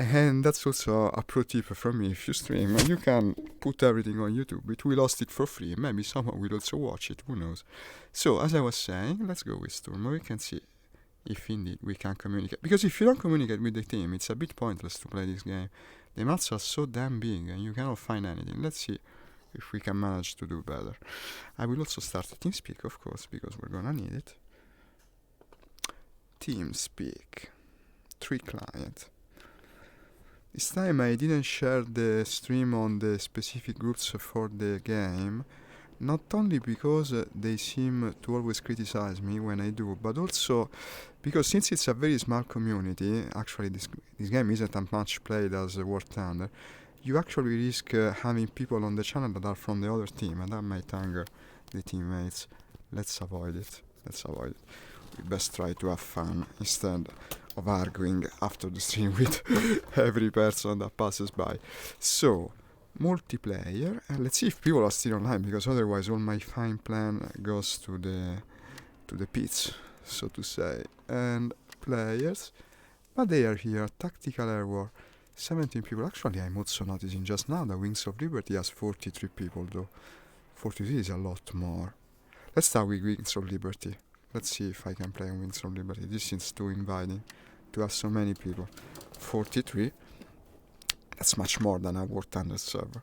And that's also a pro tip from me. If you stream, you can put everything on YouTube. It will host it for free. Maybe someone will also watch it. Who knows? So, as I was saying, let's go with Sturmovik and see if indeed we can communicate. Because if you don't communicate with the team, it's a bit pointless to play this game. The maps are so damn big and you cannot find anything. Let's see if we can manage to do better. I will also start TeamSpeak, of course, because we're gonna need it. TeamSpeak. 3 client. This time I didn't share the stream on the specific groups for the game, not only because they seem to always criticize me when I do, but also because since it's a very small community, actually this game isn't as much played as War Thunder, you actually risk having people on the channel that are from the other team, and that might anger the teammates. Let's avoid it. We best try to have fun instead of arguing after the stream with every person that passes by. So, multiplayer, and let's see if people are still online, because otherwise all my fine plan goes to the pits, so to say. And players, but they are here. Tactical Air War, 17 people. Actually, I'm also noticing just now that Wings of Liberty has 43 people, though 43 is a lot more. Let's start with Wings of Liberty. Let's see if I can play on Wings of Liberty. This seems too inviting to have so many people. 43. That's much more than a War Thunder server.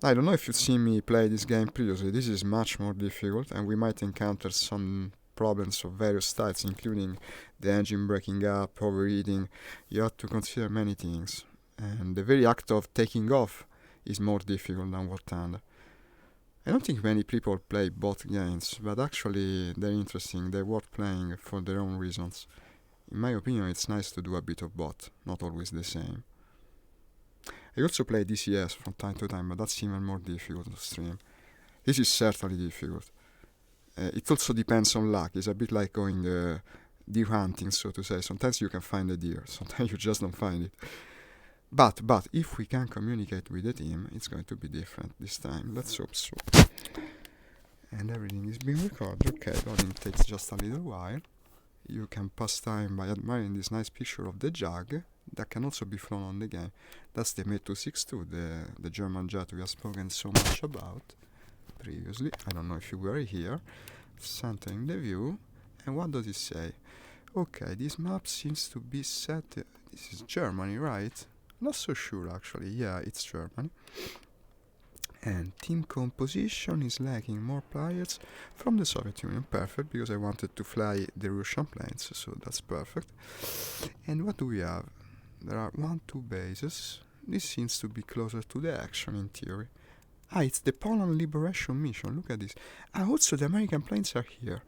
I don't know if you've seen me play this game previously. This is much more difficult, and we might encounter some problems of various types, including the engine breaking up, overheating. You have to consider many things, and the very act of taking off is more difficult than War Thunder. I don't think many people play both games, but actually they're interesting, they're worth playing for their own reasons. In my opinion, it's nice to do a bit of both, not always the same. I also play DCS from time to time, but that's even more difficult to stream. This is certainly difficult. It also depends on luck. It's a bit like going deer hunting, so to say. Sometimes you can find a deer, sometimes you just don't find it. But if we can communicate with the team, it's going to be different this time. Let's hope so. And everything is being recorded. Okay, loading takes just a little while. You can pass time by admiring this nice picture of the Jag that can also be flown on the game. That's the Me-262, the German jet we have spoken so much about previously. I don't know if you were here. Centering the view. And what does it say? Okay, this map seems to be set. This is Germany, right? Not so sure actually. Yeah, it's Germany. And team composition is lacking more players from the Soviet Union. Perfect, because I wanted to fly the Russian planes, so that's perfect. And what do we have? There are 2 bases. This seems to be closer to the action in theory. It's the Poland Liberation Mission. Look at this. Also the American planes are here.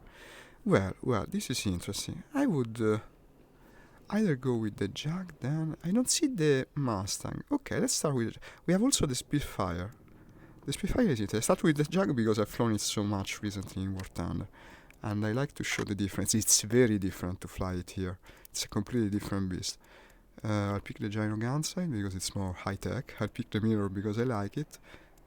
Well, this is interesting. I would either go with the Jag, then I don't see the Mustang. Okay, let's start with it. We have also the Spitfire. The Spitfire is it. I start with the Jag because I've flown it so much recently in War Thunder, and I like to show the difference. It's very different to fly it here. It's a completely different beast. I'll pick the gyro gun side because it's more high-tech. I'll pick the mirror because I like it.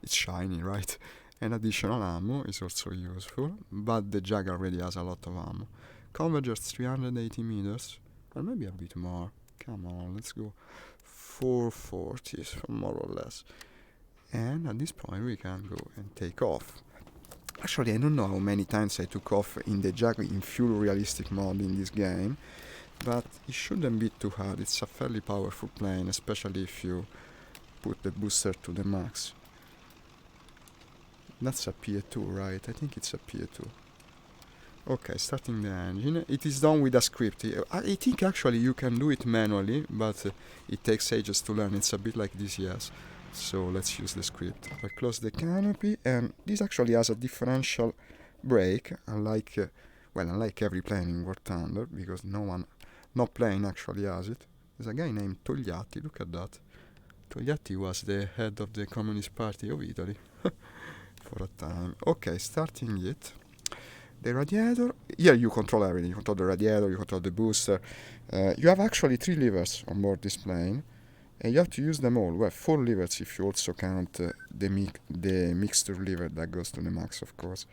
It's shiny, right? And additional ammo is also useful, but the Jag already has a lot of ammo. Convergence 380 meters. Or maybe a bit more. Come on, let's go 440s, more or less. And at this point we can go and take off. Actually, I don't know how many times I took off in the Jag in full realistic mode in this game, but it shouldn't be too hard. It's a fairly powerful plane, especially if you put the booster to the max. That's a PA2, right? I think it's a PA2. Okay, starting the engine. It is done with a script. I think actually you can do it manually, but it takes ages to learn. It's a bit like DCS. So let's use the script. I close the canopy, and this actually has a differential brake, unlike every plane in War Thunder, because no plane actually has it. There's a guy named Togliatti, look at that. Togliatti was the head of the Communist Party of Italy for a time. Okay, starting it. The radiator, here you control everything. You control the radiator, you control the booster. You have actually 3 levers on board this plane, and you have to use them all. Well, 4 levers if you also count the mixture lever that goes to the max, of course.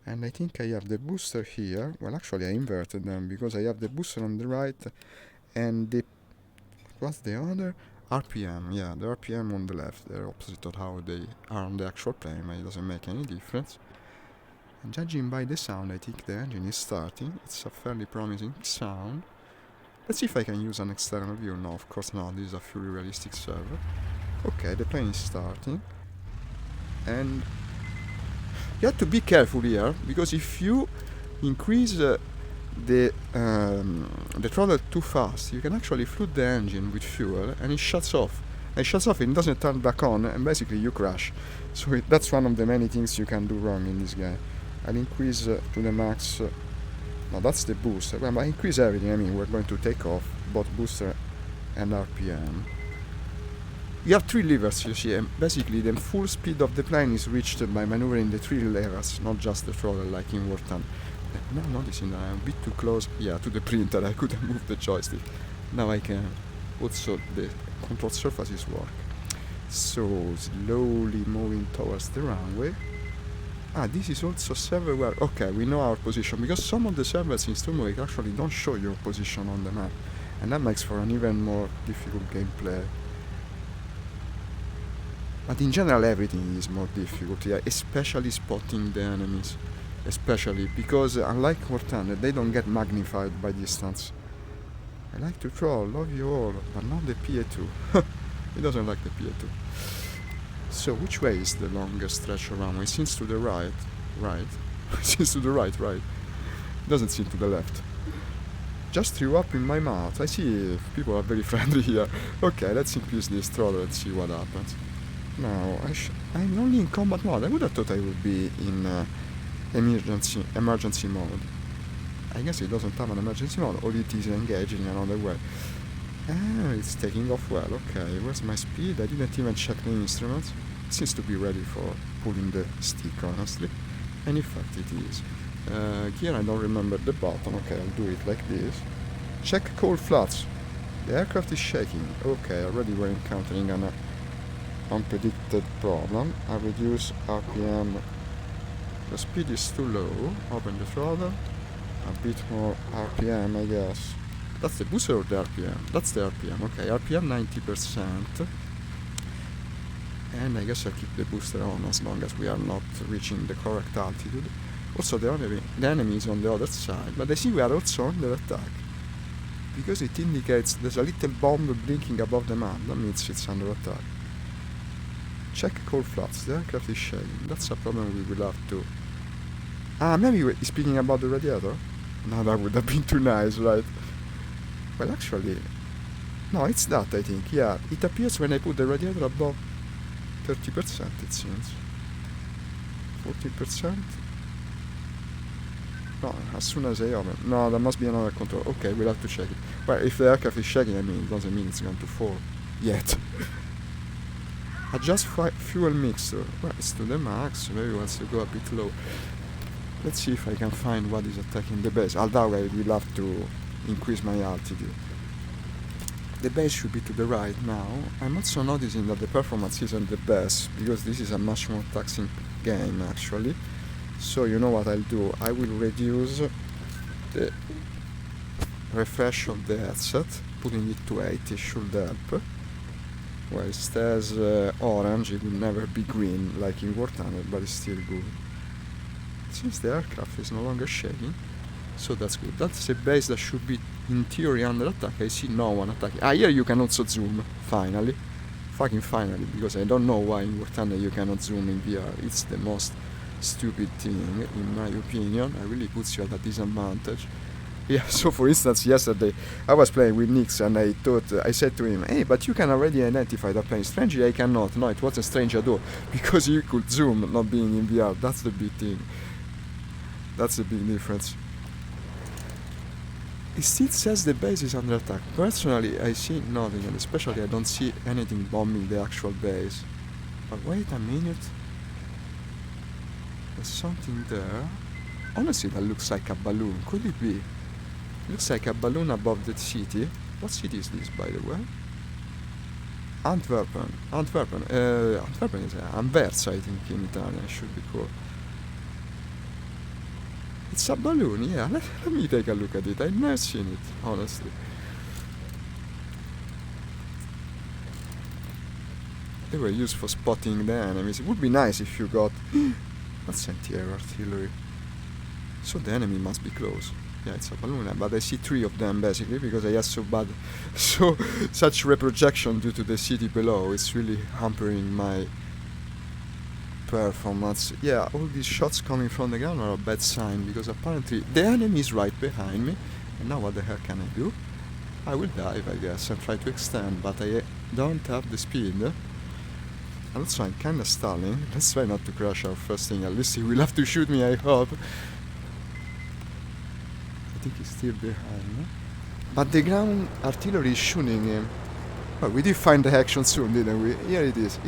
And I think I have the booster here. Well, actually I inverted them because I have the booster on the right and the What's the other? RPM, yeah, the RPM on the left, they're opposite of how they are on the actual plane, but it doesn't make any difference. And judging by the sound, I think the engine is starting. It's a fairly promising sound. Let's see if I can use an external view. No, of course not, this is a fully realistic server. Okay, the plane is starting. And you have to be careful here, because if you increase the throttle too fast, you can actually flood the engine with fuel and it shuts off. And it shuts off and it doesn't turn back on, and basically you crash. So that's one of the many things you can do wrong in this guy. I'll increase to the max. No, that's the booster. Well, I increase everything. I mean, we're going to take off both booster and RPM. You have 3 levers, you see, and basically the full speed of the plane is reached by maneuvering the 3 levers, not just the throttle like in wartime. Now noticing that I'm a bit too close, to the printer. I couldn't move the joystick. Now I can. Also, the control surfaces work. So, slowly moving towards the runway. This is also a server where, okay, we know our position, because some of the servers in Sturmovik actually don't show your position on the map, and that makes for an even more difficult gameplay. But in general, everything is more difficult, especially spotting the enemies. Especially because, unlike Wartime, they don't get magnified by distance. I like to troll, love you all, but not the PA2. He doesn't like the PA2. So, which way is the longest stretch of runway? It seems to the right. It seems to the right. Doesn't seem to the left. Just threw up in my mouth. I see people are very friendly here. Okay, let's increase this throttle and see what happens. Now, I'm only in combat mode. I would have thought I would be in emergency mode. I guess it doesn't have an emergency mode, or it is engaged in another way. It's taking off well. Okay, where's my speed? I didn't even check the instruments. It seems to be ready for pulling the stick, honestly. And in fact it is. Here I don't remember the button. Okay, I'll do it like this. Check cold flats. The aircraft is shaking. Okay, already we're encountering an unpredicted problem. I reduce RPM. The speed is too low. Open the throttle. A bit more RPM, I guess. That's the booster or the RPM? That's the RPM. Okay, RPM 90%. And I guess I'll keep the booster on as long as we are not reaching the correct altitude. Also, the enemy is on the other side, but I see we are also under attack. Because it indicates there's a little bomb blinking above the map. That means it's under attack. Check cold flats. The aircraft is shaking. That's a problem we will have to... maybe he's speaking about the radiator? No, that would have been too nice, right? Well, actually... No, it's that, I think. Yeah, it appears when I put the radiator above 30%, it seems. 40%? No, as soon as I open... No, there must be another control. Okay, we'll have to check it. Well, if the aircraft is shaking, I mean, it doesn't mean it's going to fall. Yet. Adjust fuel mixture. Well, it's to the max. Maybe wants to go a bit low. Let's see if I can find what is attacking the base. Although I will have to increase my altitude. The base should be to the right now. I'm also noticing that the performance isn't the best, because this is a much more taxing game actually. So you know what I'll do? I will reduce the refresh of the headset, putting it to 80 should help. Well, it stays orange, it will never be green like in wartime, but it's still good. Since the aircraft is no longer shaking, so that's good. That's a base that should be in theory under attack. I see no one attacking. Here you can also zoom, finally. Fucking finally, because I don't know why in War Thunder you cannot zoom in VR. It's the most stupid thing, in my opinion. It really puts you at a disadvantage. Yeah, so for instance, yesterday I was playing with Nix and I said to him, hey, but you can already identify the plane. Strangely, I cannot. No, it wasn't strange at all, because you could zoom not being in VR. That's the big thing. That's the big difference. It still says the base is under attack. Personally, I see nothing, and especially I don't see anything bombing the actual base. But wait a minute. There's something there. Honestly, that looks like a balloon. Could it be? Looks like a balloon above the city. What city is this, by the way? Antwerpen. Antwerpen is Anversa, I think, in Italian. It should be called. It's a balloon, yeah. Let me take a look at it. I've never seen it, honestly. They were used for spotting the enemies. It would be nice if you got... What's anti-air artillery? So the enemy must be close. Yeah, it's a balloon, but I see 3 of them basically because I have such reprojection due to the city below. It's really hampering my performance. Yeah, all these shots coming from the ground are a bad sign because apparently the enemy is right behind me. And now what the hell can I do? I will dive, I guess, and try to extend, but I don't have the speed. And also I'm kinda stalling. Let's try not to crash our first thing. At least he will have to shoot me, I hope. I think he's still behind. But the ground artillery is shooting him. Well, we did find the action soon, didn't we? Here it is.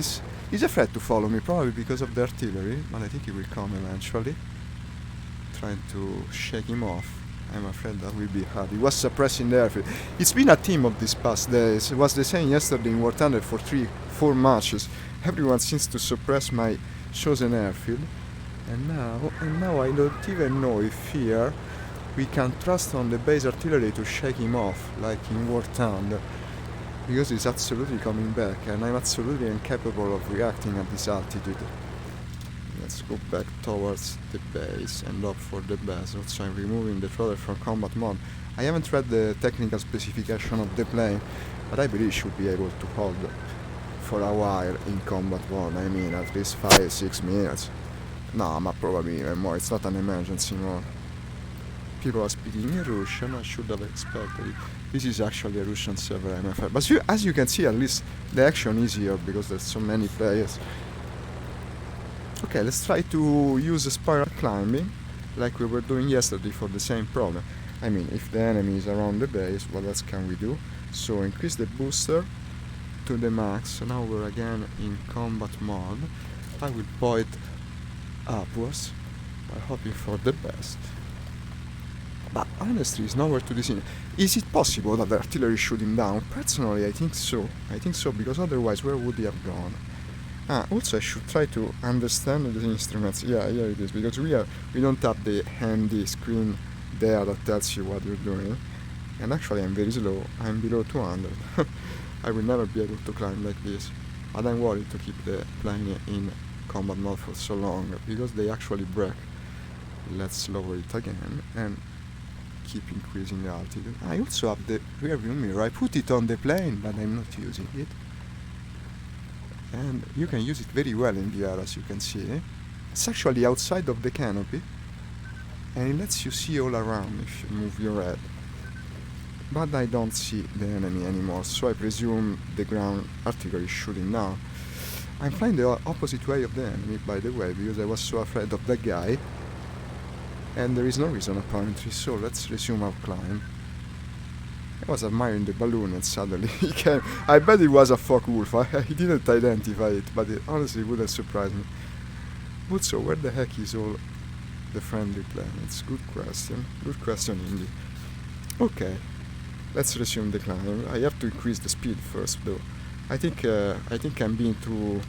He's afraid to follow me, probably because of the artillery, but I think he will come eventually. Trying to shake him off. I'm afraid that will be hard. He was suppressing the airfield. It's been a theme of these past days. It was the same yesterday in War Thunder for 3-4 matches. Everyone seems to suppress my chosen airfield. And now I don't even know if here we can trust on the base artillery to shake him off, like in War Thunder. Because he's absolutely coming back, and I'm absolutely incapable of reacting at this altitude. Let's go back towards the base and opt for the base. Also, I'm removing the throttle from combat mode. I haven't read the technical specification of the plane, but I believe it should be able to hold for a while in combat mode. I mean, at least 5-6 minutes. No, but probably even more. It's not an emergency mode. People are speaking in Russian. I should have expected it. This is actually a Russian server, I'm afraid. But as you can see, at least the action is here because there's so many players. Okay, let's try to use a spiral climbing like we were doing yesterday for the same problem. I mean, if the enemy is around the base, what else can we do? So increase the booster to the max. So now we're again in combat mode. I will point upwards by hoping for the best. But honestly, it's nowhere to be seen. Is it possible that the artillery is shooting down? Personally, I think so. I think so, because otherwise where would he have gone? Also I should try to understand the instruments. Yeah, here it is, because we don't have the handy screen there that tells you what you're doing. And actually I'm very slow. I'm below 200. I will never be able to climb like this. But I'm worried to keep the plane in combat mode for so long, because they actually break. Let's lower it again and keep increasing the altitude. I also have the rear view mirror. I put it on the plane, but I'm not using it. And you can use it very well in the air, as you can see. It's actually outside of the canopy, and it lets you see all around if you move your head. But I don't see the enemy anymore, so I presume the ground artillery is shooting now. I'm flying the opposite way of the enemy, by the way, because I was so afraid of that guy. And there is no reason apparently, so let's resume our climb. I was admiring the balloon and suddenly he came. I bet it was a Focke-Wulf. He didn't identify it, but it honestly wouldn't surprise me. But so where the heck is all the friendly planets? Good question. Good question indeed. Okay, let's resume the climb. I have to increase the speed first though. I think I'm being too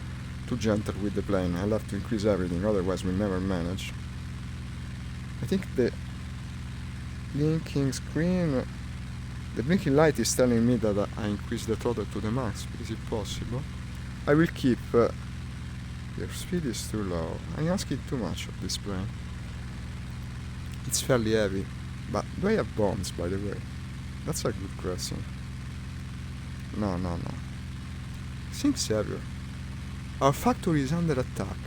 gentle with the plane. I'll have to increase everything, otherwise we'll never manage. I think the blinking screen, the blinking light is telling me that I increase the throttle to the max. Is it possible? I will keep... your speed is too low. I'm asking too much of this plane. It's fairly heavy. But do I have bombs, by the way? That's a good question. No. Seems heavier. Our factory is under attack.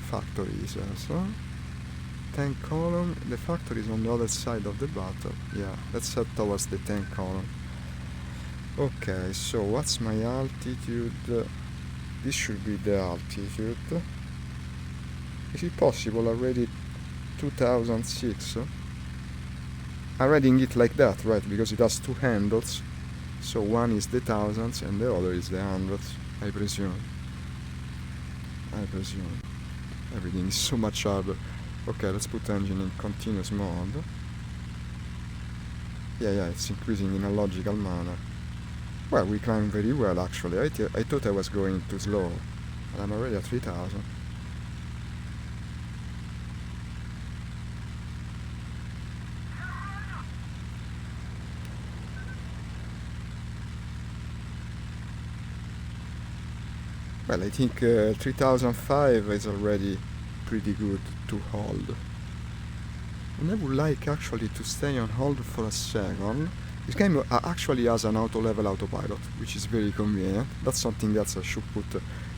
Factory is also... tank column. The factory is on the other side of the battle. Yeah, let's head towards the tank column. Okay, so what's my altitude? This should be the altitude. Is it possible already 2006? I'm reading it like that, right? Because it has two handles. So one is the thousands and the other is the hundreds, I presume. Everything is so much harder. Okay, let's put engine in continuous mode. Yeah, it's increasing in a logical manner. Well, we climb very well actually. I thought I was going too slow, but I'm already at 3000. Well, I think 3005 is already pretty good to hold. And I would like actually to stay on hold for a second. This game actually has an auto-level autopilot, which is very convenient. That's something else I should put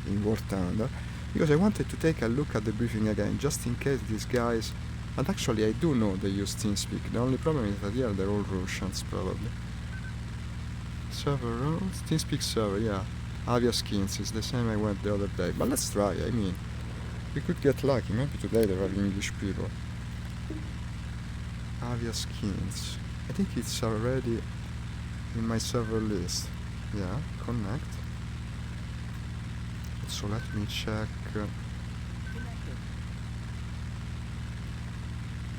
in War Thunder. Because I wanted to take a look at the briefing again, just in case these guys... And actually I do know they use TeamSpeak. The only problem is that here they're all Russians, probably. Server roles? TeamSpeak server, yeah. Avia skins is the same I went the other day. But let's try, I mean. We could get lucky, maybe today there are English people. Avia skins. I think it's already in my server list. Yeah, connect. So let me check.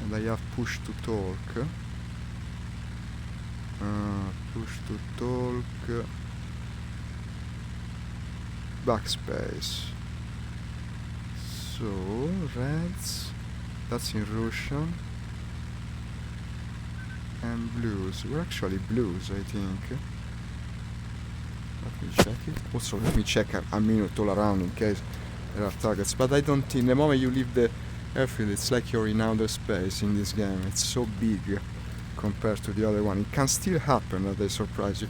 And I have push to talk. Push to talk. Backspace. So, reds. That's in Russian. And blues. We're actually blues, I think. Let me check it. Also, let me check a minute all around in case there are targets. But I don't think the moment you leave the airfield, it's like you're in outer space in this game. It's so big compared to the other one. It can still happen that they surprise you,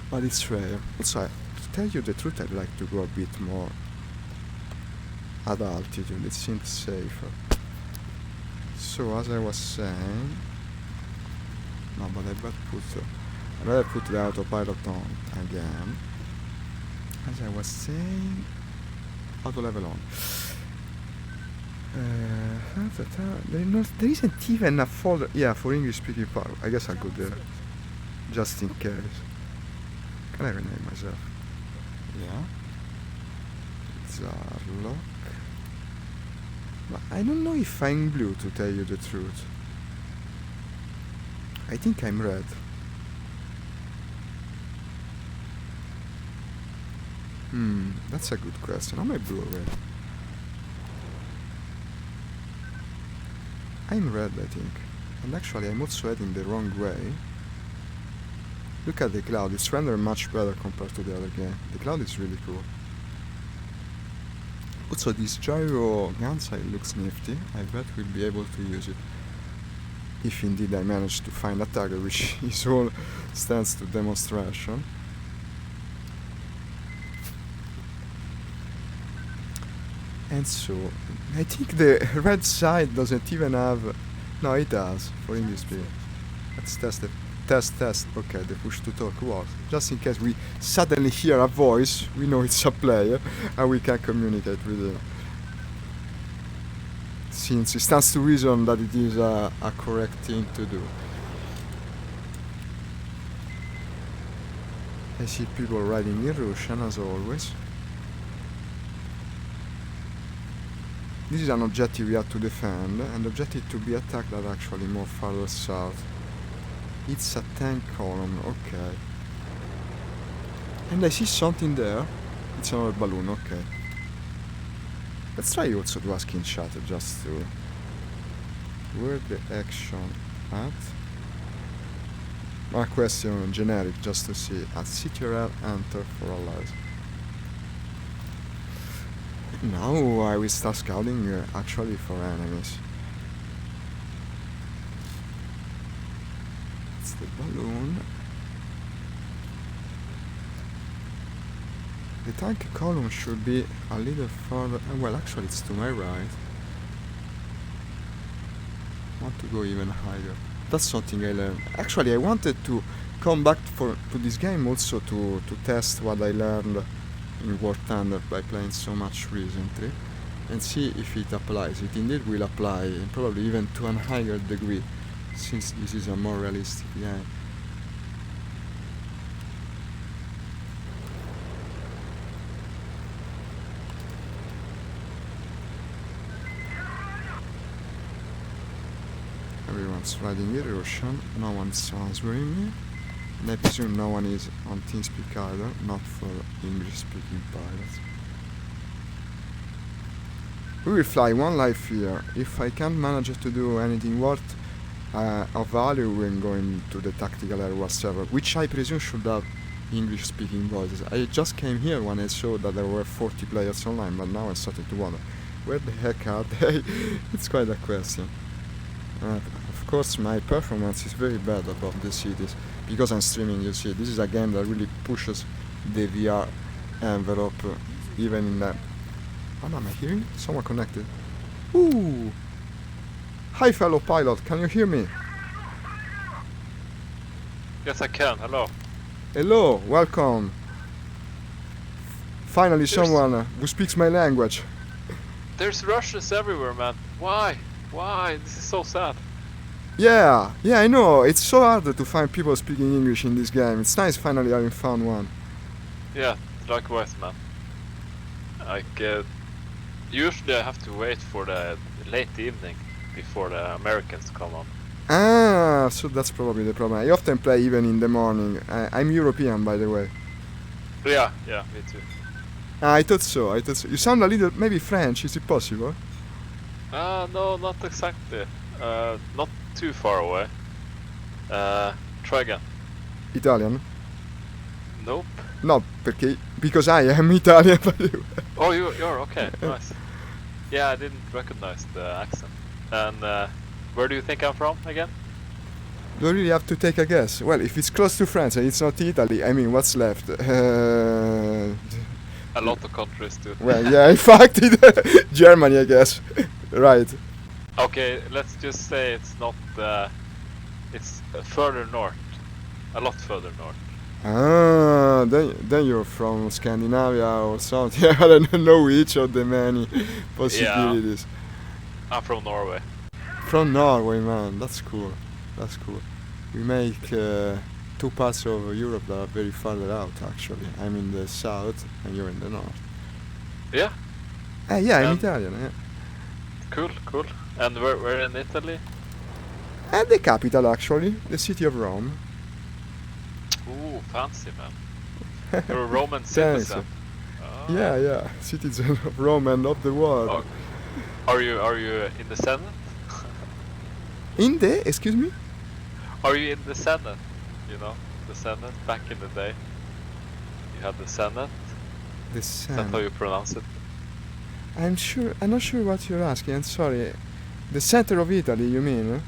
but it's rare. Also, to tell you the truth, I'd like to go a bit more at altitude. It seems safer. So as I was saying, no, but I better put the autopilot on again. As I was saying, auto level on. There isn't even a folder. Yeah, for English speaking part. I guess I'll go there just in case. Can I rename myself? Yeah. Zarlock. But I don't know if I'm blue, to tell you the truth. I think I'm red. That's a good question. Am I blue or red? I'm red, I think. And actually I'm also heading the wrong way. Look at the cloud, it's rendered much better compared to the other game. The cloud is really cool. Also, this gyro gun sight looks nifty. I bet we'll be able to use it. If indeed I manage to find a target, which is all stands to demonstration. And so, I think the red side doesn't even have... No, it does, for English speaking. Let's test it. Test. Okay, the push to talk works. Just in case we suddenly hear a voice, we know it's a player, and we can communicate with him. Since it stands to reason that it is a correct thing to do. I see people writing in Russian, as always. This is an objective we have to defend, and the objective to be attacked are actually more farther south. It's a tank column, okay. And I see something there. It's another balloon, okay. Let's try also to ask in chat just to... Where the action at? A question generic just to see. At CTRL enter for allies. Now I will start scouting actually for enemies. It's the balloon. The tank column should be a little further. Well, actually it's to my right. I want to go even higher. That's something I learned. Actually, I wanted to come back to this game also to test what I learned in War Thunder by playing so much recently and see if it applies. It indeed will apply, probably even to a higher degree, since this is a more realistic game. Everyone's writing in Russian, no one's answering me. And I presume no one is on TeamSpeak either, not for English-speaking pilots. We will fly one life here. If I can't manage to do anything worth of value, we're going to the tactical air war server, which I presume should have English-speaking voices. I just came here when I saw that there were 40 players online, but now I started to wonder, where the heck are they? It's quite a question. Of course, my performance is very bad above the cities, because I'm streaming, you see. This is a game that really pushes the VR envelope, even in the... Oh no, am I hearing someone connected? Ooh! Hi fellow pilot, can you hear me? Yes, I can. Hello. Hello, welcome. Finally someone who speaks my language. There's Russians everywhere, man. Why? Why? This is so sad. Yeah, I know. It's so hard to find people speaking English in this game. It's nice finally having found one. Yeah, likewise, man. Like, usually I have to wait for the late evening before the Americans come on. Ah, so that's probably the problem. I often play even in the morning. I'm European, by the way. Yeah, me too. I thought so. You sound a little, maybe French. Is it possible? No, not exactly. Not too far away. Try again. Italian? Nope. No, because I am Italian, by the way. Oh, you're okay. Nice. Yeah, I didn't recognize the accent. And where do you think I'm from again? Do I really have to take a guess? Well, if it's close to France and it's not Italy, I mean, what's left? A lot of countries too. Well, yeah, in fact, Germany, I guess. Right. Okay, let's just say it's not. It's further north, a lot further north. Ah, then you're from Scandinavia or something. I don't know which of the many possibilities. I'm from Norway. From Norway, man. That's cool. We make two parts of Europe that are very farther out, actually. I'm in the south and you're in the north. Yeah. Yeah, I'm Italian. Yeah. Cool. And where in Italy? At the capital, actually, the city of Rome. Ooh, fancy, man. You're a Roman citizen. Oh. Yeah, citizen of Rome and of the world. Oh. Are you in the Senate? In the? Excuse me? Are you in the Senate? You know, the Senate back in the day. You had the Senate. The Senate. That's how you pronounce it. I'm not sure what you're asking. I'm sorry. The center of Italy, you mean?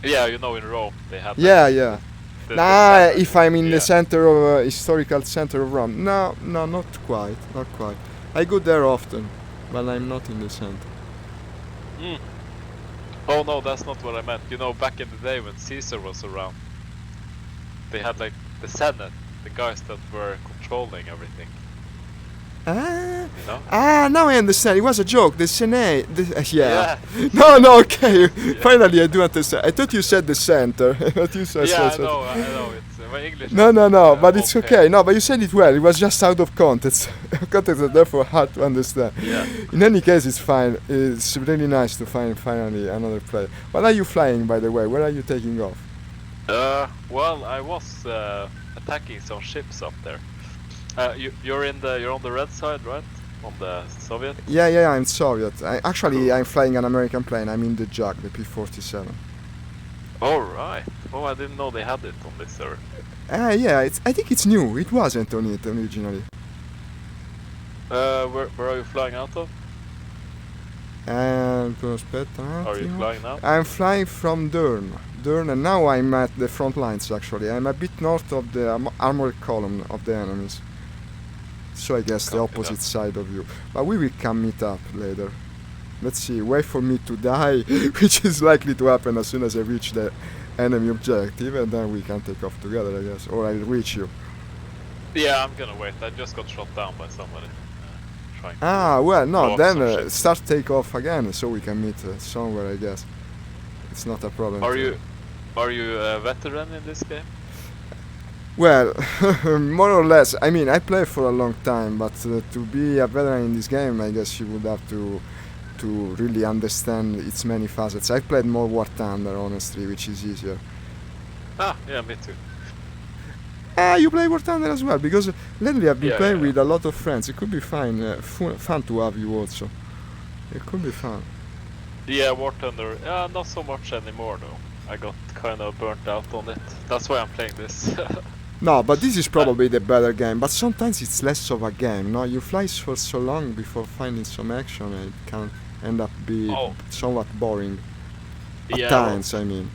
Yeah, you know, in Rome they have. Yeah. The if I'm in the center of historical center of Rome, no, not quite. I go there often, but I'm not in the center. Oh no, that's not what I meant. You know, back in the day when Caesar was around, they had like the Senate, the guys that were controlling everything. Ah, you know? Now I understand. It was a joke. The Senate. Yeah. Yeah. No, okay. Yeah. Finally, I do understand. I thought you said the center. What you said? Yeah, I know. It's my English. No, but it's okay. No, but you said it well. It was just out of context. Context is therefore hard to understand. Yeah. In any case, it's fine. It's really nice to find finally another player. What are you flying, by the way? Where are you taking off? Well, I was attacking some ships up there. You're on the red side, right? On the Soviet? Yeah, I'm Soviet. I'm flying an American plane. I'm in the JAG, the P-47. Oh, right. Oh, I didn't know they had it on this server. Yeah, I think it's new. It wasn't on it originally. Where are you flying out of? Are you flying now? I'm flying from Dern, and now I'm at the front lines, actually. I'm a bit north of the armored column of the enemies. So I guess the opposite side of you. But we will come meet up later. Let's see, wait for me to die, which is likely to happen as soon as I reach the enemy objective, and then we can take off together, I guess. Or I'll reach you. Yeah, I'm gonna wait. I just got shot down by somebody. Well, no, then start takeoff again, so we can meet somewhere, I guess. It's not a problem. Are you a veteran in this game? Well, more or less. I mean, I play for a long time, but to be a veteran in this game, I guess you would have to really understand its many facets. I played more War Thunder, honestly, which is easier. Yeah, me too. You play War Thunder as well, because lately I've been playing with a lot of friends. It could be fun to have you also. It could be fun. Yeah, War Thunder. Not so much anymore though. I got kind of burnt out on it. That's why I'm playing this. No, but this is probably the better game. But sometimes it's less of a game. No, you fly for so long before finding some action, and it can end up be Oh, somewhat boring. At yeah. Well, times, I mean.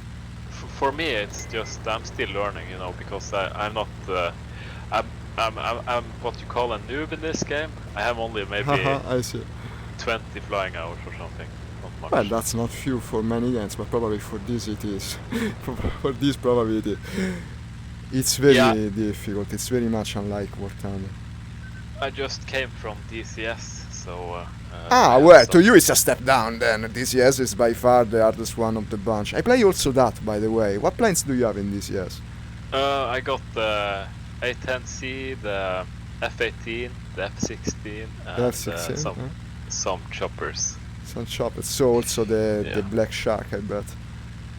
for me, it's just I'm still learning, you know, because I'm not. I'm what you call a noob in this game. I have only maybe Haha, I see. 20 flying hours or something. Not much. Well, that's not few for many games, but probably for this it is. For this, probably it is. It's very difficult. It's very much unlike War Thunder. I just came from DCS, so. Well, to you it's a step down then. DCS is by far the hardest one of the bunch. I play also that, by the way. What planes do you have in DCS? I got the A10C, the F-18, the F-16, and F-16, some choppers. Some choppers. So also the Black Shark, I bet.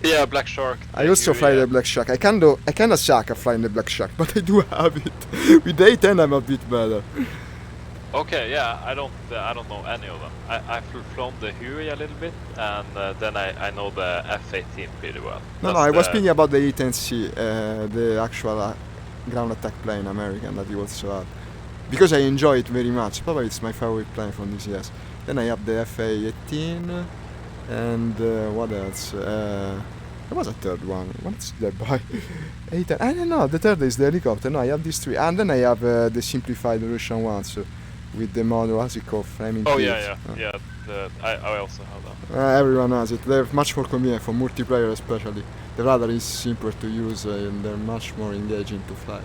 Yeah, Black Shark. I also fly the Black Shark. I kinda suck at flying the Black Shark, but I do have it. With the A10 I'm a bit better. Okay, yeah, I don't know any of them. I've flown the Huey a little bit, and then I know the F-18 pretty well. No, I was speaking about the E-10C, the actual ground attack plane, American, that you also have. Because I enjoy it very much. Probably it's my favorite plane from DCS. Then I have the FA-18, and what else? There was a third one. What's that by? A10. I don't know. The third is the helicopter. No, I have these three, and then I have the simplified Russian ones with the model, how's it called? Flaming Oh Kids. yeah. I also have that. Everyone has it. They're much more convenient for multiplayer, especially. The radar is simpler to use, and they're much more engaging to fly.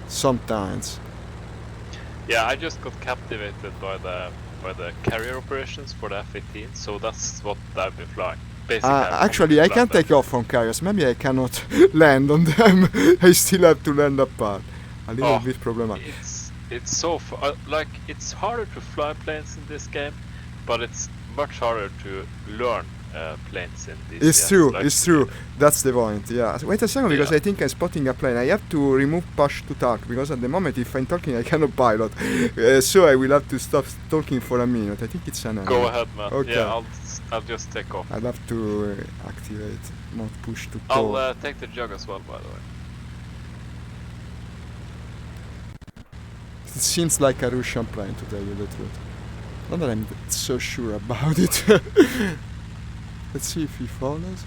Sometimes. Yeah, I just got captivated by the carrier operations for the F-18, so that's what I've been flying. Basically, actually, I can take off from carriers. Maybe I cannot land on them. I still have to land apart. A little bit problematic. It's so like it's harder to fly planes in this game, but it's much harder to learn planes in this. It's true. Like, it's true. That's the point. Yeah. Wait a second, because I think I'm spotting a plane. I have to remove push to talk, because at the moment, if I'm talking, I cannot pilot. So I will have to stop talking for a minute. I think it's an enemy. Go ahead, man. Okay. Yeah, I'll just take off. I'll have to activate, not push to talk. I'll take the jug as well, by the way. It seems like a Russian plane, to tell you the truth. Not that I'm so sure about it. Let's see if he follows.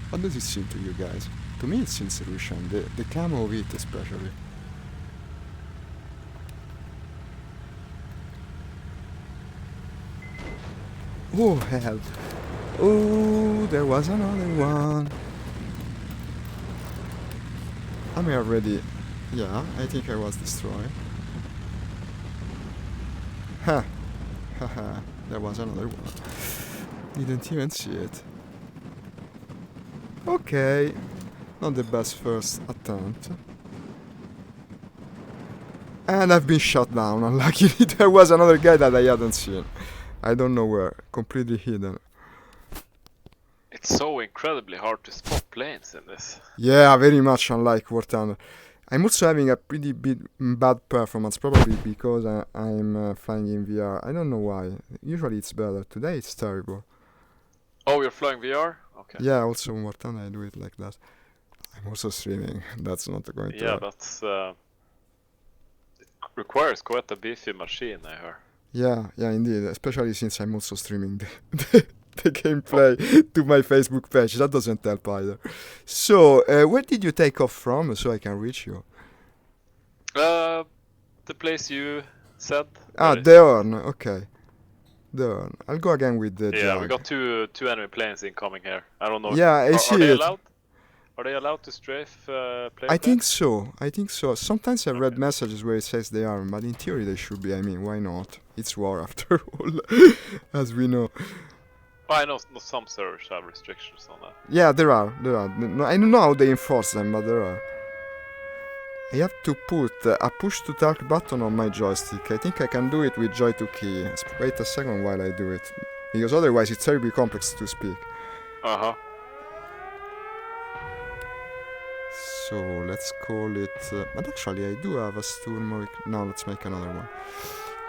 What does it seem to you guys? To me it seems Russian, the camo of it especially. Oh hell. Oh, there was another one. Am I already? Yeah, I think I was destroyed. Ha! Haha, there was another one. Didn't even see it. Okay, not the best first attempt. And I've been shot down, unluckily. There was another guy that I hadn't seen. I don't know where, completely hidden. It's so incredibly hard to spot planes in this. Yeah, very much unlike War Thunder. I'm also having a pretty bad performance, probably because I'm flying in VR. I don't know why. Usually it's better. Today it's terrible. Oh, you're flying VR? Okay. Yeah, also in War Thunder I do it like that. I'm also streaming. That's not going to Yeah, work. that's... it requires quite a beefy machine, I heard. Yeah, indeed. Especially since I'm also streaming the gameplay to my Facebook page. That doesn't help either. So, where did you take off from so I can reach you? The place you said. The Urn. Okay. The Urn. I'll go again with the Yeah, jug. we got two enemy planes incoming here. I don't know. Yeah, I see it. Are they allowed to strafe plane? I think so. Sometimes I read messages where it says they are, but in theory they should be. I mean, why not? It's war after all, as we know. I know some servers have restrictions on that. Yeah, there are. No, I don't know how they enforce them, but there are. I have to put a push to talk button on my joystick. I think I can do it with Joy to key. Wait a second while I do it, because otherwise it's terribly complex to speak. Uh-huh. So let's call it... but actually I do have a Sturmovik... No, let's make another one.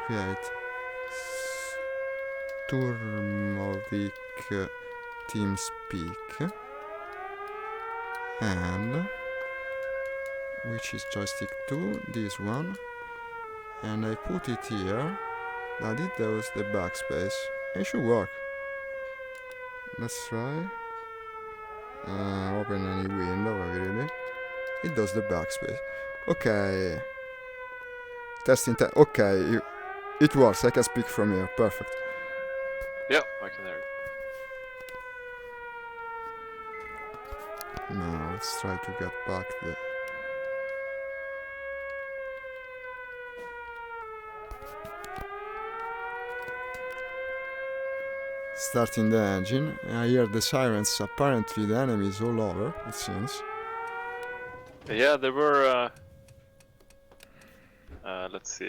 Create... Sturmovik TeamSpeak. and which is joystick 2, this one, and I put it here, that it does the backspace. It should work. Let's try. Open any window, really. It does the backspace. Okay. Testing. Okay, it works. I can speak from here. Perfect. Yeah, I can hear you. Now let's try to get back the. Starting the engine. I hear the sirens. Apparently the enemy is all over, it seems. Yeah, there were. Let's see.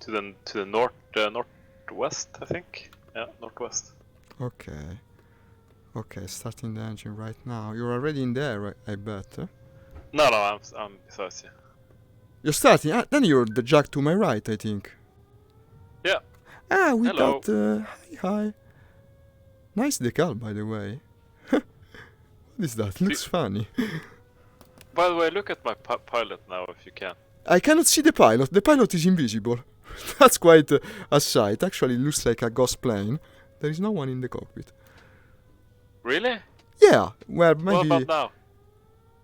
To the northwest, I think. Yeah, northwest. Okay. Okay, starting the engine right now. You're already in there, right? I bet. Huh? No, I'm beside you. You're starting. Then you're the jack to my right, I think. Yeah. We Hello. got. Hi. Nice decal, by the way. What is that? Looks funny. By the way, look at my pilot now, if you can. I cannot see the pilot. The pilot is invisible. That's quite a sight. Actually, it looks like a ghost plane. There is no one in the cockpit. Really? Yeah, well, maybe. What about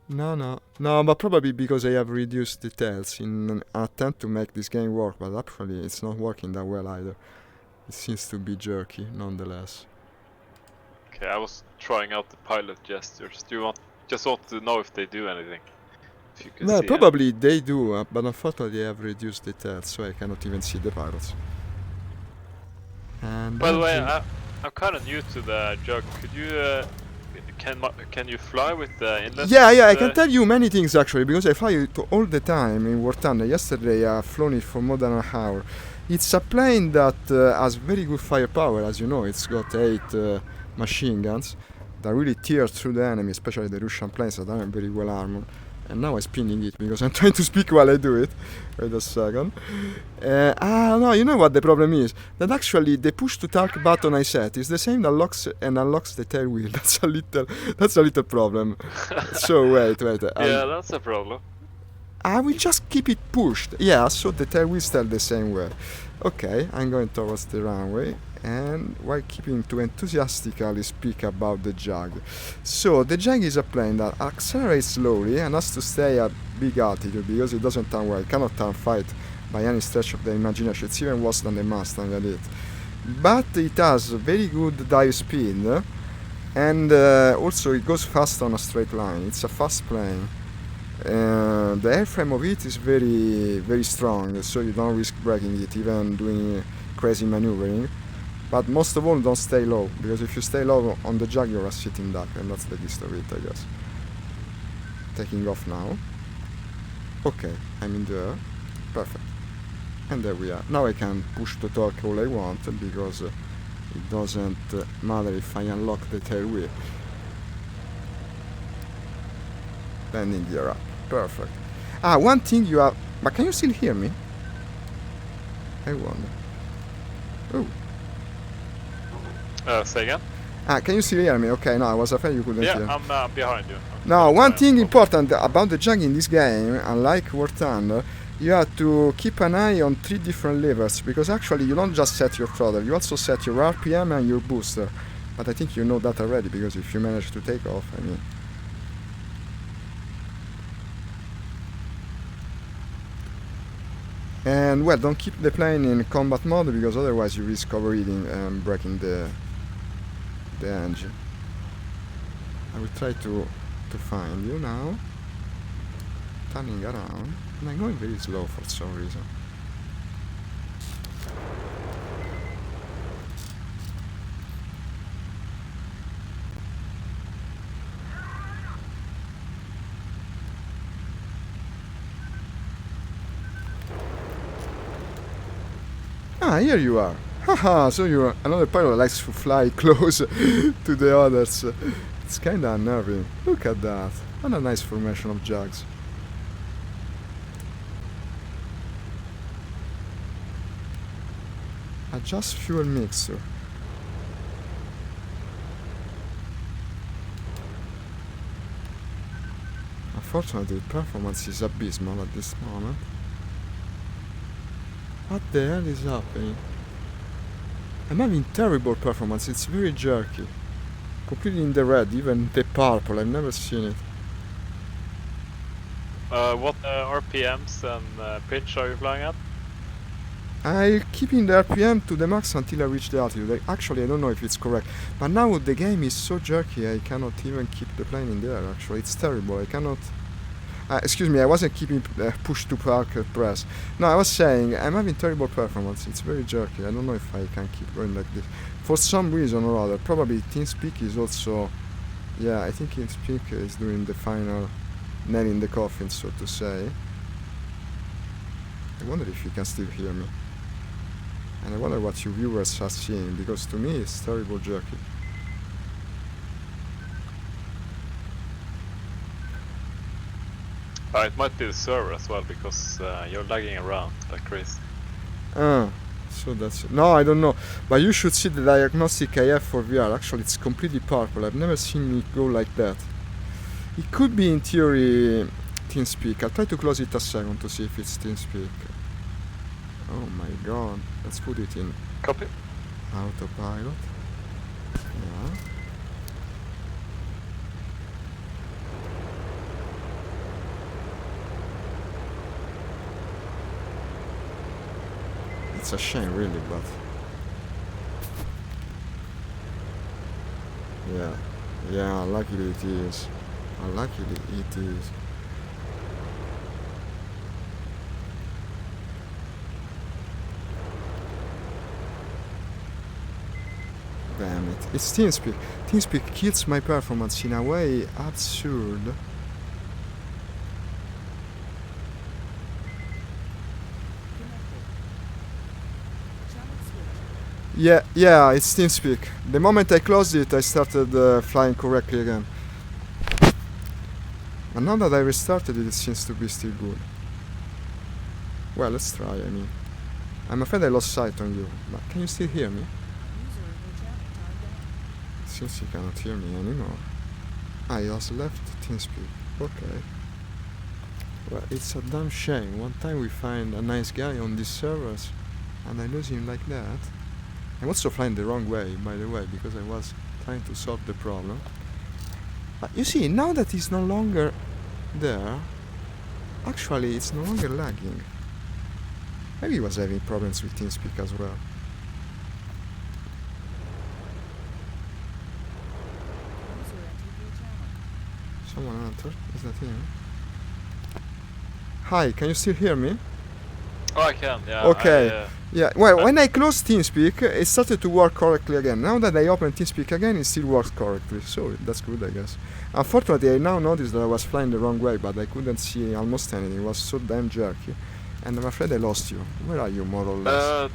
No, but probably because I have reduced details in an attempt to make this game work, but actually it's not working that well either. It seems to be jerky, nonetheless. Okay, I was trying out the pilot gestures. Do you just want to know if they do anything? If you can Well, see probably they do, but unfortunately I have reduced details, so I cannot even see the pilots. And By the way, I'm kind of new to the jug. Could you can you fly with the inlet? Yeah, I can tell you many things actually, because I fly it all the time in War Thunder. Yesterday I've flown it for more than an hour. It's a plane that has very good firepower, as you know. It's got 8 machine guns that really tear through the enemy, especially the Russian planes that aren't very well armored. And now I'm spinning it because I'm trying to speak while I do it. Wait a second. No, you know what the problem is? That actually the push to talk button I set is the same that locks and unlocks the tail wheel. That's a little problem. So wait. Yeah, that's a problem. I will just keep it pushed. Yeah, so the tail wheel still the same way. Okay, I'm going towards the runway, and while keeping to enthusiastically speak about the Jag. So the Jag is a plane that accelerates slowly and has to stay at big altitude because it doesn't turn well. It cannot turn fight by any stretch of the imagination. It's even worse than the Mustang at it. But it has very good dive speed, and also it goes fast on a straight line. It's a fast plane. The airframe of it is very, very strong, so you don't risk breaking it, even doing crazy maneuvering. But most of all, don't stay low, because if you stay low on the Jag, you're a sitting duck, and that's the gist of it, I guess. Taking off now. Okay, I'm in the air. Perfect. And there we are. Now I can push the torque all I want, because it doesn't matter if I unlock the tail wheel. Landing gear up. Perfect. One thing you have... But can you still hear me? I wonder. Oh. Say again? Can you still hear me? Okay, no, I was afraid you couldn't hear. Yeah, I'm behind you. Now, one thing important about the Jag in this game, unlike War Thunder, you have to keep an eye on 3 different levers, because actually you don't just set your throttle, you also set your RPM and your booster. But I think you know that already, because if you manage to take off, I mean... And well, don't keep the plane in combat mode, because otherwise you risk overheating and breaking the engine. I will try to find you now. Turning around, and I'm going very slow for some reason. Here you are. Haha, so you're another pilot that likes to fly close to the others. It's kinda unnerving. Look at that. What a nice formation of Jags. Adjust fuel mixture. Unfortunately, performance is abysmal at this moment. What the hell is happening? I'm having terrible performance, it's very jerky. Completely in the red, even the purple, I've never seen it. What RPMs and pitch are you flying at? I keeping the RPM to the max until I reach the altitude. Actually, I don't know if it's correct. But now the game is so jerky, I cannot even keep the plane in the air, actually. It's terrible, I cannot... excuse me, I wasn't keeping push to park press. No, I was saying, I'm having terrible performance. It's very jerky. I don't know if I can keep going like this. For some reason or other. Probably TeamSpeak is also... Yeah, I think TeamSpeak is doing the final nail in the coffin, so to say. I wonder if you can still hear me. And I wonder what you viewers are seeing, because to me it's terrible jerky. It might be the server as well, because you're lagging around like crazy. So that's it. No, I don't know. But you should see the diagnostic I have for VR. Actually, it's completely purple. I've never seen it go like that. It could be in theory TeamSpeak. I'll try to close it a second to see if it's TeamSpeak. Oh my god. Let's put it in Copy. autopilot. Yeah. It's a shame, really, but... Yeah, luckily it is. Luckily it is. Damn it. It's TeamSpeak. TeamSpeak kills my performance in a way absurd. Yeah, it's TeamSpeak. The moment I closed it, I started flying correctly again. And now that I restarted it, it seems to be still good. Well, let's try, I mean. I'm afraid I lost sight on you, but can you still hear me? It seems you cannot hear me anymore. I just left TeamSpeak. Okay. Well, it's a damn shame. One time we find a nice guy on these servers, and I lose him like that. I'm also flying the wrong way, by the way, because I was trying to solve the problem. But you see, now that it's no longer there, actually it's no longer lagging. Maybe he was having problems with TeamSpeak as well. Someone entered? Is that him? Hi, can you still hear me? Oh, I can, yeah. Okay. Yeah, well, when I closed TeamSpeak, it started to work correctly again. Now that I open TeamSpeak again, it still works correctly. So that's good, I guess. Unfortunately, I now noticed that I was flying the wrong way, but I couldn't see almost anything. It was so damn jerky. And I'm afraid I lost you. Where are you, more or less?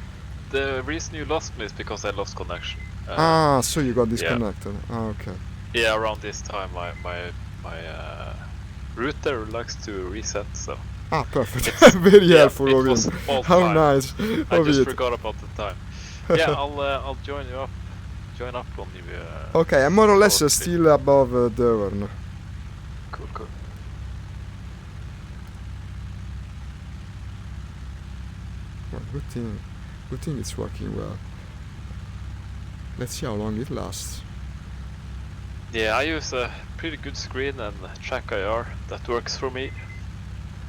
The reason you lost me is because I lost connection. So you got disconnected. Yeah. Okay. Yeah, around this time, my router likes to reset, so... Perfect. Very helpful of you. How nice. I just forgot about the time. Yeah, I'll join you up. Join up on the. Okay, I'm more or less still above the urn. Cool. Well, good thing it's working well. Let's see how long it lasts. Yeah, I use a pretty good screen and track IR. That works for me.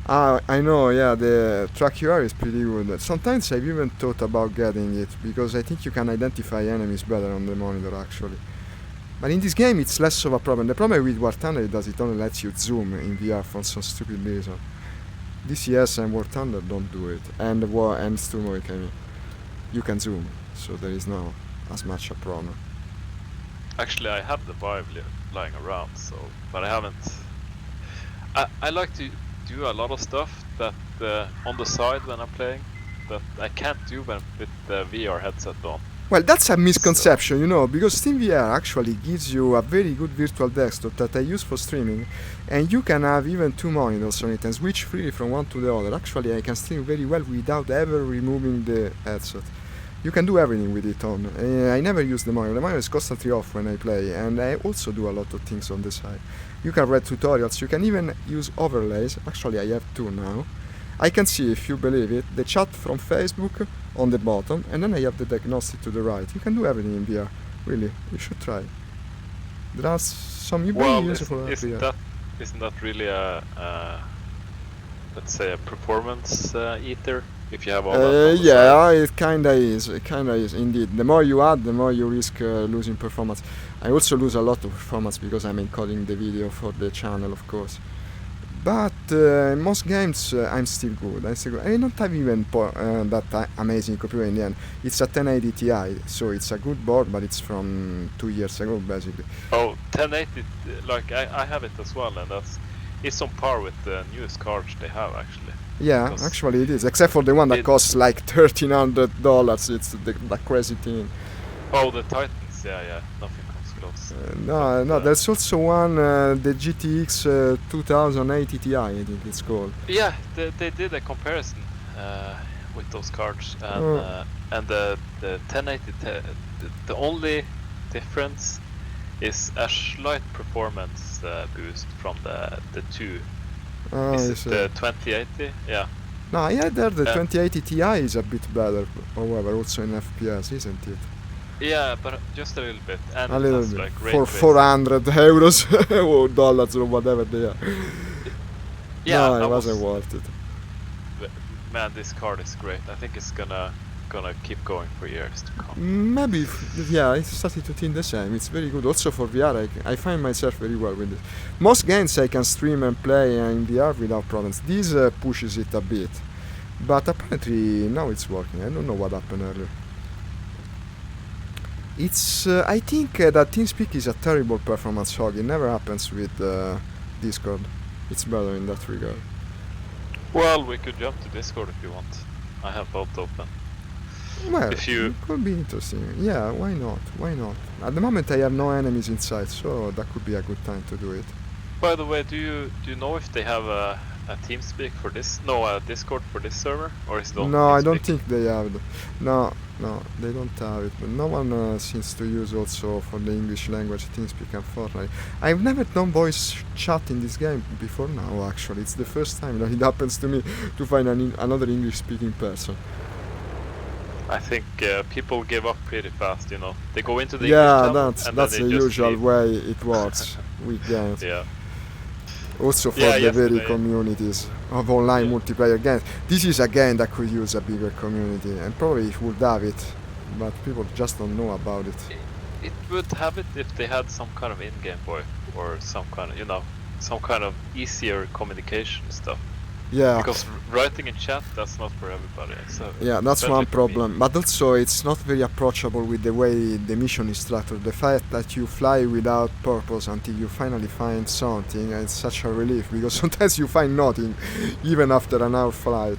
I know, yeah, the track UR is pretty good. Sometimes I've even thought about getting it, because I think you can identify enemies better on the monitor, actually. But in this game it's less of a problem. The problem with War Thunder is it only lets you zoom in VR for some stupid reason. DCS and War Thunder don't do it, and Sturmovik, I mean. You can zoom, so there is not as much a problem. Actually, I have the Vive lying around, so, but I haven't... I like to do a lot of stuff that on the side when I'm playing that I can't do when with the VR headset on. Well, that's a misconception, you know, because SteamVR actually gives you a very good virtual desktop that I use for streaming, and you can have even two monitors on it and switch freely from one to the other. Actually, I can stream very well without ever removing the headset. You can do everything with it on. I never use the monitor. The monitor is constantly off when I play, and I also do a lot of things on the side. You can read tutorials, you can even use overlays. Actually, I have two now. I can see, if you believe it, the chat from Facebook on the bottom, and then I have the diagnostic to the right. You can do everything in VR. Really, you should try. There are some very useful VR. Isn't that really a let's say a performance eater? If you have all that yeah, it kinda is. It kinda is indeed. The more you add, the more you risk losing performance. I also lose a lot of performance because I'm encoding the video for the channel, of course. But in most games, I'm still good. I don't have even that amazing computer in the end. It's a 1080 Ti, so it's a good board, but it's from 2 years ago, basically. Oh, 1080, like I have it as well, and it's on par with the newest cards they have, actually. Yeah, Because actually it is, except for the one that costs like $1,300. It's the crazy thing. Oh, the Titans, yeah, nothing comes close. No, there's also one, the GTX 2080 Ti, I think it's called. Yeah, they did a comparison with those cards, and the 1080, the only difference is a slight performance boost from the two. Is it the 2080? Yeah. No, I heard that the 2080 Ti is a bit better, however, also in FPS, isn't it? Yeah, but just a little bit. And a little bit. Like for 400 euros or dollars or whatever they are. Yeah, no, it wasn't worth it. Man, this card is great. I think it's gonna keep going for years to come. Maybe, yeah, I started to think the same. It's very good. Also for VR, I find myself very well with it. Most games I can stream and play in VR without problems. This pushes it a bit. But apparently now it's working. I don't know what happened earlier. It's, I think that TeamSpeak is a terrible performance hog. It never happens with Discord. It's better in that regard. Well, we could jump to Discord if you want. I have both open. Well, it could be interesting. Yeah, why not? Why not? At the moment I have no enemies inside, so that could be a good time to do it. By the way, do you know if they have a TeamSpeak for this? No, a Discord for this server, or is it on No, TeamSpeak? I don't think they have. No, they don't have it. But no one seems to use also for the English language TeamSpeak and Fortnite. I've never done voice chat in this game before now. Actually, it's the first time that it happens to me to find another English-speaking person. I think people give up pretty fast, you know. They go into the yeah, English that's the usual way it works with games. Yeah. Also for the very communities of online multiplayer games. This is a game that could use a bigger community, and probably it would have it, but people just don't know about it. It would have it if they had some kind of in-game voice, or some kind of, you know, some kind of easier communication stuff. Yeah. Because writing in chat, that's not for everybody. So yeah, that's one problem. But also, it's not very approachable with the way the mission is structured. The fact that you fly without purpose until you finally find something, it's such a relief, because sometimes you find nothing, even after an hour flight.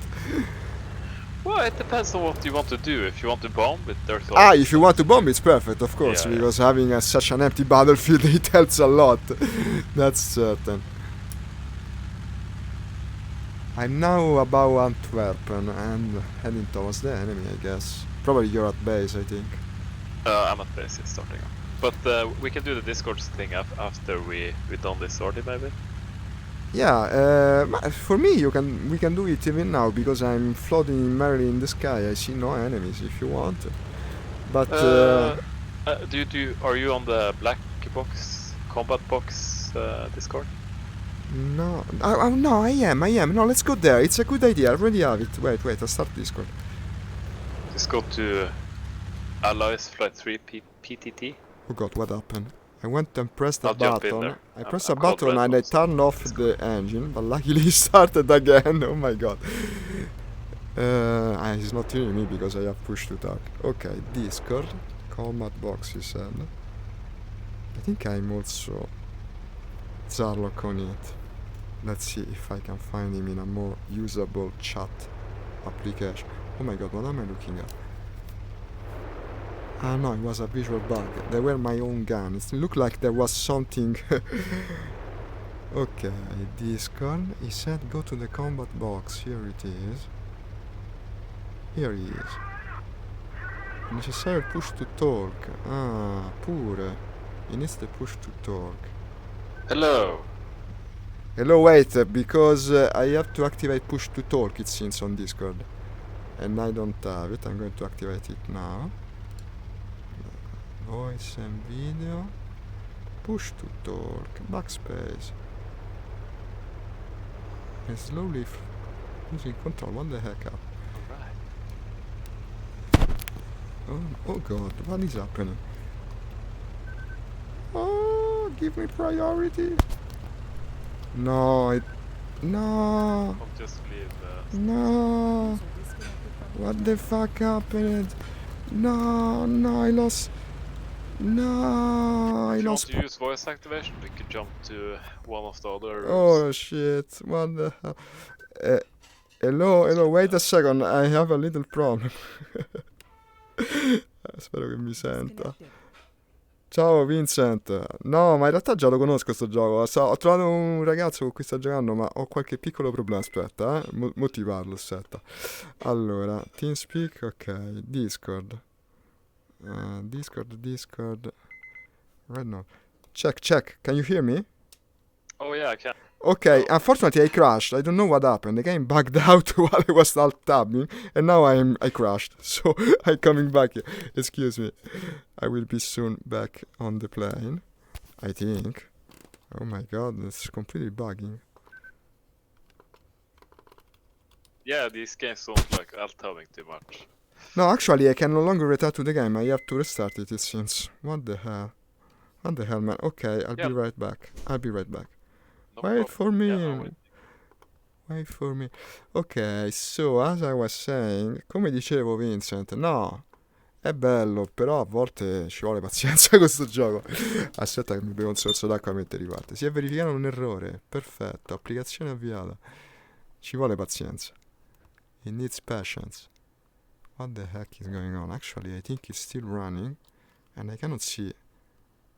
Well, it depends on what you want to do. If you want to bomb, there's if you want to bomb, it's perfect, of course, because having such an empty battlefield, it helps a lot. That's certain. I'm now above Antwerpen and heading towards the enemy, I guess. Probably you're at base, I think. I'm at base, it's starting up. But we can do the Discord thing after we done this sortie, maybe? Yeah, for me we can do it even now, because I'm floating merrily in the sky. I see no enemies if you want. But are you on the black box, combat box Discord? No, no, I am. No, let's go there. It's a good idea. I already have it. Wait, I'll start Discord. Just go to Allies Flight 3 PTT. Oh god, what happened? I went and pressed a button. I pressed a button and I turned off the engine, but luckily it started again. Oh my god. He's not hearing me because I have push to talk. Okay, Discord. Combat box, he said. I think I'm also Zarlock on it. Let's see if I can find him in a more usable chat application. Oh my god, what am I looking at? Ah no, it was a visual bug. They were my own guns. It looked like there was something. Okay, Discord. He said go to the combat box. Here it is. Here he is. È necessario il push to talk. Ah, pure. He needs the push to talk. Hello. Hello, wait, because I have to activate push to talk, it seems, on Discord. And I don't have it. I'm going to activate it now. Voice and video. Push to talk. Backspace. And slowly losing control. What the heck up? Oh god, what is happening? Oh, give me priority. No, no, I'll just leave the... no. What the fuck happened? No, I lost. No, I If you want lost. to use voice activation, we could jump to one of the other rooms. Oh shit, what the hell? Hello, wait a second, I have a little problem. Spero che mi senta. Ciao Vincent. No, ma in realtà già lo conosco sto gioco. Ho trovato un ragazzo con cui sto giocando, ma ho qualche piccolo problema. Aspetta, mo ti parlo, aspetta. Allora, TeamSpeak, ok. Discord. Discord. Right now. Check. Can you hear me? Oh yeah, I can. Okay, unfortunately I crashed. I don't know what happened. The game bugged out while I was alt tabbing, and now I crashed. So I'm coming back. Excuse me. I will be soon back on the plane. I think. Oh my god, it's completely bugging. Yeah, these games don't like alt-tabbing too much. No, actually I can no longer return to the game. I have to restart it since. What the hell? What the hell, man? Okay, I'll be right back. No Wait problem. for me. Yeah, Wait for me. Ok, so as I was saying, come dicevo Vincent, no, è bello, però a volte ci vuole pazienza con questo gioco. Aspetta che mi bevo un sorso d'acqua mentre riparte. Si è verificato un errore. Perfetto, applicazione avviata. Ci vuole pazienza. It needs patience. What the heck is going on? Actually, I think it's still running and I cannot see.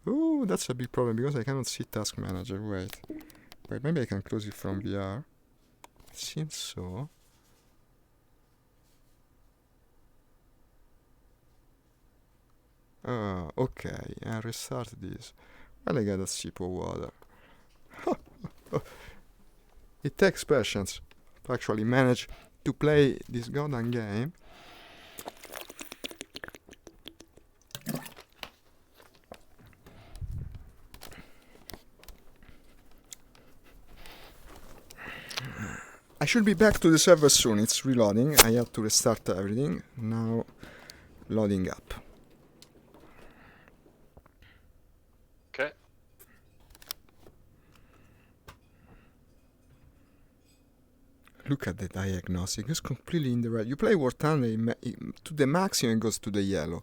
Ooh, that's a big problem because I cannot see Task Manager. Wait, maybe I can close it from VR. Seems so. Okay, and restart this. Well, I got a sip of water. It takes patience to actually manage to play this goddamn game. I should be back to the server soon. It's reloading. I have to restart everything. Now, loading up. Okay. Look at the diagnostic. It's completely in the red. You play War Thunder to the maximum, it goes to the yellow.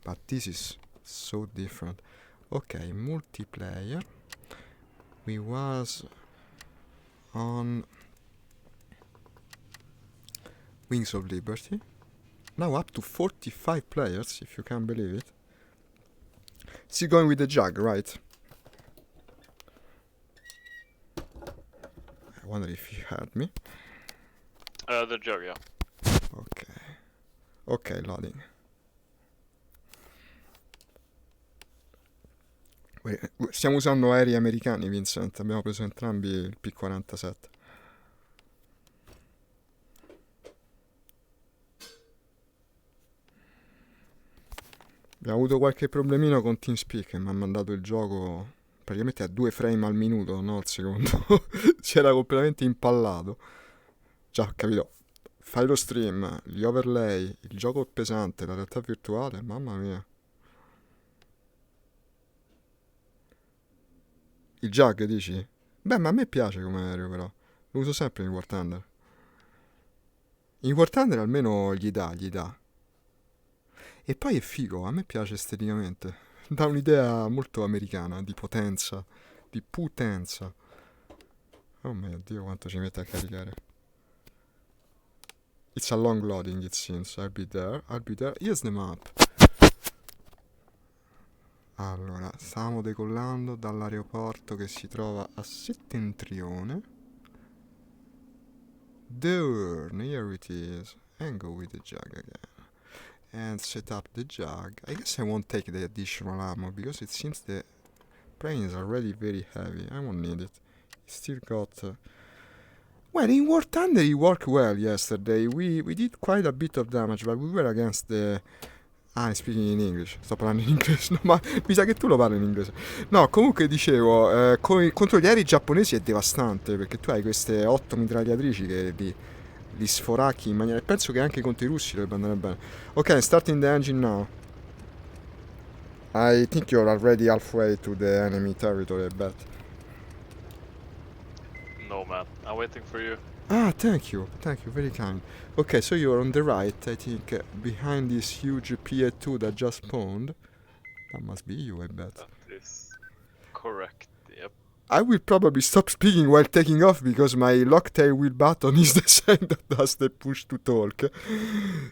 But this is so different. Okay, multiplayer. We was on Wings of Liberty. Now up to 45 players, if you can believe it. Still going with the jug, right? I wonder if you heard me. The jug, yeah. Ok, loading. Stiamo usando aerei americani, Vincent. Abbiamo preso entrambi il P-47. Abbiamo avuto qualche problemino con TeamSpeak che mi ha mandato il gioco praticamente a 2 frame al minuto, no al secondo. Si era completamente impallato. Già, capito. Fai lo stream, gli overlay, il gioco è pesante, la realtà virtuale, mamma mia. Il JAG, dici? Beh, ma a me piace come aereo, però. Lo uso sempre in War Thunder. In War Thunder almeno gli dà. E poi è figo, a me piace esteticamente. Dà un'idea molto americana, di potenza, di putenza. Oh mio Dio, quanto ci mette a caricare. It's a long loading, it seems. I'll be there. Here's the map. Allora, stiamo decollando dall'aeroporto che si trova a Settentrione. Durn, here it is. And go with the jug again. and set up the jug. I guess I won't take the additional ammo because it seems the plane is already very heavy. I won't need it. It's still got... Well, in War Thunder it worked well yesterday. We did quite a bit of damage, but we were against the... I'm speaking in English. Sto parlando in inglese. No, ma mi sa che tu lo parli in inglese. No, comunque dicevo, contro gli aerei giapponesi è devastante, perché tu hai queste 8 mitragliatrici che li sforacchi in maniera... Penso che anche contro i russi dovrebbe andare bene. Ok, starting the engine now. I think you're already halfway to the enemy territory, I bet. No, man. I'm waiting for you. Ah, thank you, very kind. Okay, so you're on the right, I think, behind this huge PA2 that just spawned. That must be you, I bet. That is correct. Yep. I will probably stop speaking while taking off because my locktail wheel button is the same that does the push to talk.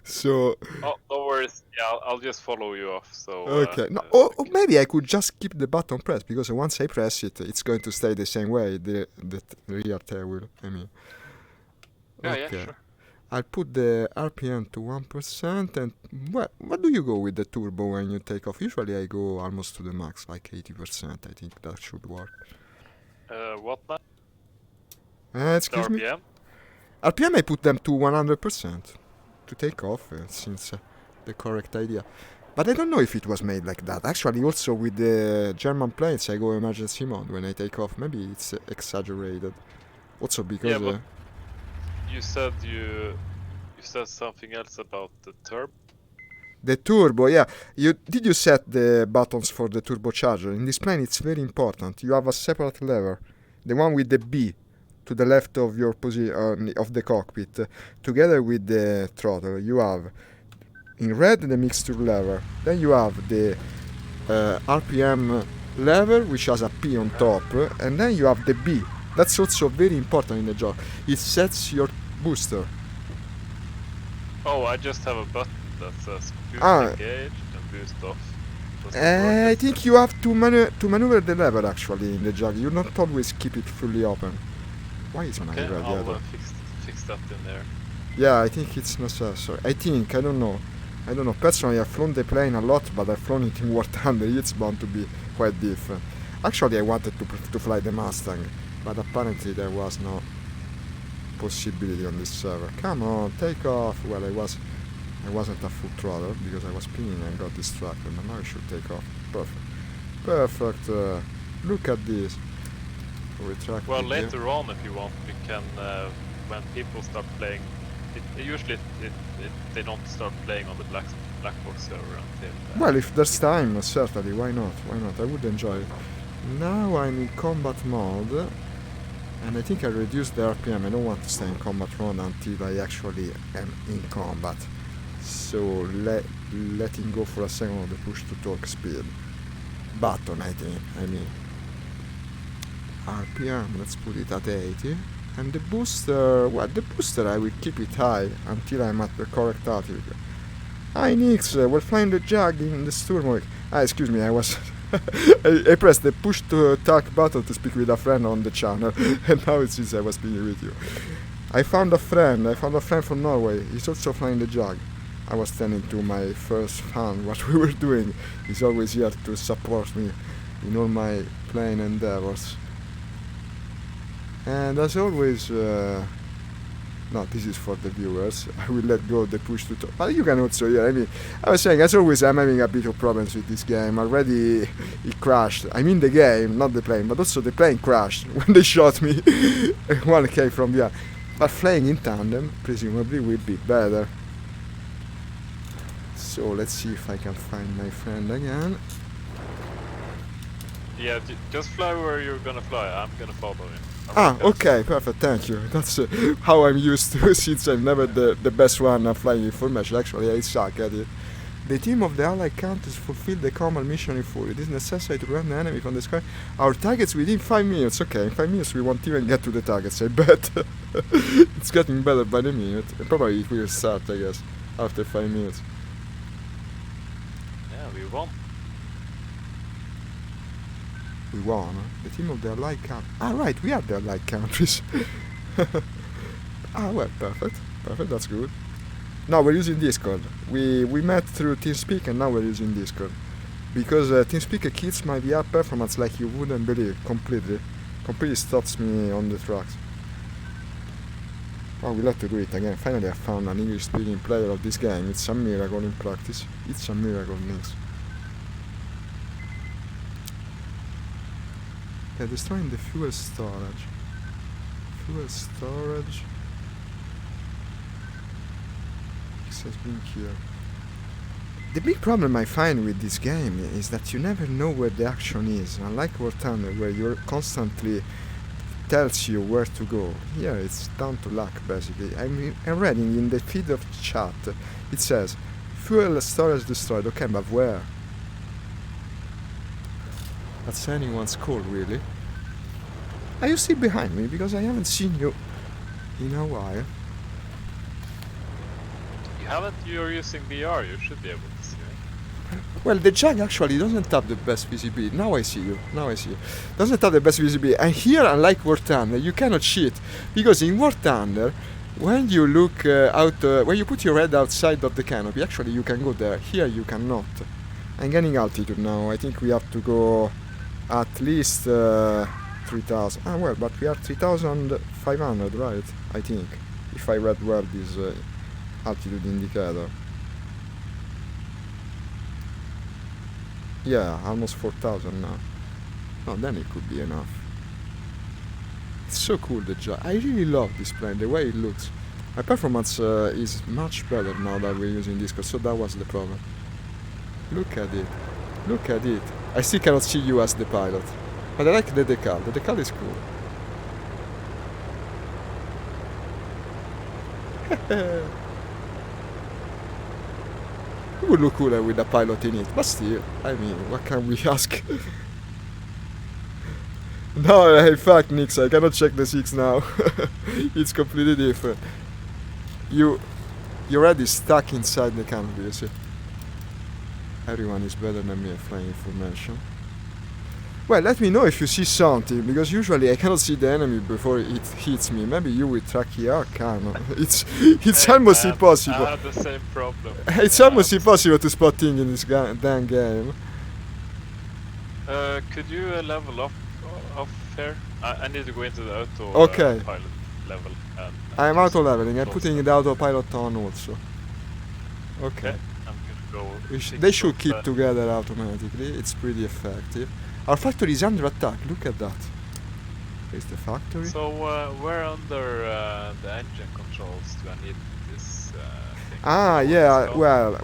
So... Oh, no worries. Yeah, I'll just follow you off. So. Okay. No, or maybe I could just keep the button pressed because once I press it, it's going to stay the same way. The rear tail wheel. I mean. Yeah, Okay. yeah, sure. I'll put the RPM to 1% and what do you go with the turbo when you take off? Usually I go almost to the max, like 80%. I think that should work. What now? Excuse me? RPM? RPM I put them to 100% to take off, since the correct idea. But I don't know if it was made like that. Actually, also with the German planes I go emergency mode when I take off. Maybe it's exaggerated. Also because... Yeah, but you said you said something else about the turbo. The turbo, yeah. Did you set the buttons for the turbocharger? In this plane it's very important. You have a separate lever. The one with the B to the left of your position of the cockpit. Together with the throttle you have in red the mixture lever. Then you have the RPM lever which has a P on top. And then you have the B. That's also very important in the job. It sets your booster. Oh, I just have a button that says boost engaged and boost off. I think you have to maneuver the lever actually in the jug. You not always keep it fully open. Why is my radiator? I'll fix that in there. Yeah, I think it's necessary. I don't know. Personally, I've flown the plane a lot, but I've flown it in War Thunder. It's bound to be quite different. Actually, I wanted to fly the Mustang, but apparently there was no possibility on this server. Come on, take off. Well, I wasn't at full throttle because I was spinning and got distracted, but now I should take off. Perfect. Look at this. Retract. Well, later on, if you want, we can. When people start playing, usually they don't start playing on the black box server until. Well, if there's time, certainly. Why not? I would enjoy it. Now I'm in combat mode. And I think I reduced the RPM. I don't want to stay in combat mode until I actually am in combat. So letting go for a second of the push to torque speed button, I mean RPM, let's put it at 80. And the booster, I will keep it high until I'm at the correct altitude. Hi Nix, we're flying the jug in the Sturmovik. Excuse me, I was I pressed the push to talk button to speak with a friend on the channel, and now it seems I was speaking with you. I found a friend from Norway. He's also flying the jug. I was telling to my first fan what we were doing. He's always here to support me in all my plane endeavors. And as always, no, this is for the viewers. I will let go of the push to talk. But you can also hear, I was saying, as always, I'm having a bit of problems with this game. Already it crashed. I mean the game, not the plane, but also the plane crashed when they shot me. One came from behind. But flying in tandem, presumably, will be better. So let's see if I can find my friend again. Yeah, just fly where you're gonna fly. I'm gonna follow you. Okay, perfect, thank you. That's how I'm used to, since I'm never the best one at flying information. Actually, I suck at it. The team of the allied countries fulfill the common mission in full. It is necessary to prevent the enemy from the sky. Our targets within 5 minutes. Okay, in 5 minutes we won't even get to the targets, I bet. It's getting better by the minute. And probably it will start, I guess, after 5 minutes. Yeah, we won. We won, huh? The team of the allied countries. Right, we are the allied countries. Well, perfect, that's good. No, we're using Discord. We met through TeamSpeak and now we're using Discord. Because TeamSpeak kills my VR performance like you wouldn't believe, completely. Completely stops me on the tracks. Oh, we'll have to do it again. Finally I found an English-speaking player of this game. It's a miracle in practice. It's a miracle, Nix. Yeah, destroying the fuel storage. Fuel storage. This has been killed. The big problem I find with this game is that you never know where the action is. Unlike War Thunder, where you constantly tells you where to go. Here it's down to luck, basically. I'm reading in the feed of chat. It says, fuel storage destroyed. Okay, but where? That's anyone's call, really. Are you still behind me? Because I haven't seen you in a while. You haven't? You're using VR. You should be able to see me. Well, the Jag actually doesn't have the best visibility. Now I see you. Now I see you. Doesn't have the best visibility. And here, unlike War Thunder, you cannot cheat. Because in War Thunder, when you look out, when you put your head outside of the canopy, actually you can go there. Here you cannot. I'm getting altitude now. I think we have to go at least 3,000. Ah, well, but we are 3,500, right? I think. If I read well this altitude indicator. Yeah, almost 4,000 now. Oh, then it could be enough. It's so cool, the Jag. I really love this plane, the way it looks. My performance is much better now that we're using Discord, so that was the problem. Look at it. Look at it. I still cannot see you as the pilot. But I like the decal. The decal is cool. It would look cooler with a pilot in it, but still, I mean, what can we ask? No, in fact, Nix, I cannot check the 6 now. It's completely different. You're already stuck inside the canopy, you see. Everyone is better than me at flying information. Well, let me know if you see something, because usually I cannot see the enemy before it hits me. Maybe you with Trachea can. It's almost impossible. I have the same problem. It's almost impossible to spot things in this damn game. Could you level up here? I need to go into the auto pilot level. I'm auto leveling. I'm putting the autopilot on also. Okay. I'm gonna go. They should keep together automatically. It's pretty effective. Our factory is under attack. Look at that. Here's the factory. So where under the engine controls do I need this thing? Ah, yeah. Well,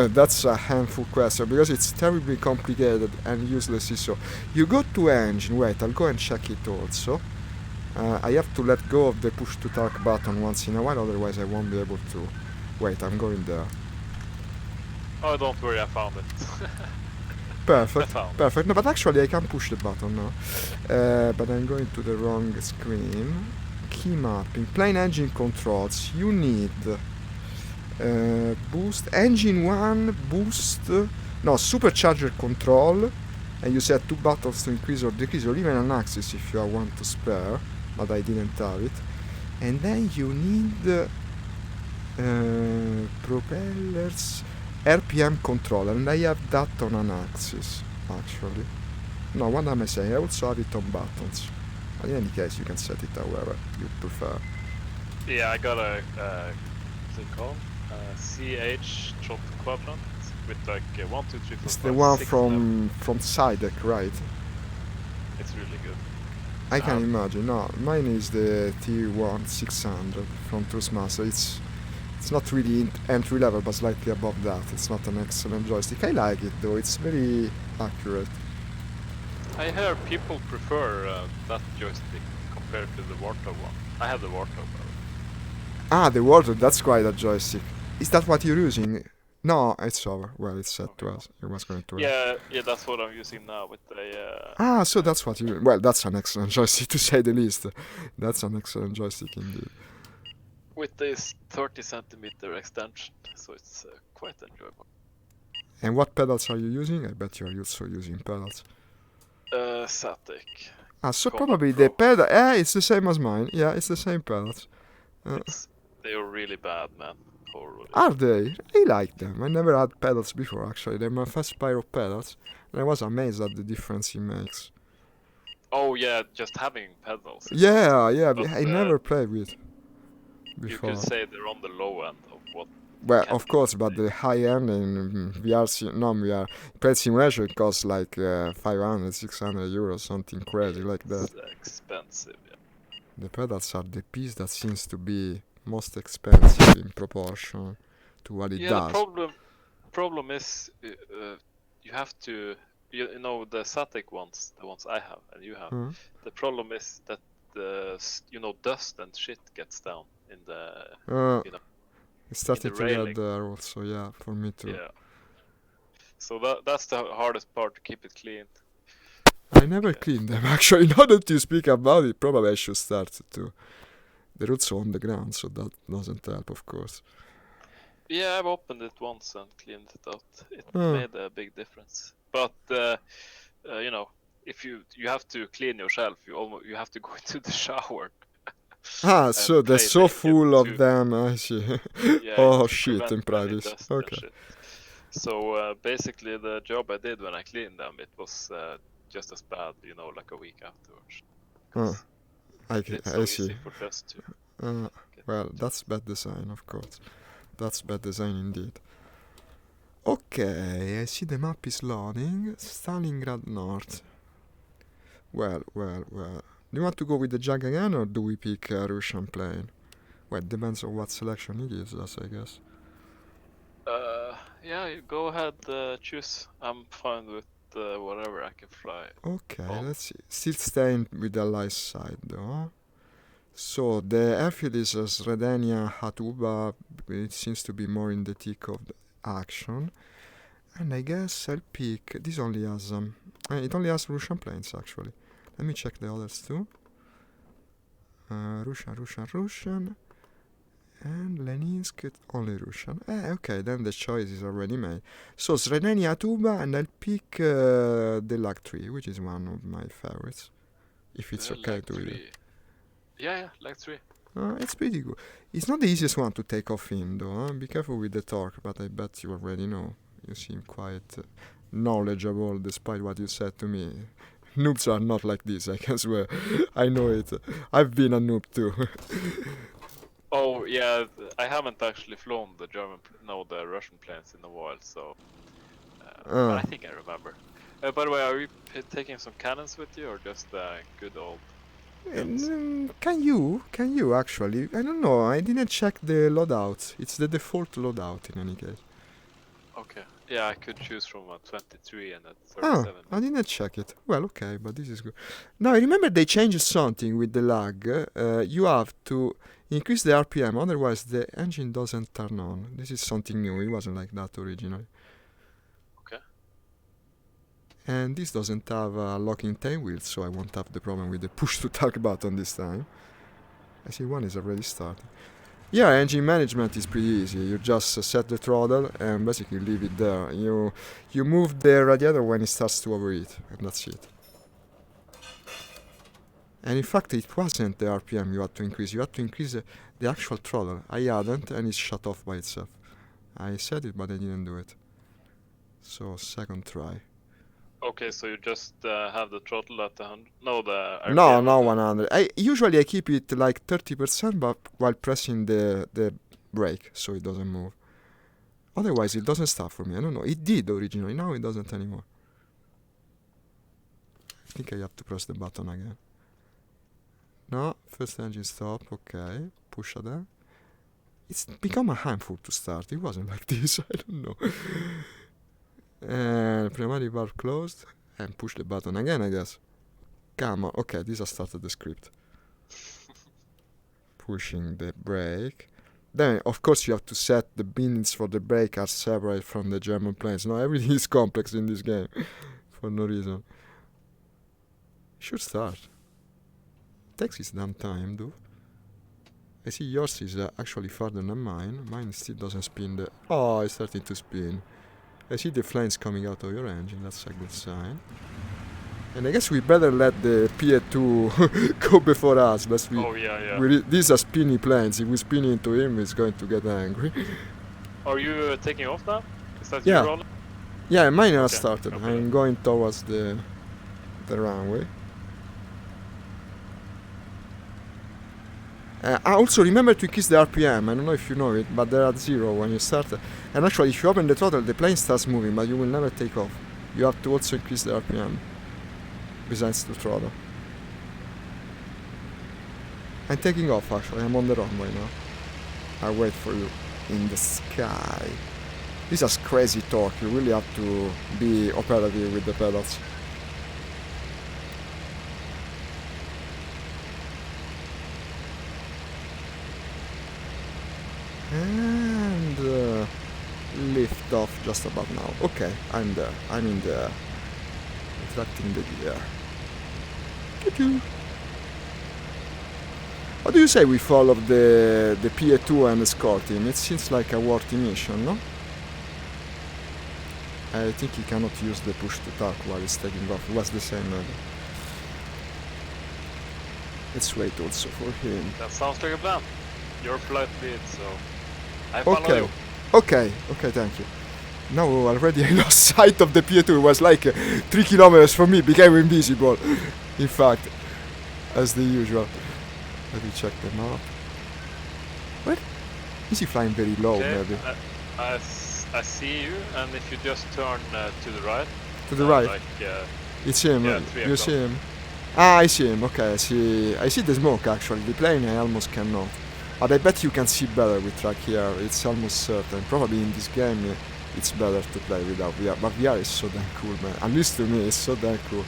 that's a handful question because it's terribly complicated and uselessly so. You go to engine. Wait, I'll go and check it also. I have to let go of the push to talk button once in a while, otherwise I won't be able to. Wait, I'm going there. Oh, don't worry, I found it. Perfect, perfect. No, but actually I can push the button now. But I'm going to the wrong screen. Key mapping, plane engine controls. You need boost, engine 1, boost, no, supercharger control. And you set 2 buttons to increase or decrease, or even an axis if you have one to spare. But I didn't have it. And then you need propellers, RPM controller, and I have that on an axis, actually. No, what am I saying? I also have it on buttons. But in any case, you can set it however you prefer. Yeah, I got a, what's it called? CH short quadrant with like 1, 2, 3, 4, It's 5, the one 6 from Sidek, right? It's really good. I can imagine. No, mine is the T1 600 from Toastmaster. It's not really entry level, but slightly above that. It's not an excellent joystick. I like it though. It's very accurate. I hear people prefer that joystick compared to the Warthog one. I have the Warthog. Ah, the Warthog. That's quite a joystick. Is that what you're using? No, it's over. Well, it's set to us. It was going to us. Yeah, that's what I'm using now with the... Ah, so that's what you... Well, that's an excellent joystick to say the least. That's an excellent joystick indeed. With this 30 centimeter extension, so it's quite enjoyable. And what pedals are you using? I bet you're also using pedals. Satic. Ah, so Combat probably Pro. the pedal... it's the same as mine. Yeah, it's the same pedals. They are really bad, man. Or what Are they? I like them. I never had pedals before, actually. They're my first pair of pedals, and I was amazed at the difference it makes. Oh yeah, just having pedals. Yeah, But I never played with you could before. say they're on the low end of what Well, can of be course, but played. the high end in VR Pet Simulation costs like 500, 600 euros, something crazy like that. It's expensive. Yeah. The pedals are the piece that seems to be most expensive in proportion to what it Yeah, the does. problem is you have to you know the static ones, the ones I have and you have. Huh? The problem is that the dust and shit gets down in the It's in the starting to get railing. there also, yeah, for me too. Yeah. So that's the hardest part, to keep it clean. I never cleaned them actually. Now that you speak about it, probably I should start to. They're also on the ground, so that doesn't help, of course. Yeah, I've opened it once and cleaned it out. It Oh. made a big difference. But if you have to clean yourself, you have to go into the shower. So they're play so naked full of to- them, I see. Yeah, Oh to shit, prevent in any practice. dust and Okay. shit. So basically, the job I did when I cleaned them, it was just as bad, like a week afterwards. 'Cause it's so I easy see. for dust to get Well, into. that's bad design, of course. That's bad design indeed. Okay, I see the map is loading. Stalingrad North. Well. Do you want to go with the Jag again, or do we pick a Russian plane? Well, depends on what selection it gives us, I guess. Yeah, you go ahead, choose. I'm fine with whatever I can fly. Okay, Oh. let's see. Still staying with the light side, though. So, the airfield is Sredenia Hatuba. It seems to be more in the thick of the action. And I guess I'll pick. This only has. It only has Russian planes, actually. Let me check the others too. Russian. And Leninsk, only Russian. Okay, then the choice is already made. So, Sredenia Tuba, and I'll pick the Lag 3, which is one of my favorites. If it's okay Lag to you. 3. Yeah, Lag 3. It's pretty good. It's not the easiest one to take off in, though. Be careful with the torque, but I bet you already know. You seem quite knowledgeable, despite what you said to me. Noobs are not like this, I can swear. I know it. I've been a noob too. Oh yeah, I haven't actually flown the Russian planes in a while, so. But I think I remember. By the way, are you taking some cannons with you, or just good old? Can you actually? I don't know. I didn't check the loadout. It's the default loadout in any case. Okay. Yeah, I could choose from a 23 and a 37. I didn't check it. Well, okay, but this is good. Now, I remember they changed something with the lag. You have to increase the RPM, otherwise the engine doesn't turn on. This is something new. It wasn't like that originally. Okay. And this doesn't have a locking tail wheel, so I won't have the problem with the push to talk button this time. I see one is already starting. Yeah, engine management is pretty easy. You just set the throttle and basically leave it there. You move the radiator when it starts to overheat, and that's it. And in fact, it wasn't the RPM you had to increase. You had to increase the actual throttle. I hadn't, and it shut off by itself. I said it, but I didn't do it. So, second try. Okay, so you just have the throttle at 100? No, the RPM. No, 100. Usually I keep it like 30%, but while pressing the brake, so it doesn't move. Otherwise, it doesn't stop for me. I don't know. It did originally. Now it doesn't anymore. I think I have to press the button again. No, first engine stop. Okay, push again. It's become a handful to start. It wasn't like this. I don't know. And primary valve closed. And push the button again, I guess. Come on. Okay, this has started the script. Pushing the brake. Then, of course, you have to set the bins for the brake are separate from the German planes. No, everything is complex in this game. For no reason. Should start. Takes its damn time, though. I see yours is actually farther than mine. Mine still doesn't spin the... Oh, it's starting to spin. I see the flames coming out of your engine. That's a good sign. And I guess we better let the P2 go before us. But Oh yeah. these are spinny planes. If we spin into him, he's going to get angry. Are you taking off now? Is that Yeah. you rolling? Yeah, mine has Okay, started. copy I'm that. going towards the runway. Also remember to increase the RPM. I don't know if you know it, but they're at 0 when you start. And actually, if you open the throttle, the plane starts moving, but you will never take off. You have to also increase the RPM, besides the throttle. I'm taking off actually, I'm on the runway now. I'll wait for you in the sky. This has crazy torque, you really have to be operative with the pedals. And lift off just about now. Okay, I'm there. I'm in there. Retracting the gear. Choo-choo. What do you say we follow the PA2 and escort him? It seems like a worthy mission, no? I think he cannot use the push to talk while he's taking off. It was the same maybe. Let's wait also for him. That sounds like a plan. Your flight lead, so I follow Okay. you. Okay, thank you. Now already I lost sight of the P2. It was like 3 kilometers from me, became invisible. In fact, as the usual. Let me check the map. What? Is he flying very low, Okay, maybe? I see you, and if you just turn to the right. To the right? Like, It's him. yeah, 3 You o'clock. see him? Ah, I see him. Okay, I see the smoke actually. The plane I almost cannot. But I bet you can see better with track here. It's almost certain. Probably in this game it's better to play without VR. But VR is so damn cool, man. At least to me, it's so damn cool.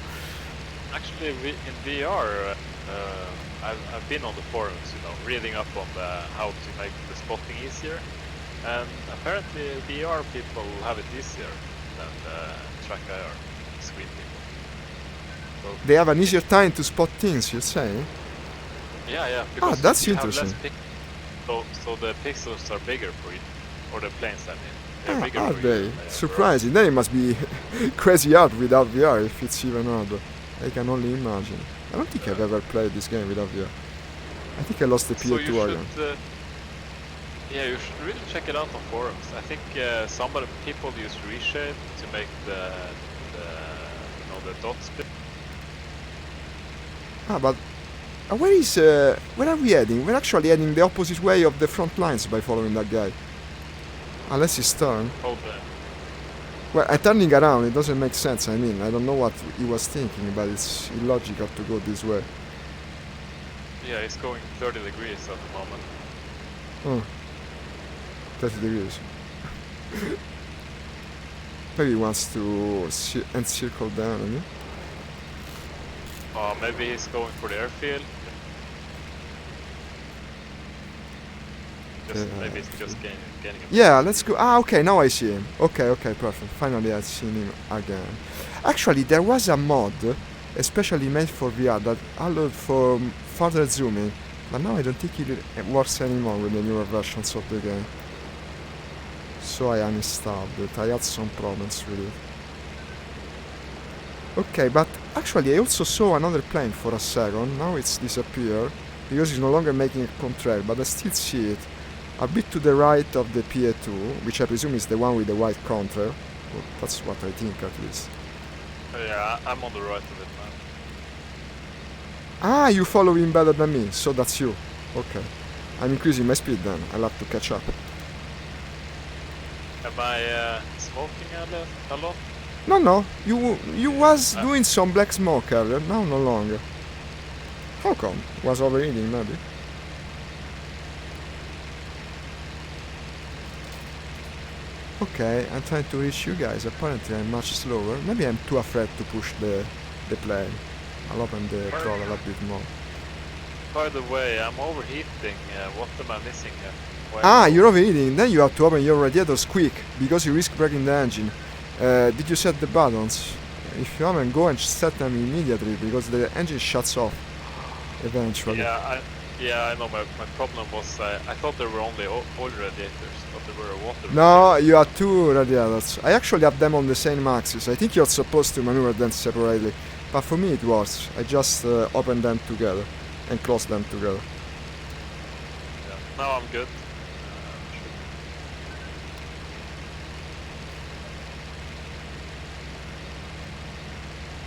Actually, in VR, I've been on the forums, reading up on how to make the spotting easier, and apparently VR people have it easier than track IR, screen people. So, They have an easier time to spot things, you say? yeah, because that's you have interesting. less so the pixels are bigger for you, or the planes, I mean. They're bigger Are for they? you. Surprising. Then it must be crazy hard without VR if it's even harder. I can only imagine. I don't think I've ever played this game without VR. I think I lost the So PA2 you again. should, you should really check it out on forums. I think some of the people use reshape to make the dots bit. But where are we heading? We're actually heading the opposite way of the front lines by following that guy. Unless he's turned. Hold the Well, turning around, it doesn't make sense. I mean, I don't know what he was thinking, but it's illogical to go this way. Yeah, it's going 30 degrees at the moment. Oh. 30 degrees. Maybe he wants to encircle the enemy. Maybe he's going for the airfield. Maybe it's just getting him. Yeah, let's go. Okay, now I see him. Okay, perfect. Finally I've seen him again. Actually, there was a mod, especially made for VR, that allowed for further zooming, but now I don't think it works anymore with the newer versions of the game. So I uninstalled it. I had some problems with it. Okay, but actually I also saw another plane for a second. Now it's disappeared because it's no longer making a contrail, but I still see it a bit to the right of the PA2, which I presume is the one with the white contrail. Well, that's what I think at least. Yeah, I'm on the right of it now. Ah, you follow him better than me, so that's you. Okay. I'm increasing my speed then. I'll have to catch up. Am I smoking a lot? No. You was doing some black smoke earlier, now no longer. How come? Was overeating maybe? Okay, I'm trying to reach you guys. Apparently I'm much slower. Maybe I'm too afraid to push the plane. I'll open the throttle a bit more. By the way, I'm overheating. What am I missing here? You're overheating. Then you have to open your radiators quick, because you risk breaking the engine. Did you set the buttons? If you haven't, go and set them immediately, because the engine shuts off eventually. Yeah, I know. My problem was I thought there were only oil radiators, but there were water. No, you have two radiators. I actually have them on the same axis. I think you're supposed to maneuver them separately. But for me it works. I just open them together and close them together. Yeah. Now I'm good.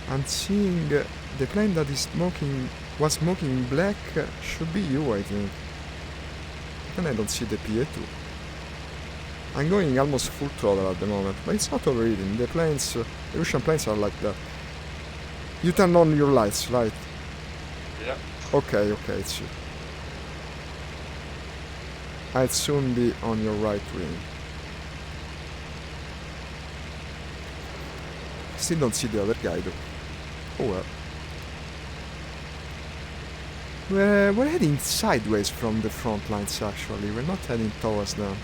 I'm seeing the plane that is was smoking black should be you, I think. Then I don't see the PA2. I'm going almost full throttle at the moment, but it's not overheating. The planes, the Russian planes are like that. You turn on your lights, right? Yeah. Okay, it's you. I'll soon be on your right wing. Still don't see the other guy though. Oh well. We're heading sideways from the front lines actually. We're not heading towards them.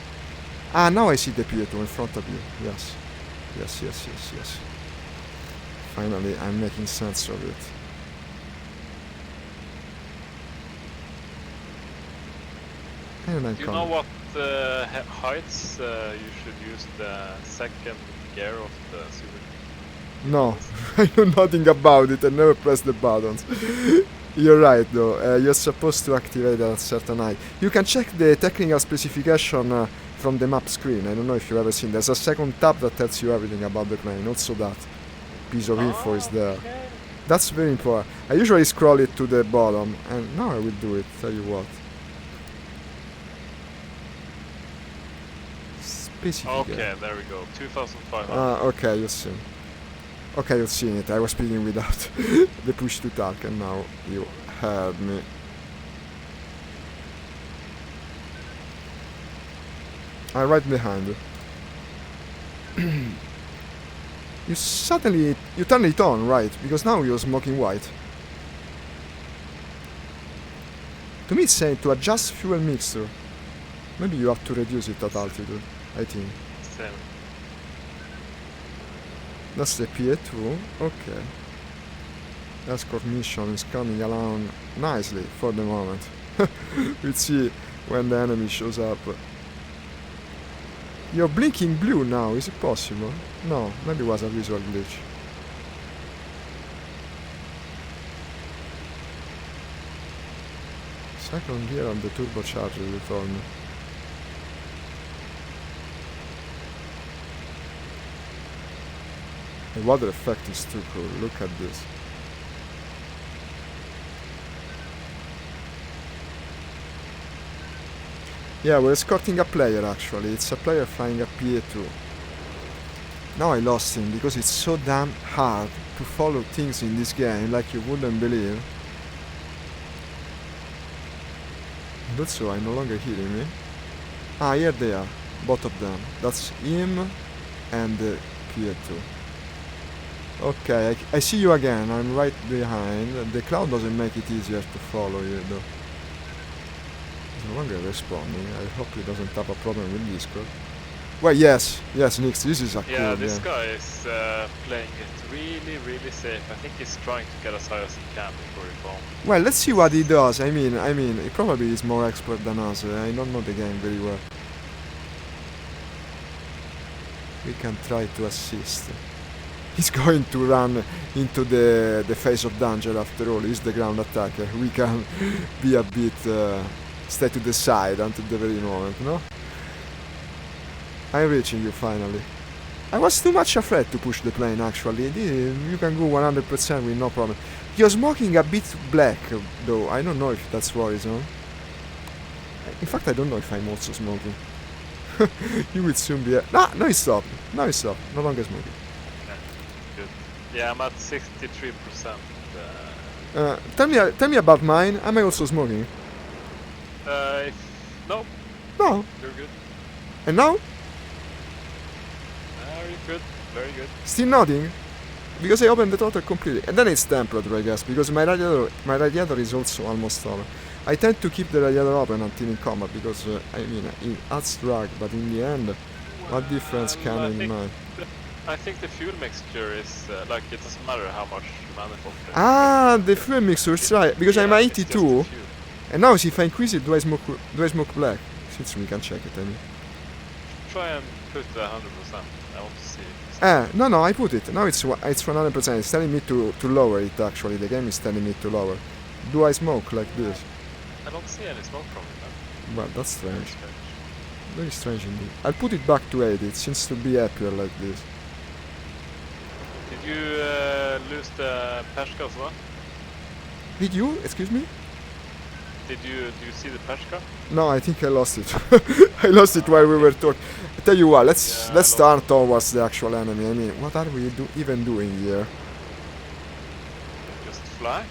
Ah, now I see the PA2 in front of you. Yes. Yes. Finally, I'm making sense of it. And I'm Do you know what heights you should use the second gear of the Super? No, I know nothing about it. I never press the buttons. You're right though. You're supposed to activate at a certain height. You can check the technical specification from the map screen. I don't know if you've ever seen. There's a second tab that tells you everything about the plane. Also that piece of info is there. Okay. That's very important. I usually scroll it to the bottom, and now I will do it. Tell you what. Specification. Okay, there we go. 2,500. Okay, you've seen. Okay, you've seen it. I was speaking without the push to talk, and now you heard me. I'm right behind you. You turn it on, right? Because now you're smoking white. To me it's saying to adjust fuel mixture. Maybe you have to reduce it at altitude, I think. Same. That's the PA2, okay. Escort mission is coming along nicely for the moment. We'll see when the enemy shows up. You're blinking blue now, is it possible? No, maybe it was a visual glitch. Second gear on the turbocharger, you told me. The water effect is too cool, look at this. Yeah, we're escorting a player actually. It's a player flying a PA2. Now I lost him because it's so damn hard to follow things in this game like you wouldn't believe. And also I'm no longer hearing me. Ah, here they are, both of them. That's him and the PA2. Okay, I see you again. I'm right behind. The cloud doesn't make it easier to follow you though. He's no longer responding. I hope he doesn't have a problem with Discord. Well, yes, Nix, this is a cool Yeah, this game. guy is playing it really safe. I think he's trying to get as high as he can before he bombs. Well, let's see what he does. I mean, he probably is more expert than us. I don't know the game very well. We can try to assist. He's going to run into the face of danger after all. He's the ground attacker. We can be a bit stay to the side until the very moment, no? I'm reaching you finally. I was too much afraid to push the plane actually. You can go 100% with no problem. You're smoking a bit black though. I don't know if that's worrisome. In fact, I don't know if I'm also smoking. You will soon be... No, he stopped. Now he stopped. No longer smoking. Good. Yeah, I'm at 63%. Tell me about mine. Am I also smoking? No, No. you're good. And now? Very good, very good. Still nothing? Because I opened the throttle completely. And then it's temperature, I guess, because my radiator is also almost over. I tend to keep the radiator open until in combat because, it adds drag, but in the end, what difference can it make? I think the fuel mixture is, it doesn't matter how much manifold. Ah, the fuel mixture, it's right, because I'm at it's just the 82, fuel. and now if I increase it, do I smoke black? Since we can check it, I mean. try and put 100%. I want to see it. No, I put it. Now it's 100%. It's telling me to lower it, actually. The game is telling me to lower. Do I smoke like this? I don't see any smoke from it, man. Well, that's Very strange. strange. Very strange indeed. I'll put it back to 80. It seems to be happier like this. Did you lose the Peshka as well? Did you? Excuse me? Do you see the Peshka? No, I think I lost it. I lost it while we were talking. I tell you what, let's start towards the actual enemy. I mean, what are we even doing here? Just fly?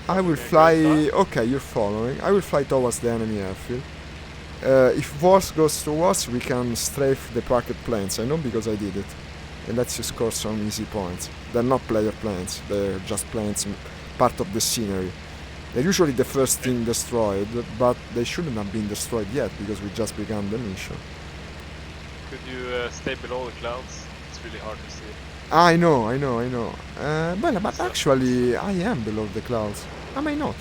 I will fly... Okay, you're following. I will fly towards the enemy airfield. If worse goes to worse, we can strafe the parked planes. I know because I did it. It lets you score some easy points. They're not player planes. They're just planes, part of the scenery. They're usually the first thing destroyed, but they shouldn't have been destroyed yet because we just began the mission. Could you stay below the clouds? It's really hard to see. I know. But actually, I am below the clouds. Am I not?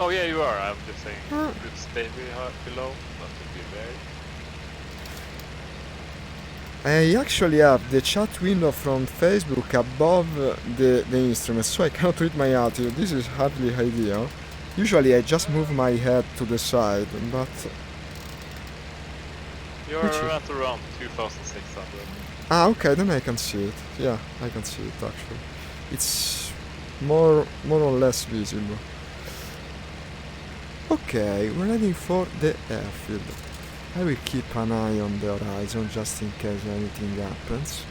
Oh yeah, you are. I'm just saying. You could stay below. That would be very... I actually have the chat window from Facebook above the instrument, so I cannot read my altitude. This is hardly ideal. Usually I just move my head to the side, but... You're at around 2,600. Ah, okay, then I can see it. Yeah, I can see it actually. It's more or less visible. Okay, we're heading for the airfield. I will keep an eye on the horizon just in case anything happens.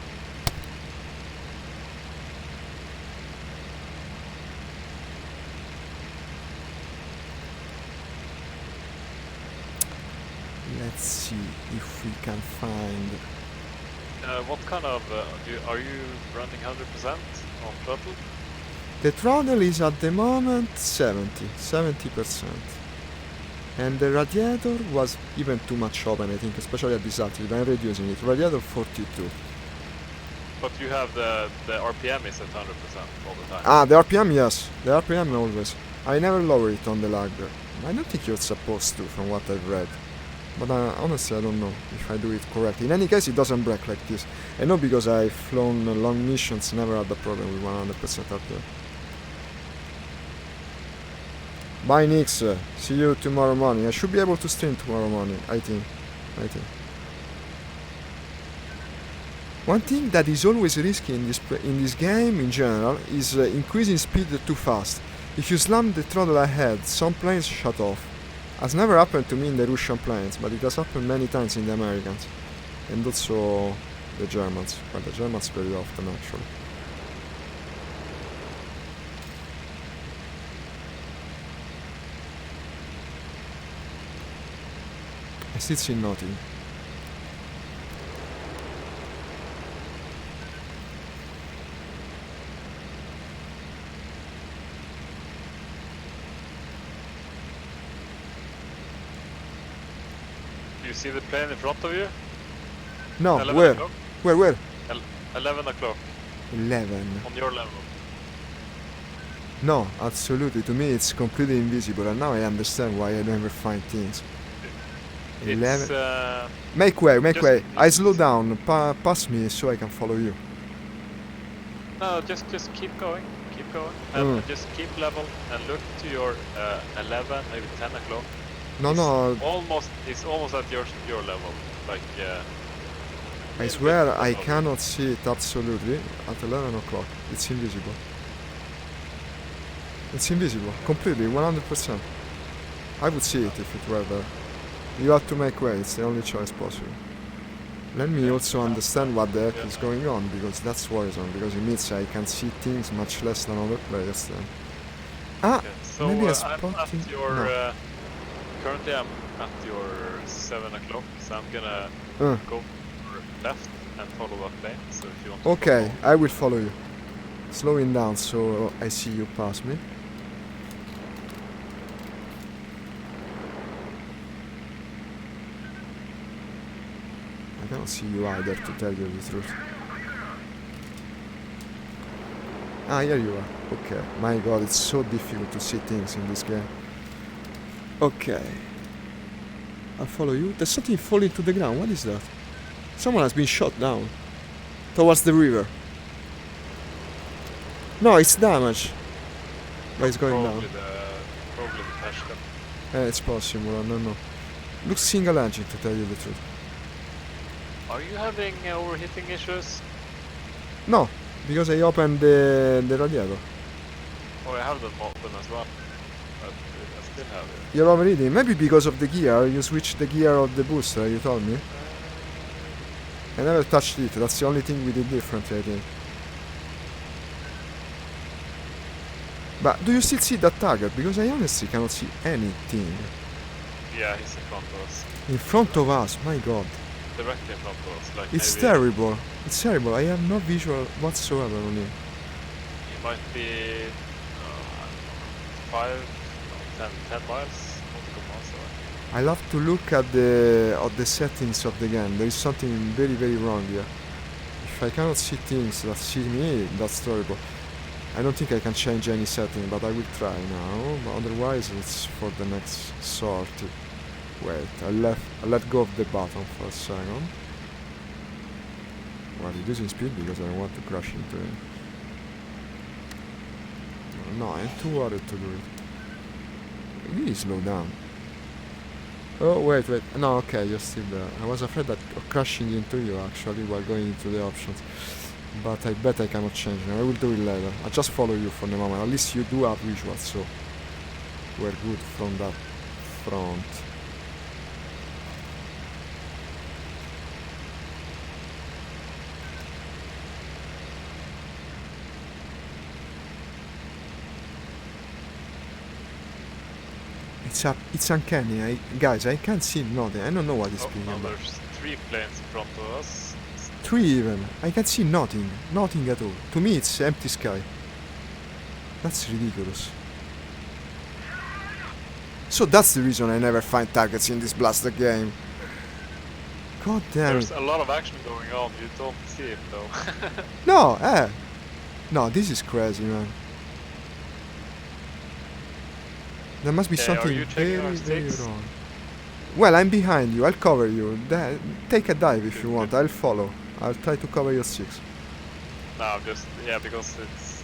Let's see if we can find... What kind of... are you running 100% on throttle? The throttle is at the moment 70%. And the radiator was even too much open, I think, especially at this altitude. I'm reducing it. Radiator 42. But you have the RPM is at 100% all the time. Ah, the RPM, yes. The RPM always. I never lower it on the lagger. I don't think you're supposed to, from what I've read. But honestly, I don't know if I do it correctly. In any case, it doesn't break like this. I know because I've flown long missions, never had a problem with 100% RPM. Bye Nix, see you tomorrow morning. I should be able to stream tomorrow morning, I think. One thing that is always risky in this game in general is increasing speed too fast. If you slam the throttle ahead, some planes shut off. Has never happened to me in the Russian planes, but it has happened many times in the Americans. And also the Germans. Well, the Germans very often actually. I still see nothing. Do you see the plane in front of you? No, 11 where? o'clock? Where? 11 o'clock. 11. On your level. No, absolutely. To me it's completely invisible and now I understand why I never find things. 11. Make way. I slow down. Pass me so I can follow you. No, just keep going. And just keep level and look to your 11, maybe 10 o'clock. No. It's almost at your level. Like. I swear I cannot see it absolutely at 11 o'clock. It's invisible. Completely, 100%. I would see it if it were there. You have to make way, it's the only choice possible. Let me also understand what the heck is going on, because that's worrisome, because it means I can see things much less than other players then. So maybe I'm at your... No. Currently I'm at your 7 o'clock, so I'm gonna go left and follow that plane, so if you want to Okay, I will follow you. Slowing down so I see you pass me. I cannot see you either, to tell you the truth. Ah, here you are. Okay. My god, it's so difficult to see things in this game. Okay. I'll follow you. There's something falling to the ground. What is that? Someone has been shot down. Towards the river. No, it's damage. But it's going down. Probably the Peshka. It's possible, I don't know. Looks single engine, to tell you the truth. Are you having overheating issues? No, because I opened the radiator. Oh, I have them open as well. But I still have it. You're overheating. Maybe because of the gear. You switched the gear of the booster, you told me. I never touched it. That's the only thing we did differently, I think. But do you still see that target? Because I honestly cannot see anything. Yeah, he's in front of us. In front of us, my god. Directly in front of us. Like It's maybe terrible. It's terrible. I have no visual whatsoever on him. He might be 10 miles nautical miles away. I love to look at the settings of the game. There is something very, very wrong here. If I cannot see things that see me, that's terrible. I don't think I can change any setting, but I will try now. But otherwise, it's for the next sort. Wait, I let go of the button for a second. Well, reducing speed because I don't want to crash into it. No, I'm too worried to do it. Really slow down. Oh, wait. No, okay, you're still there. I was afraid of crashing into you, actually, while going into the options. But I bet I cannot change them. I will do it later. I'll just follow you for the moment. At least you do have visuals, so we're good from that front. It's uncanny. Guys, I can't see nothing. I don't know what is being about. There's 3 planes in front of us. 3 even. I can see nothing. Nothing at all. To me, it's empty sky. That's ridiculous. So that's the reason I never find targets in this blasted game. God damn There's it. a lot of action going on. You don't see it though. No, No, this is crazy, man. There must be Okay, something are you checking very, our very sticks? wrong. Well, I'm behind you. I'll cover you. Take a dive if you want. I'll follow. I'll try to cover your 6. No, just because it's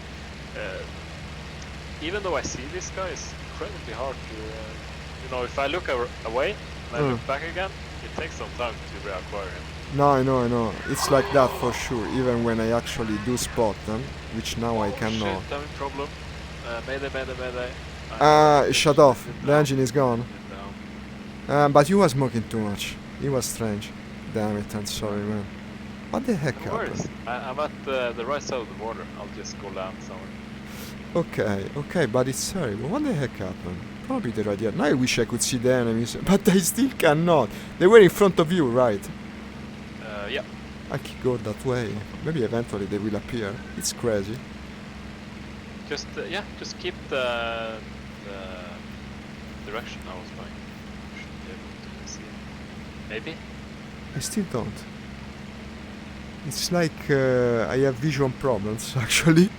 even though I see this guy, it's incredibly hard to if I look away and I look back again, it takes some time to reacquire him. No, I know. It's like that for sure. Even when I actually do spot them, which now I cannot. Shit, I'm in problem. Mayday. Shut off. The engine is gone. But you were smoking too much. It was strange. Damn it, I'm sorry, man. What the heck No worries. happened? I'm at the right side of the border. I'll just go land somewhere. Okay, but it's terrible. What the heck happened? Probably the radiator. Now I wish I could see the enemies, but I still cannot. They were in front of you, right? Yeah. I could go that way. Maybe eventually they will appear. It's crazy. Just keep the direction I was going. Should be able to see it. Maybe. I still don't. It's like I have vision problems, actually.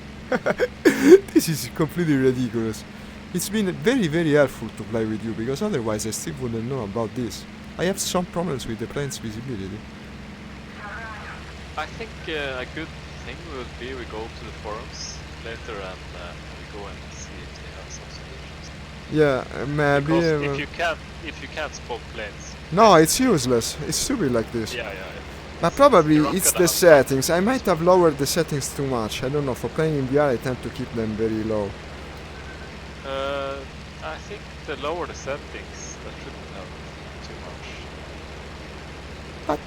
This is completely ridiculous. It's been very, very helpful to play with you, because otherwise I still wouldn't know about this. I have some problems with the plane's visibility. I think a good thing would be we go to the forums later and we go and see if they have some solutions. Yeah, maybe. Because if you can't spot planes. No, it's useless. It's stupid like this. Yeah. But probably You're not it's gonna the have settings. I might have lowered the settings too much. I don't know. For playing in VR, I tend to keep them very low. I think the lower the settings, that shouldn't help too much. But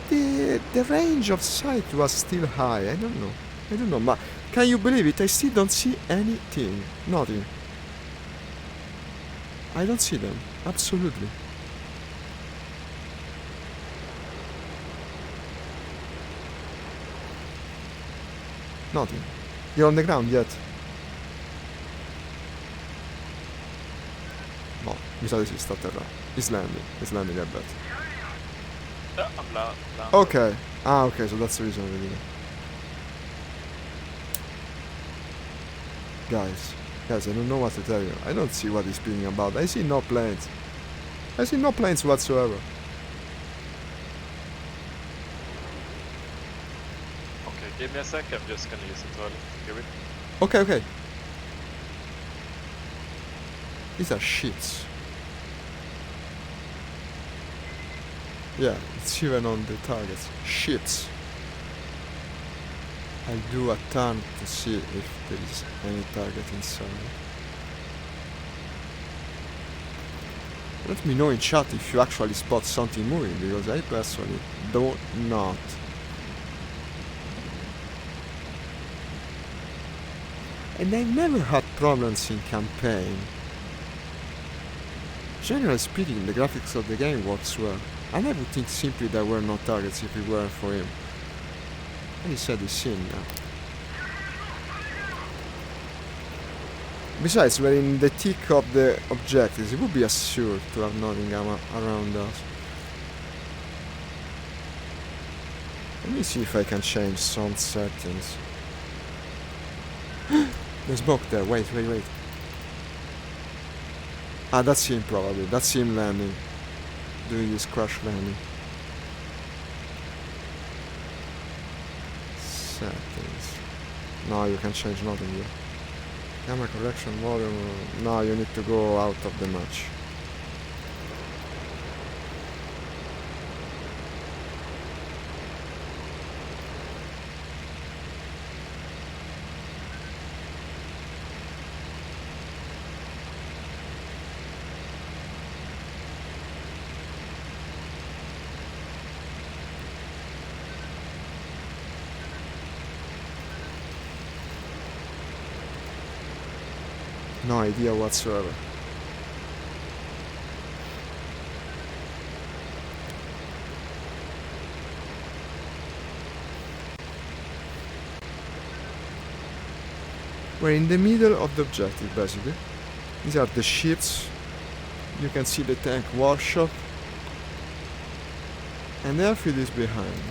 the range of sight was still high. I don't know. But can you believe it? I still don't see anything. Nothing. I don't see them. Absolutely. Nothing. You're on the ground yet? No, mi sa di sì, sta a terra. He's landing, I bet. I'm loud. Okay. Okay, so that's the reason we did it. Guys, I don't know what to tell you. I don't see what he's speaking about. I see no planes. I see no planes whatsoever. Give me a sec, I'm just gonna use the toilet. Give it. Okay, okay. These are shits. Yeah, it's even on the targets. Shits. I'll do a turn to see if there is any target inside. Let me know in chat if you actually spot something moving, because I personally do not. And I never had problems in campaign. Generally speaking, the graphics of the game works well. And I would think simply there were no targets if it weren't for him. And he said he's seen now. Besides, we're in the thick of the objectives. It would be absurd to have nothing around us. Let me see if I can change some settings. There's smoke there. Wait. Ah, that's him probably. That's him landing. Doing his crash landing. Settings. No, you can change nothing here. Camera correction volume. No, you need to go out of the match. No idea whatsoever. We're in the middle of the objective, basically. These are the ships. You can see the tank workshop. And the airfield is behind.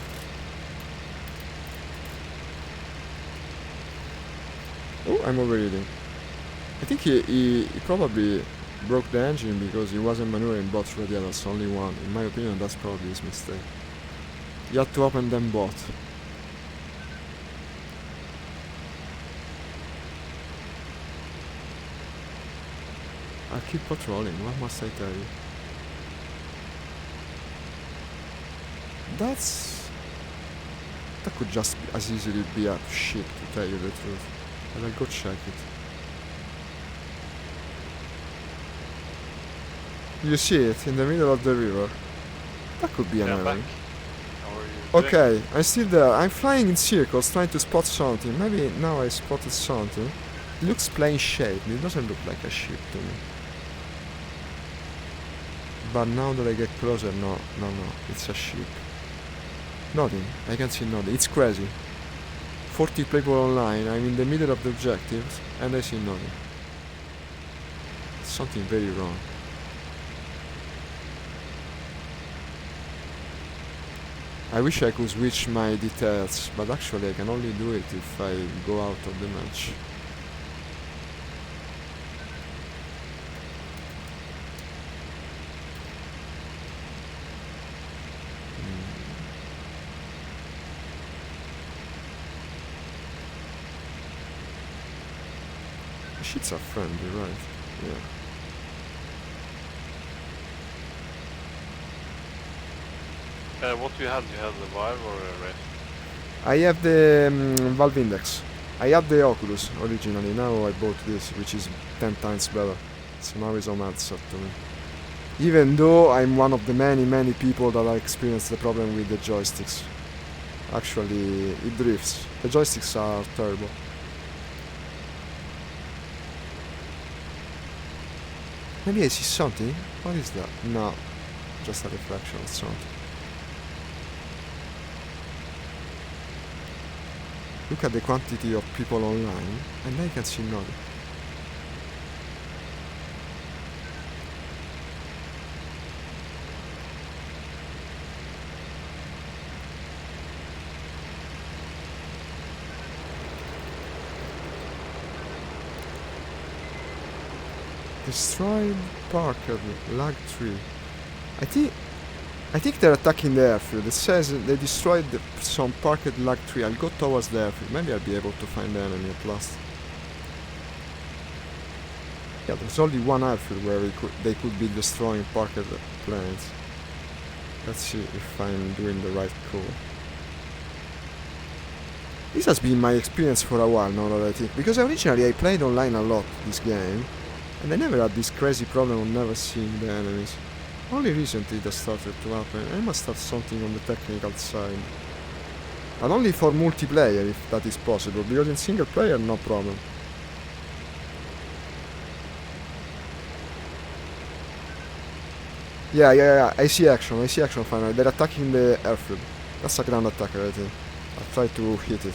Oh, I'm overheating. I think he probably broke the engine because he wasn't maneuvering both radiators, only one. In my opinion, that's probably his mistake. You had to open them both. I'll keep patrolling, what must I tell you? That could just as easily be a ship, to tell you the truth. And I'll go check it. You see it in the middle of the river. That could be an island. How are you doing? Okay, I'm still there. I'm flying in circles trying to spot something. Maybe now I spotted something. It looks plane shaped. It doesn't look like a ship to me. But now that I get closer, no, it's a ship. Nothing. I can see nothing. It's crazy. 40 people online. I'm in the middle of the objectives and I see nothing. Something very wrong. I wish I could switch my details, but actually I can only do it if I go out of the match. The shits are friendly, right? Yeah. What do you have? Do you have the Vive or a Ray? I have the Valve Index. I had the Oculus originally, now I bought this, which is 10 times better. So now it's on headset to me. Even though I'm one of the many people that experienced the problem with the joysticks. Actually, it drifts. The joysticks are terrible. Maybe I see something? What is that? No, just a reflection of something. Look at the quantity of people online, and I can see nothing. Destroyed Parker, lag 3. I think I think they're attacking the airfield. It says they destroyed some parked lag tree. I'll go towards the airfield. Maybe I'll be able to find the enemy at last. Yeah, there's only one airfield where they could be destroying parked planes. Let's see if I'm doing the right call. This has been my experience for a while now that I think, because originally I played online a lot this game, and I never had this crazy problem of never seeing the enemies. Only recently that started to happen. I must have something on the technical side. And only for multiplayer if that is possible, because in single player no problem. Yeah, I see action finally. They're attacking the airfield. That's a ground attacker, I think. I'll try to hit it.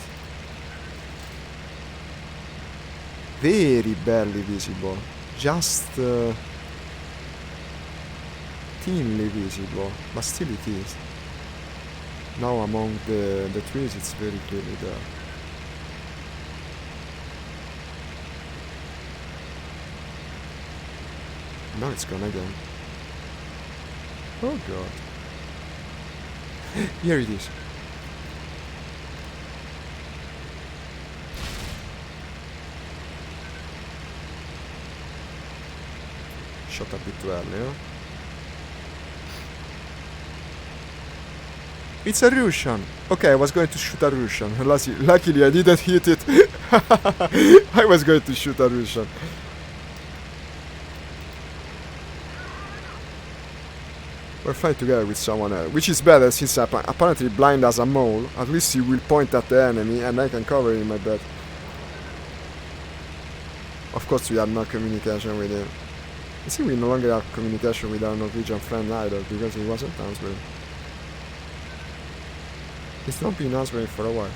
Very barely visible. Just thinly visible, but still it is. Now among the trees it's very clearly there. Now it's gone again. Oh god. Here it is. Shot a bit too early, huh? It's a Russian! Okay, I was going to shoot a Russian. Luckily I didn't hit it. I was going to shoot a Russian. We're fighting together with someone else, which is better since I'm apparently blind as a mole. At least he will point at the enemy and I can cover him, I bet. Of course we had no communication with him. You see, we no longer have communication with our Norwegian friend either, because he wasn't answering. He's not been answering for a while.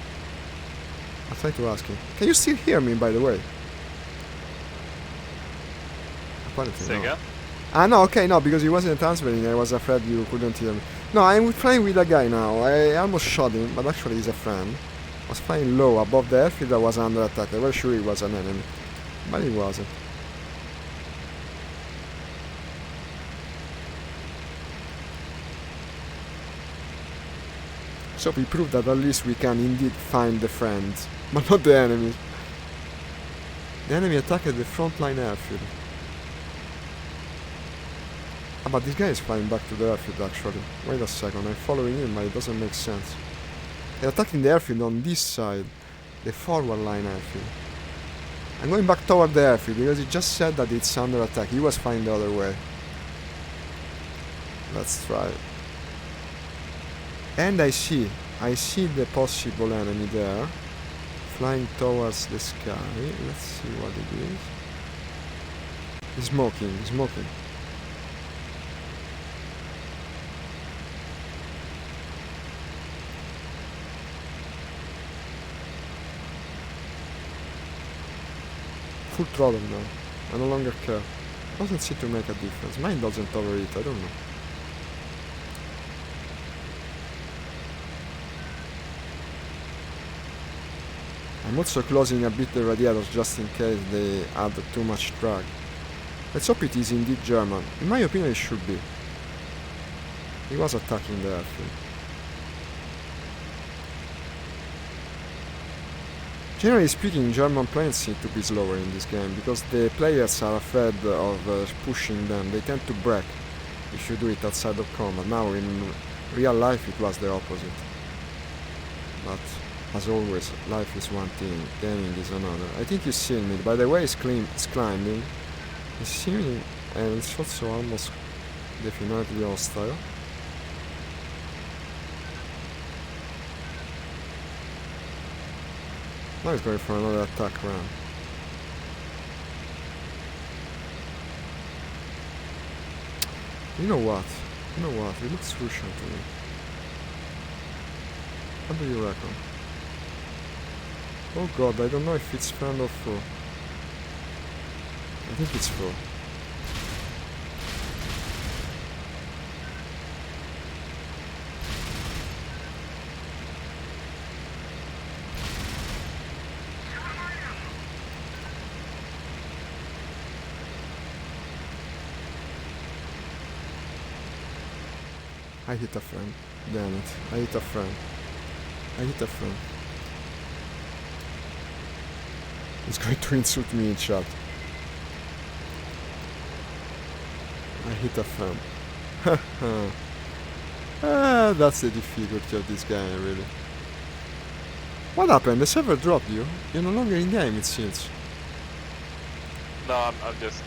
I'll try to ask him. Can you still hear me, by the way? Apparently Say no. again? Ah, no, okay, no, because he wasn't answering, I was afraid you couldn't hear me. No, I'm flying with a guy now. I almost shot him, but actually he's a friend. I was flying low above the airfield that was under attack. I was sure he was an enemy, but he wasn't. So we proved that at least we can indeed find the friends, but not the enemies. The enemy attacked the frontline airfield. Ah, but this guy is flying back to the airfield actually. Wait a second, I'm following him, but it doesn't make sense. They're attacking the airfield on this side, the forward line airfield. I'm going back toward the airfield because he just said that it's under attack. He was flying the other way. Let's try. And I see the possible enemy there, flying towards the sky. Let's see what it is. He's smoking. Full throttle now. I no longer care. Doesn't seem to make a difference. Mine doesn't overheat, I don't know. I'm also closing a bit the radiators just in case they add too much drag. Let's hope it is indeed German. In my opinion it should be. He was attacking the airfield. Generally speaking, German planes seem to be slower in this game because the players are afraid of pushing them. They tend to brake if you do it outside of combat. Now in real life it was the opposite. But as always, life is one thing, gaming is another. I think he's seeing me. By the way, he's climbing. He's seeing me, and it's also almost definitely hostile. Now he's going for another attack round. You know what? It looks Russian to me. What do you reckon? Oh god, I don't know if it's friend or foe. I think it's foe. I hit a friend. Damn it. I hit a friend. I hit a friend. He's going to insult me in chat. I hit a friend. That's the difficulty of this game, really. What happened? The server dropped you? You're no longer in game, it seems. No, I'm just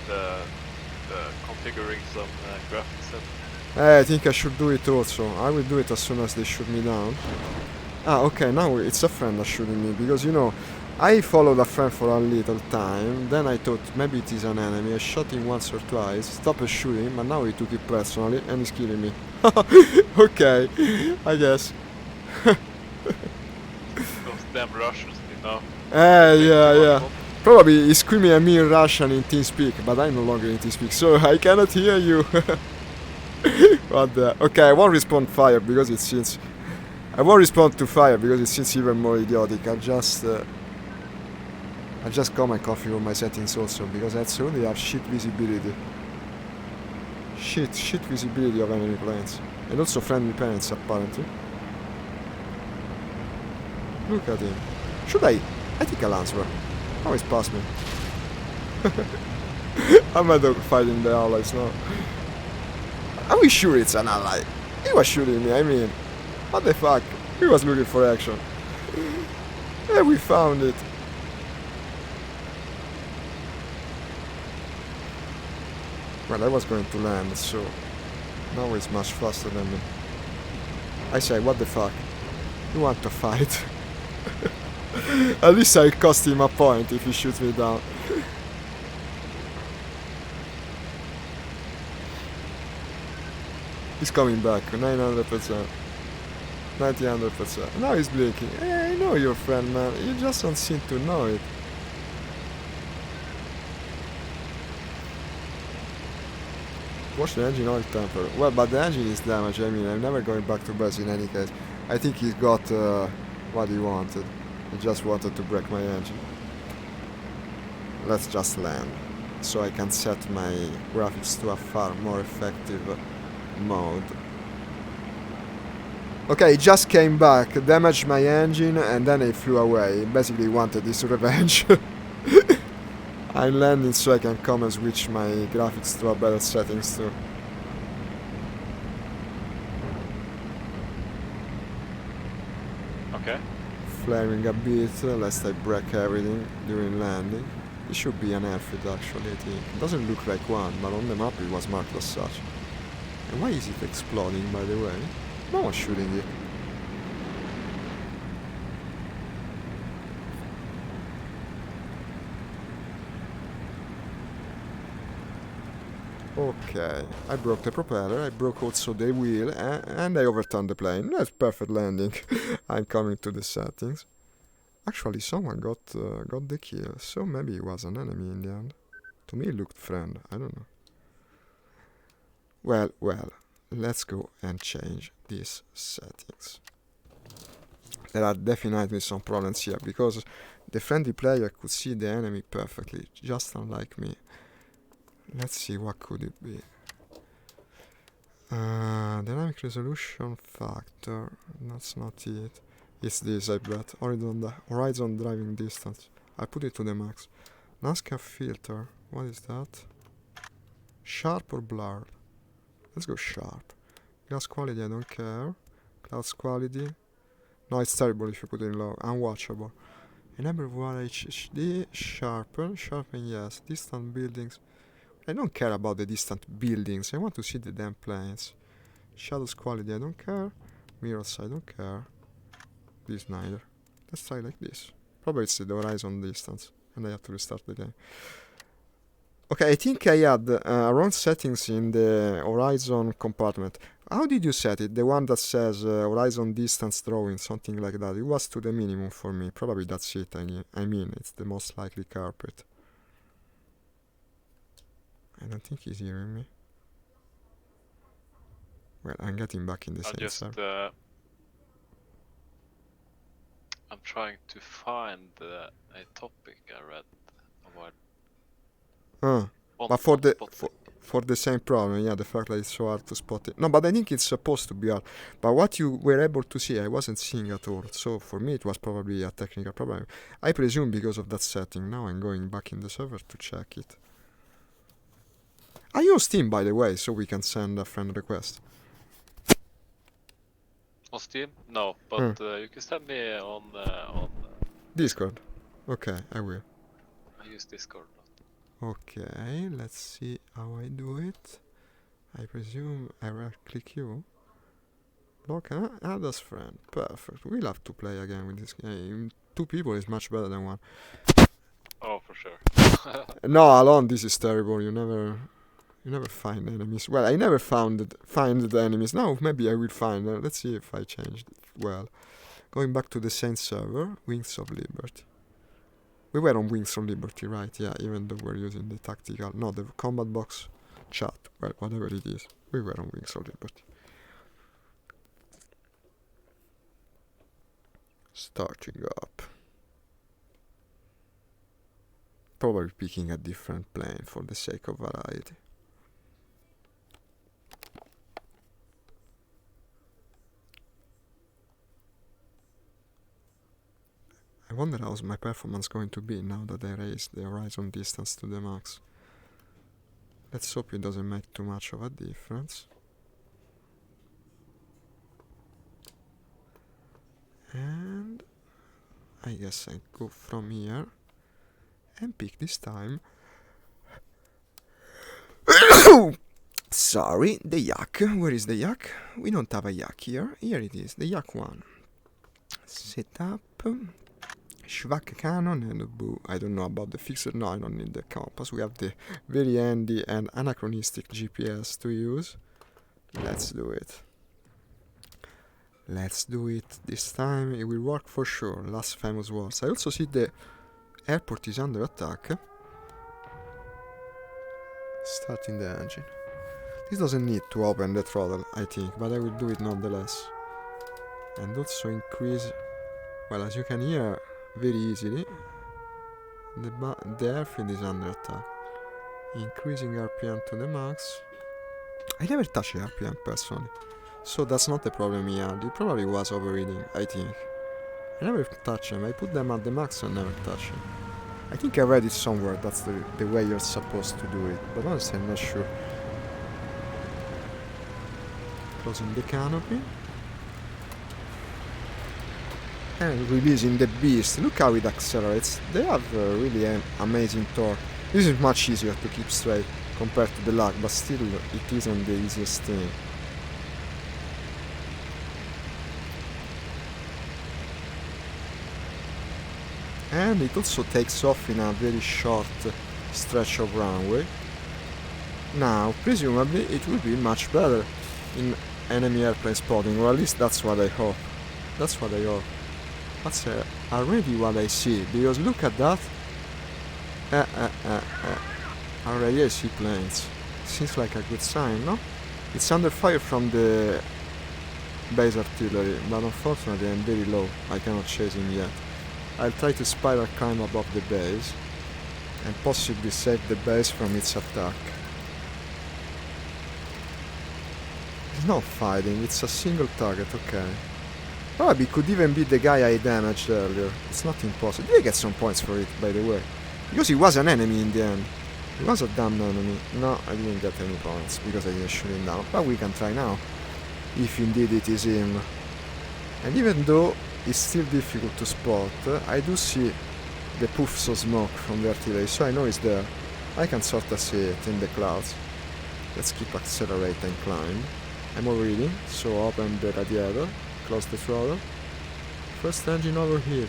configuring some graphics settings. I think I should do it also. I will do it as soon as they shoot me down. Ah, okay, now it's a friend that's shooting me, because, you know, I followed a friend for a little time, then I thought maybe it is an enemy. I shot him once or twice, stopped shooting, but now he took it personally and he's killing me. Okay, I guess. Those damn Russians, you know. Yeah. Probably he's screaming at me in Russian in TeamSpeak, but I'm no longer in TeamSpeak, so I cannot hear you. What the... Okay, I won't respond fire because it seems... I won't respond to fire because it seems even more idiotic. I just got my configure my settings also because I absolutely have shit visibility. Shit visibility of enemy planes. And also friendly planes apparently. Look at him. Should I think I'll answer. Oh, he's past me. I'm not fighting the allies now. Are we sure it's an ally? He was shooting me, I mean. What the fuck? He was looking for action. Yeah, we found it. Well, I was going to land, so now it's much faster than me. I say, what the fuck? You want to fight? At least I cost him a point if he shoots me down. He's coming back, 900%. 900%. Now he's blinking. Hey, I know your friend, man. You just don't seem to know it. Watch the engine oil temper. Well, but the engine is damaged. I mean, I'm never going back to BoS in any case. I think he's got what he wanted. He just wanted to break my engine. Let's just land. So I can set my graphics to a far more effective mode. Okay, he just came back, damaged my engine, and then he flew away. He basically wanted his revenge. I'm landing so I can come and switch my graphics to a better settings too. Okay. Flaring a bit, lest I break everything during landing. It should be an airfield actually, I think. It doesn't look like one, but on the map it was marked as such. And why is it exploding, by the way? No one's shooting it. Okay, I broke the propeller, I broke also the wheel, and I overturned the plane. That's perfect landing. I'm coming to the settings. Actually, someone got the kill, so maybe it was an enemy in the end. To me, it looked friend. I don't know. Well, let's go and change these settings. There are definitely some problems here, because the friendly player could see the enemy perfectly, just unlike me. Let's see, what could it be? Dynamic resolution factor. That's not it. It's this, I bet. Horizon driving distance. I put it to the max. NASCAR filter. What is that? Sharp or blurred? Let's go sharp. Glass quality, I don't care. Clouds quality. No, it's terrible if you put it in low. Unwatchable. Enable HD. Sharpen, yes. Distant buildings. I don't care about the distant buildings. I want to see the damn planes. Shadows quality, I don't care. Mirrors, I don't care. This neither. Let's try like this. Probably it's the horizon distance. And I have to restart the game. Okay, I think I had wrong settings in the horizon compartment. How did you set it? The one that says horizon distance drawing, something like that. It was to the minimum for me. Probably that's it. I mean, it's the most likely culprit. I don't think he's hearing me. Well, I'm getting back in the same server. I'm trying to find a topic I read a while. But for the same problem, yeah, the fact that it's so hard to spot it. No, but I think it's supposed to be hard. But what you were able to see, I wasn't seeing at all. So for me, it was probably a technical problem. I presume because of that setting. Now I'm going back in the server to check it. I use Steam, by the way, so we can send a friend request. On Steam? No, but you can send me on Discord. Okay, I will. I use Discord. Okay, let's see how I do it. I presume I right-click you. Look, add as friend. Perfect. We'll have to play again with this game. 2 people is much better than 1. Oh, for sure. No, alone this is terrible. You never find enemies. Well, I never find the enemies. Now maybe I will find. Let's see if I changed it. Well, going back to the same server, Wings of Liberty. We were on Wings of Liberty, right? Yeah, even though we're using the tactical, no, the combat box chat. Well, whatever it is, we were on Wings of Liberty. Starting up. Probably picking a different plane for the sake of variety. I wonder how's my performance going to be now that I raised the horizon distance to the max. Let's hope it doesn't make too much of a difference. And I guess I go from here and pick this time. Sorry, the yak. Where is the yak? We don't have a yak here. Here it is, the yak one. Set up. Schwack cannon and boo. I don't know about the fixer. No, I don't need the compass. We have the very handy and anachronistic GPS to use. Let's do it. Let's do it this time. It will work for sure. Last famous words. I also see the airport is under attack. Starting the engine. This doesn't need to open the throttle, I think, but I will do it nonetheless. And also increase. Well, as you can hear very easily, the airfield is under attack. Increasing RPM to the max. I never touch RPM personally, so that's not the problem he had. It probably was overheating, I think. I never touch them. I put them at the max and never touch them. I think I read it somewhere. That's the way you're supposed to do it, but honestly I'm not sure. Closing the canopy. And releasing the beast. Look how it accelerates. They have really an amazing torque. This is much easier to keep straight compared to the lag, but still it isn't the easiest thing. And it also takes off in a very short stretch of runway. Now, presumably it will be much better in enemy airplane spotting, or at least that's what I hope. That's what I hope. That's already what I see, because look at that. Already I see planes. Seems like a good sign, no? It's under fire from the base artillery, but unfortunately I'm very low. I cannot chase him yet. I'll try to spiral climb above the base and possibly save the base from its attack. It's not fighting, it's a single target, okay. Probably could even be the guy I damaged earlier. It's not impossible. Did I get some points for it, by the way? Because he was an enemy in the end. He was a damn enemy. No, I didn't get any points because I didn't shoot him down. But we can try now, if indeed it is him. And even though it's still difficult to spot, I do see the puffs of smoke from the artillery, so I know it's there. I can sort of see it in the clouds. Let's keep accelerate and climb. I'm overheating, so open the radiator. Close the throttle. First engine overheat.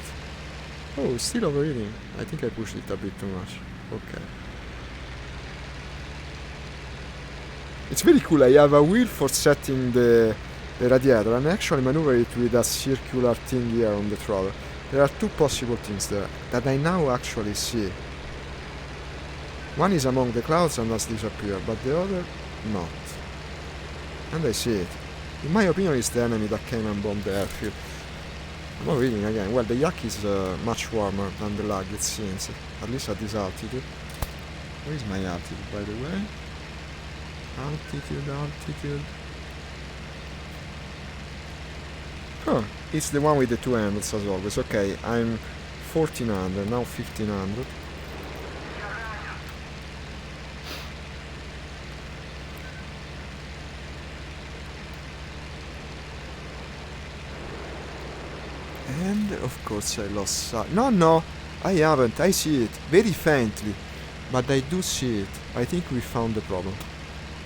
Oh, it's still overheating. I think I pushed it a bit too much. Okay. It's very cool. I have a wheel for setting the radiator and actually maneuver it with a circular thing here on the throttle. There are two possible things there that I now actually see. One is among the clouds and has disappeared, but the other not. And I see it. In my opinion, it's the enemy that came and bombed the airfield. I'm not reading again. Well, the yak is much warmer than the lag, it seems, at least at this altitude. Where is my altitude, by the way? Altitude. Huh, it's the one with the 2 handles as always. Okay, I'm 1400, now 1500. And of course I lost sight. No, I haven't. I see it very faintly, but I do see it. I think we found the problem.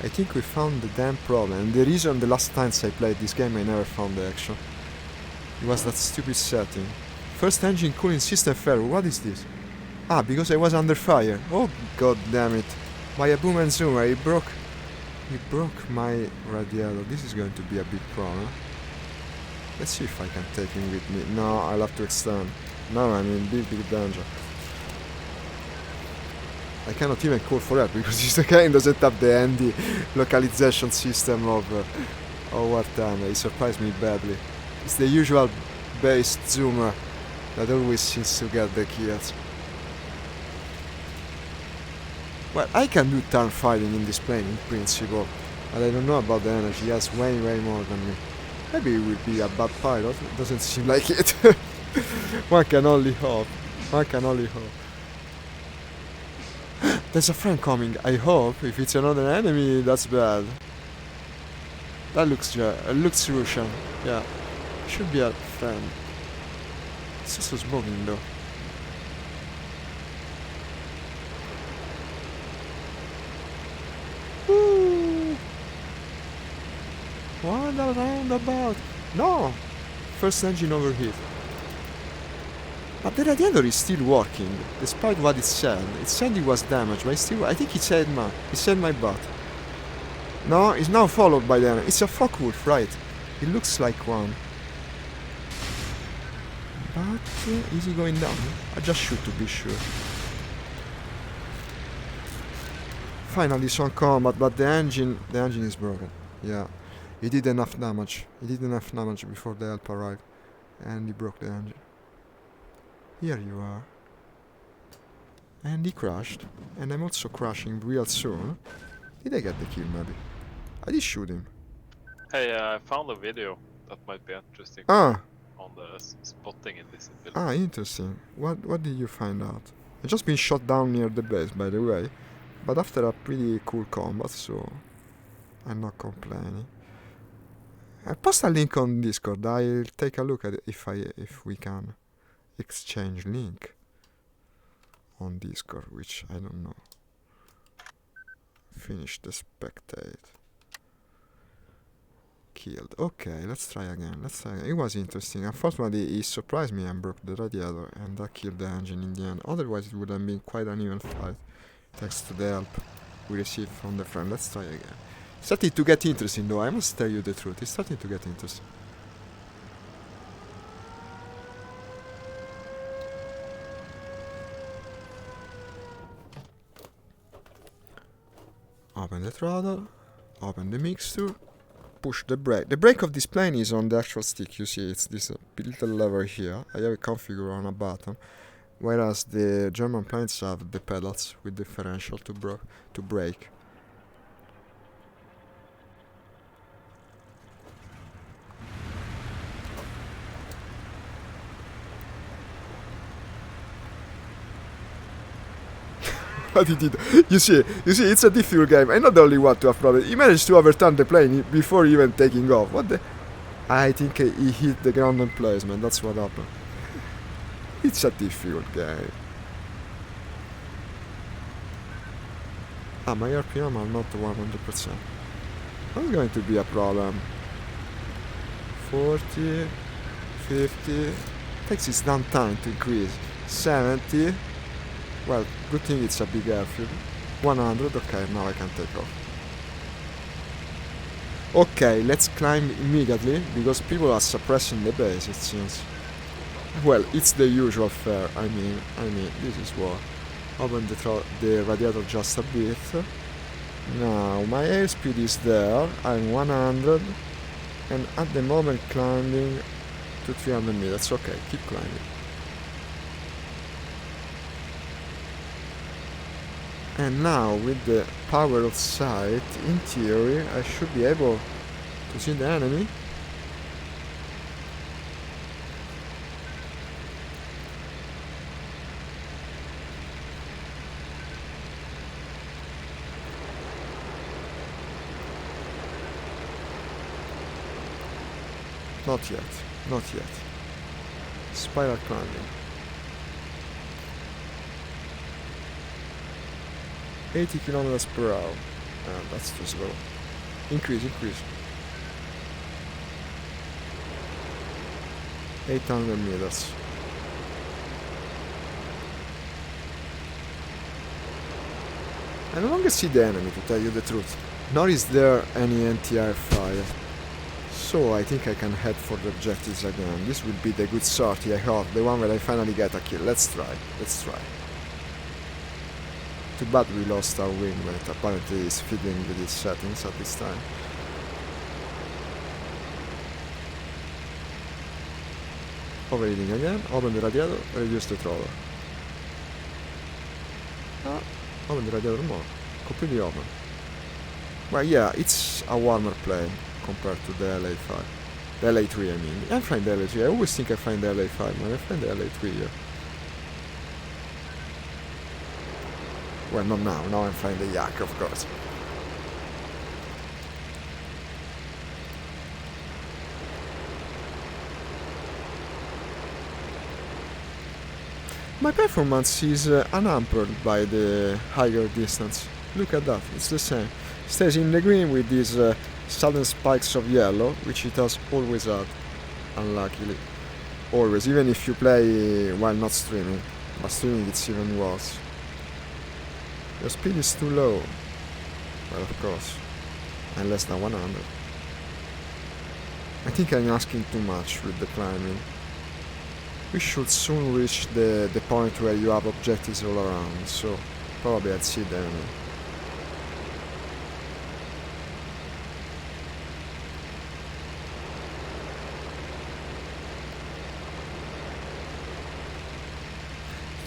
I think we found the damn problem. And the reason the last times I played this game I never found the action. It was that stupid setting. First engine cooling system failure. What is this? Ah, because I was under fire. Oh god damn it. By a boom and zoomer, it broke my radiator. This is going to be a big problem. Let's see if I can take him with me. No, I'll have to extend. Now I'm in big danger. I cannot even call for help because this game doesn't have the handy localization system of wartime. It surprised me badly. It's the usual based zoomer that always seems to get the kills. Well, I can do turn fighting in this plane in principle, but I don't know about the energy. He has way more than me. Maybe he will be a bad pilot. It doesn't seem like it. One can only hope. There's a friend coming. I hope. If it's another enemy, that's bad. That looks Russian. Yeah. Should be a friend. It's also smoking though. Woo! What a roundabout! No! First engine overheat. But the radiator is still working, despite what it said. It said it was damaged, but I think it said my butt. No, it's now followed by the enemy. It's a Focke-Wulf, right? It looks like one. But is he going down? I just shoot to be sure. Finally some combat, but the engine is broken. Yeah. He did enough damage. Before the help arrived. And he broke the engine. Here you are. And he crashed. And I'm also crashing real soon. Did I get the kill maybe? I did shoot him. Hey, I found a video that might be interesting. Ah! On the spotting invisibility. Ah, interesting. What did you find out? I just been shot down near the base, by the way. But after a pretty cool combat, so I'm not complaining. I post a link on Discord. I'll take a look at it if we can exchange link on Discord, which I don't know. Finish the spectate. Killed. Okay, let's try again. It was interesting. Unfortunately, he surprised me and broke the radiator, and that killed the engine in the end. Otherwise, it would have been quite an even fight. Thanks to the help we received from the friend. Let's try again. It's starting to get interesting, though. I must tell you the truth. It's starting to get interesting. Open the throttle. Open the mixture. Push the brake. The brake of this plane is on the actual stick. You see, it's this little lever here. I have it configured on a button, whereas the German planes have the pedals with differential to brake. What he did. You see, it's a difficult game. I not the only one to have problems. He managed to overturn the plane before even taking off. What the? I think he hit the ground emplacement. That's what happened. It's a difficult game. Ah, my RPM are not 100%. That's going to be a problem. 40, 50. Takes its damn time to increase. 70. Well, good thing it's a big airfield. 100, okay, now I can take off. Okay, let's climb immediately, because people are suppressing the base, it seems. Well, it's the usual fare, I mean, this is war. Open the radiator just a bit. Now, my airspeed is there, I'm 100, and at the moment climbing to 300 meters. Okay, keep climbing. And now, with the power of sight, in theory, I should be able to see the enemy. Not yet, not yet. Spiral climbing. 80 kilometers per hour. That's too slow. Increase, increase. 800 meters. I no longer see the enemy, to tell you the truth. Nor is there any anti-air fire. So I think I can head for the objectives again. This will be the good sortie, I hope. The one where I finally get a kill. Let's try. Let's try. Too bad we lost our wing, but apparently it's fiddling with its settings at this time. Overheating again. Open the radiator. Reduce the throttle. Open the radiator more. Completely open. Well, yeah, it's a warmer plane compared to the LA5. The LA3, I mean. I'm flying the LA3. I always think I find the LA5, but I find the LA3 here. Well, not now. Now I'm flying the Yak, of course. My performance is unhampered by the higher distance. Look at that, it's the same. Stays in the green with these sudden spikes of yellow, which it has always had, unluckily. Always, even if you play while not streaming. But streaming it's even worse. Your speed is too low. Well, of course. And less than 100. I think I'm asking too much with the climbing. We should soon reach the point where you have objectives all around, so probably I'd see the enemy.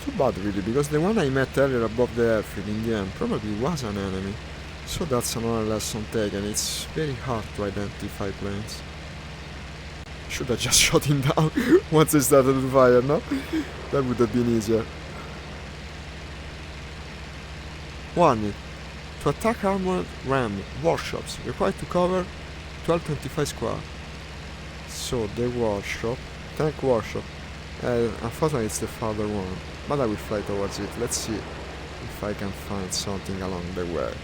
Too bad really, because the one I met earlier above the airfield in the end probably was an enemy. So that's another lesson taken. It's very hard to identify planes. Should have just shot him down once I started to fire, no? That would have been easier. Warning. To attack armored ram warshops, required to cover 1225 square. So the workshop, tank workshop. Unfortunately it's the farther one, but I will fly towards it. Let's see if I can find something along the way.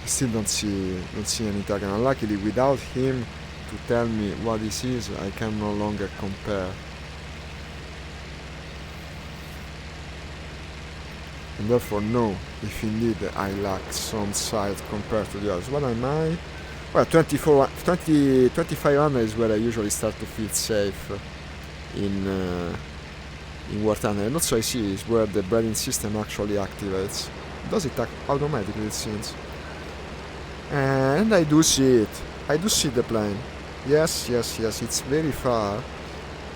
I still don't see any target. Unluckily, without him to tell me what this is, I can no longer compare. And therefore know if indeed I lack some sight compared to the others. What am I? Well, 2500 is where I usually start to feel safe in wartime. And also I see is where the breathing system actually activates. Does it act automatically, it seems. And I do see it. I do see the plane. Yes, it's very far,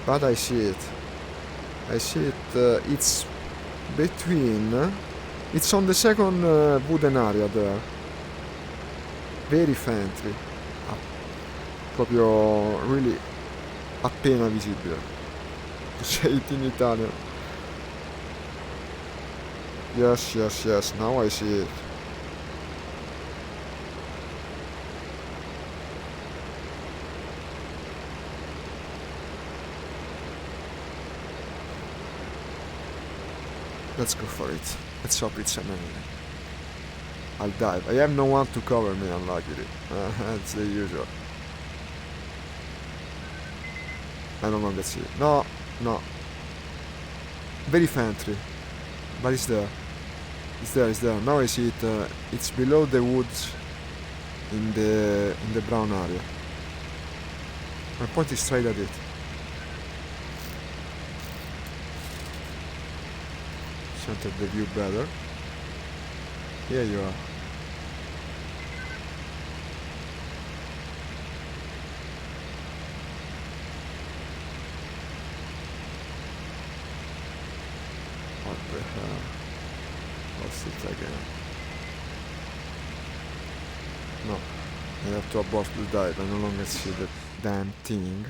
but I see it. I see it. It's between. It's on the second wooden area there. Very faintly. Proprio really appena visibile. To say it in Italian. Yes. Now I see it. Let's go for it. Let's hope it's an enemy. I'll dive. I have no one to cover me, unluckily. That's the usual. I no longer see it. No. Very faintly. But it's there. It's there. Now I see it. It's below the woods in the brown area. My point is straight at it. Center the view better. Here you are. the hell? Lost it again. No. I have to abort the dive. I no longer see the damn thing.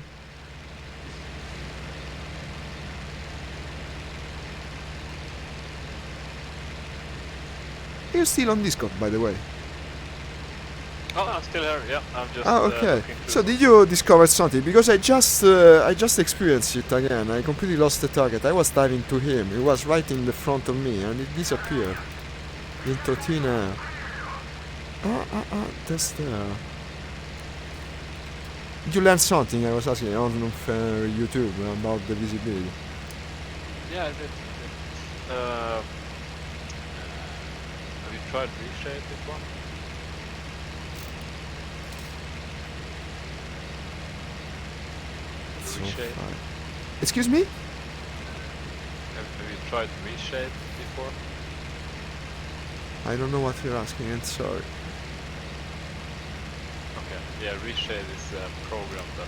You're still on Discord, by the way. Oh, I'm still here. Yeah, I'm just. Okay. Looking through. So did you discover something? Because I just experienced it again. I completely lost the target. I was diving to him. He was right in the front of me, and it disappeared into thin air. That's there. Did you learn something? I was asking on YouTube about the visibility. Yeah, I did. Have you tried reshape before? So Reshape. far. Excuse me? Have you tried reshape before? I don't know what you're asking. I'm sorry. Okay. Yeah, reshape is a program that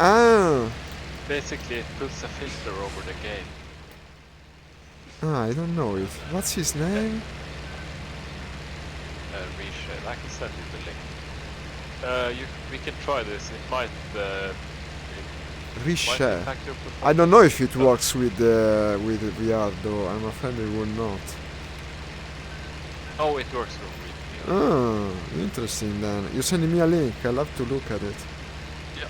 Ah. basically puts a filter over the game. I don't know it. What's his name? Reshape. I can send you the link. We can try this. It might Reshape. impact your performance. I don't know if it works with VR though. I'm afraid it will not. Oh, it works with VR. Ah, interesting then. You're sending me a link. I'll have to look at it. Yeah.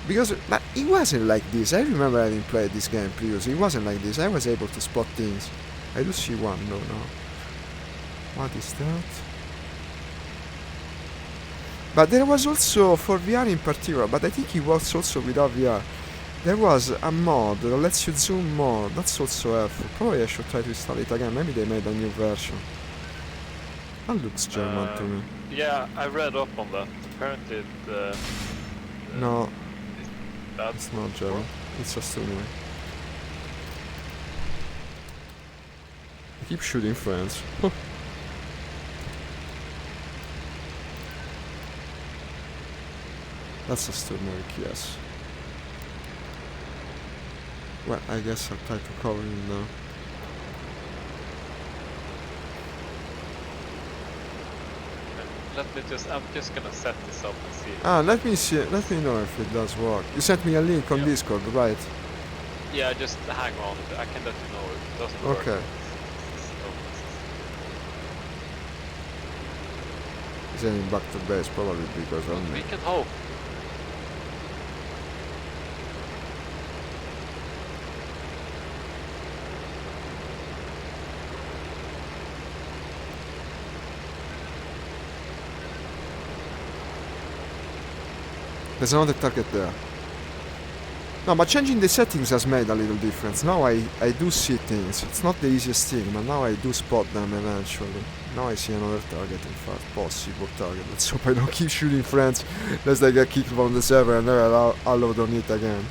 Because but it wasn't like this. I remember having played this game previously. It wasn't like this. I was able to spot things. I do see one though now. What is that? But there was also for VR in particular, but I think it works also without VR. There was a mod that lets you zoom more. That's also helpful. Probably I should try to install it again. Maybe they made a new version. That looks German to me. Yeah, I read up on that. Apparently it... No, That's it's not German. It's just Sturmovik. I keep shooting friends. That's a Sturmovik, yes. Well, I guess I'll try to cover him now. I'm just gonna set this up and see. Let me see. Let me know if it does work. You sent me a link on Yeah. Discord, right? Yeah, just hang on. I can let you know if it doesn't work. Okay. He's heading back to base probably because But I'm. we can hope. There's another target there. No, but changing the settings has made a little difference. Now I do see things. It's not the easiest thing, but now I do spot them eventually. Now I see another target, in fact, possible target. Let's hope I don't keep shooting friends lest I get kicked from the server and never allowed on it again.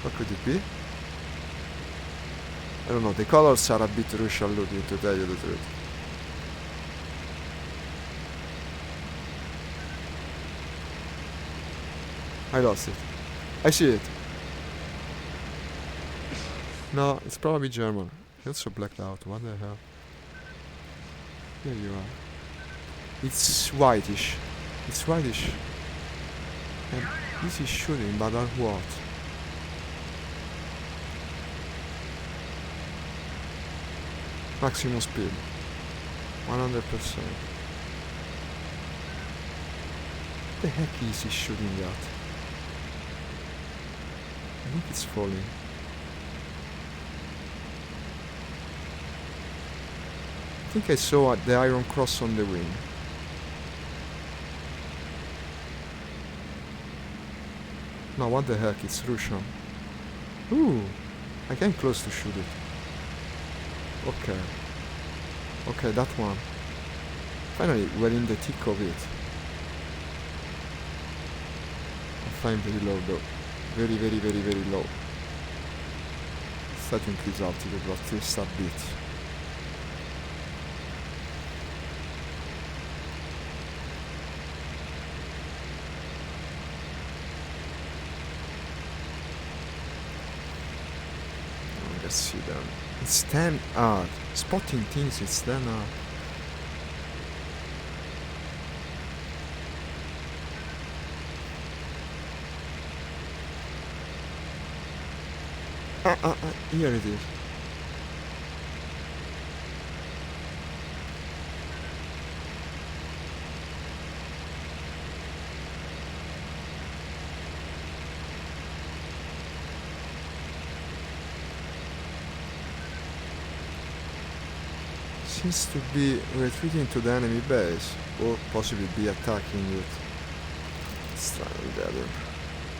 What could it be? I don't know, the colors are a bit Russian looking, to tell you the truth. I lost it. I see it. No, it's probably German. It's also blacked out. What the hell? Here you are. It's whitish. It's whitish. And this is shooting, but at what? Maximum speed. 100%. What the heck is he shooting at? I think it's falling. I think I saw the iron cross on the wing. No, what the heck, it's Russian. Ooh, I came close to shoot it. Okay. Okay, that one. Finally, we're in the thick of it. I'm flying very low though. Very, very, very, very low. Start to increase altitude, but just a bit. Let's see them. It's 10 art. Spotting things, it's 10 art. Here it is. Seems to be retreating to the enemy base, or possibly be attacking it. Let's try and get him.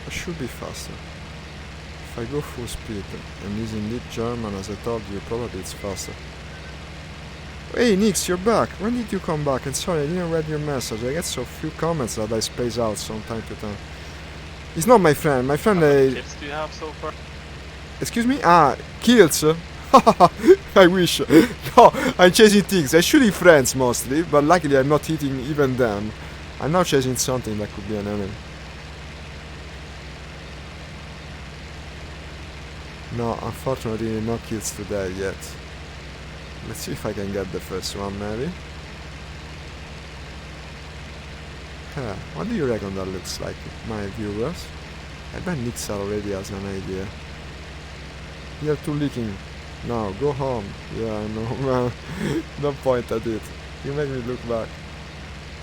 I should be faster. If I go full speed, and is indeed German as I told you, probably it's faster. Hey Nix, you're back! When did you come back? And sorry, I didn't read your message. I get so few comments that I space out from time to time. He's not my friend. My friend... How many kills do you have so far? Excuse me? Kills? I wish. No, I'm chasing things. I'm shooting friends mostly, but luckily I'm not hitting even them. I'm now chasing something that could be an enemy. No, unfortunately no kills today yet. Let's see if I can get the first one maybe. What do you reckon that looks like, my viewers? I bet Nix already has an idea. You're too leaking. No, go home. Yeah, I know, man. Don't point at it. You make me look back.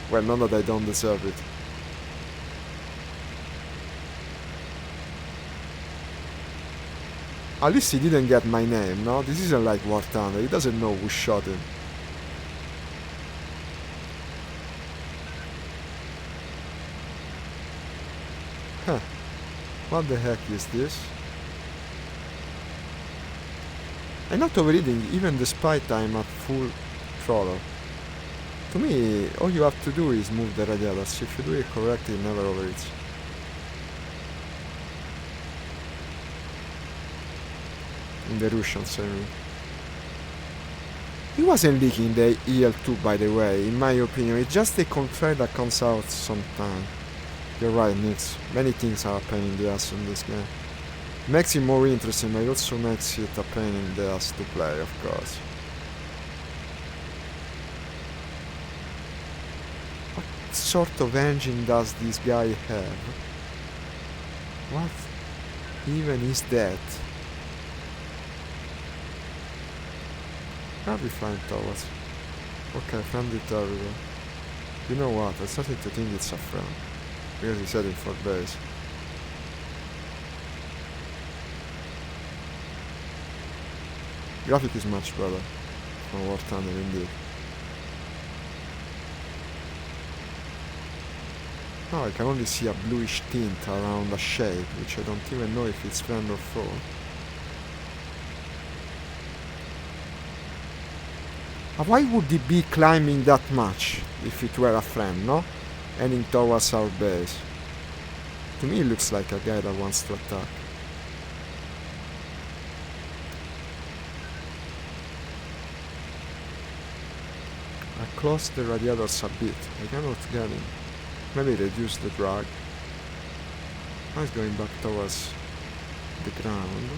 Well, not that I don't deserve it. At least he didn't get my name, no? This isn't like War Thunder. He doesn't know who shot him. Huh. What the heck is this? I'm not overreading, even despite I'm at full throttle. To me, all you have to do is move the radiators. If you do it correctly, it never overheats. In the Russians, I mean. He wasn't leaking the Il-2, by the way, in my opinion. It's just the contract that comes out sometime. You're right, Nix. Many things are a pain in the ass in this game. Makes it more interesting, but it also makes it a pain in the ass to play, of course. What sort of engine does this guy have? What even is that? Are we flying towards? Okay, friendly terrible. You know what, I started to think it's a friend. Because he's heading for base. Graphic is much better from War Thunder indeed. Now I can only see a bluish tint around a shape, which I don't even know if it's friend or foe. Why would he be climbing that much if it were a friend, no? Heading towards our base. To me it looks like a guy that wants to attack. I closed the radiators a bit. I cannot get him. Maybe reduce the drag. Now he's going back towards the ground.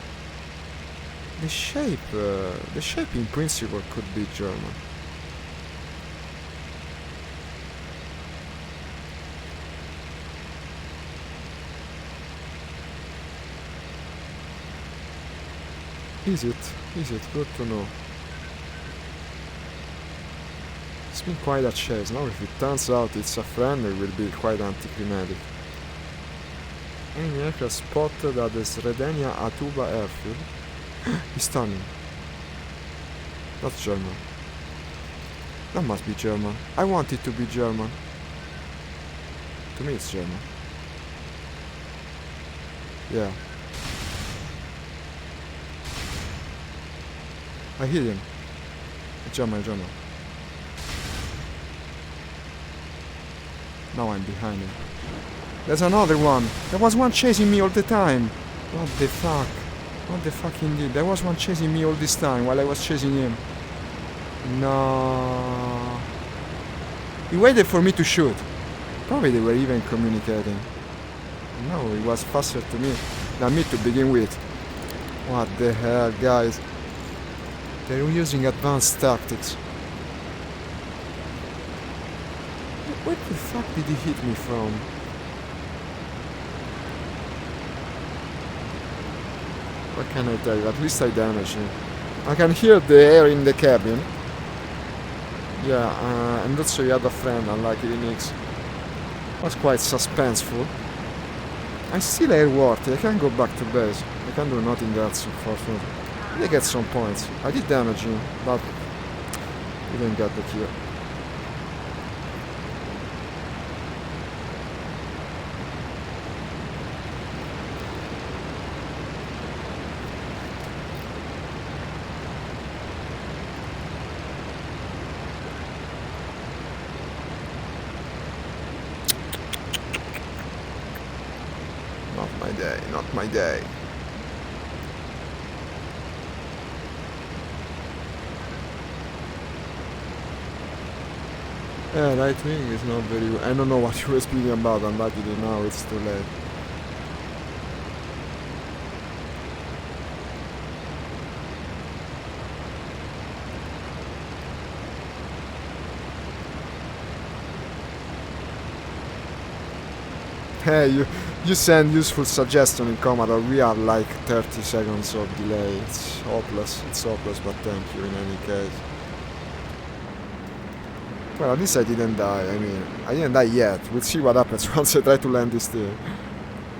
The shape in principle could be German. Is it? Is it? Good to know. It's been quite a chase. Now if it turns out it's a friend, it will be quite anticlimactic. Enemy aircraft spotted at the Sredenia Atuba airfield. He's stunning. That's German. That must be German. I want it to be German. To me it's German. Yeah. I hit him. German. Now I'm behind him. There's another one. There was one chasing me all the time. What the fuck? What the fuck indeed? There was one chasing me all this time while I was chasing him. No. He waited for me to shoot. Probably they were even communicating. No, he was faster to me than me to begin with. What the hell, guys? They're using advanced tactics. Where the fuck did he hit me from? What can I tell you? At least I damaged him. I can hear the air in the cabin. Yeah, and also he had a friend, unluckily Nix. Was quite suspenseful. I'm still airworthy, I can't go back to base. I can't do nothing else, unfortunately. They get some points. I did damage him, but didn't get the kill. Not my day, not my day. Yeah, right wing is not very... I don't know what you were speaking about, unluckily now it's too late. Hey, you send useful suggestion in Commodore, we have like 30 seconds of delay. It's hopeless, but thank you in any case. Well, at least I didn't die. I mean, I didn't die yet. We'll see what happens once I try to land this thing.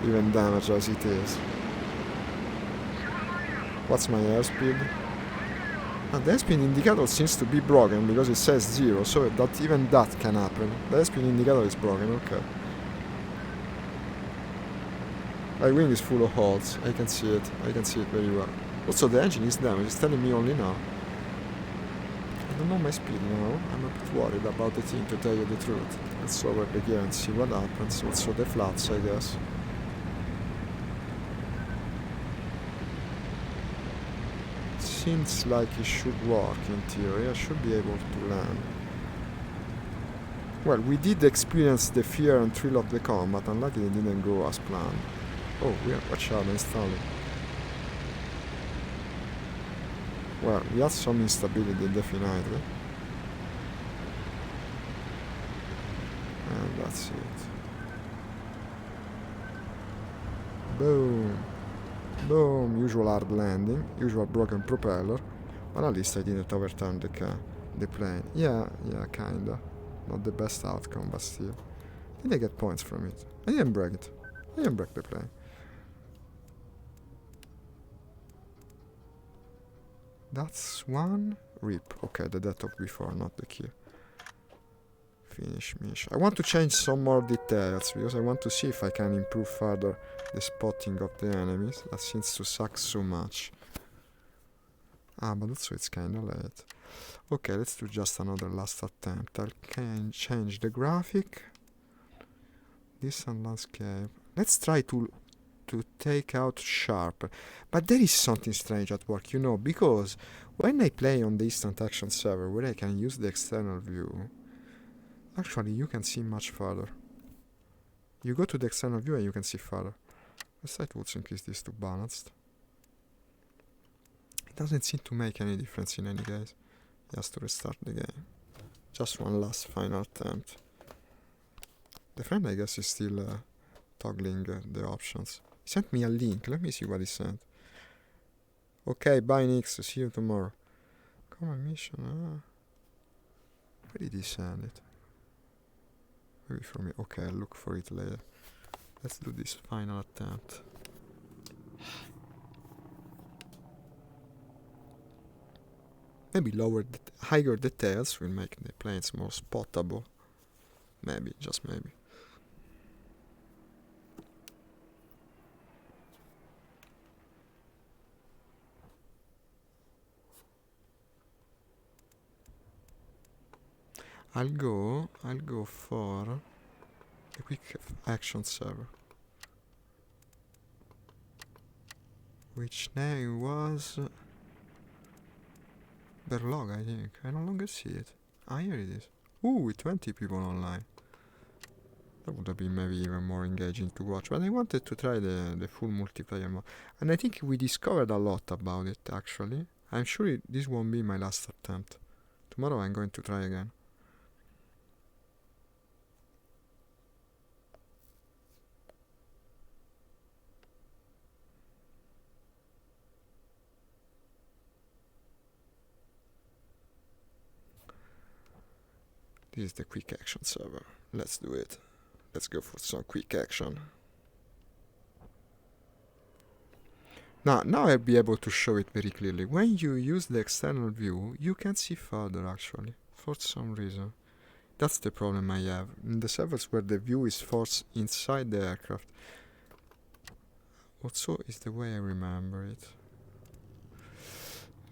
Even damaged as it is. What's my airspeed? Ah, the airspeed indicator seems to be broken because it says 0, so that even that can happen. The airspeed indicator is broken, okay. My wing is full of holes. I can see it. I can see it very well. Also, the engine is damaged. It's telling me only now. I don't know my speed now. I'm a bit worried about the thing, to tell you the truth. Let's lower the gear and see what happens. Also the flats, I guess. Seems like it should work in theory. I should be able to land. Well, we did experience the fear and thrill of the combat, and luckily it didn't go as planned. Oh, watch out, installing. Well, we had some instability, definitely. And that's it. Boom. Boom. Usual hard landing. Usual broken propeller. But at least I didn't overturn the plane. Yeah, kinda. Not the best outcome, but still. Did I get points from it? I didn't break it. I didn't break the plane. That's one. RIP. Okay, the death of before, not the kill. Finish mission. I want to change some more details because I want to see if I can improve further the spotting of the enemies. That seems to suck so much. Ah, but also it's kinda late. Okay, let's do just another last attempt. I can change the graphic. Distant landscape. Let's try to take out sharp. But there is something strange at work, you know, because when I play on the instant action server where I can use the external view, actually you can see much further. You go to the external view and you can see further. Let's try to also increase this to balanced. It doesn't seem to make any difference in any case. Just to restart the game. Just one last final attempt. The friend, I guess, is still toggling the options. He sent me a link. Let me see what he sent. Okay, bye Nix. See you tomorrow. Common mission. Where did he send it? Maybe from me. Okay, I'll look for it later. Let's do this final attempt. Maybe higher details will make the planes more spottable. Maybe, just maybe. I'll go for a quick action server. Which name was Berlog, I think. I no longer see it. Ah, here it is. Ooh, with 20 people online. That would have been maybe even more engaging to watch. But I wanted to try the full multiplayer mode. And I think we discovered a lot about it, actually. I'm sure this won't be my last attempt. Tomorrow I'm going to try again. This is the quick action server. Let's do it. Let's go for some quick action. Now I'll be able to show it very clearly. When you use the external view, you can see further actually, for some reason. That's the problem I have. In the servers where the view is forced inside the aircraft. Also is the way I remember it.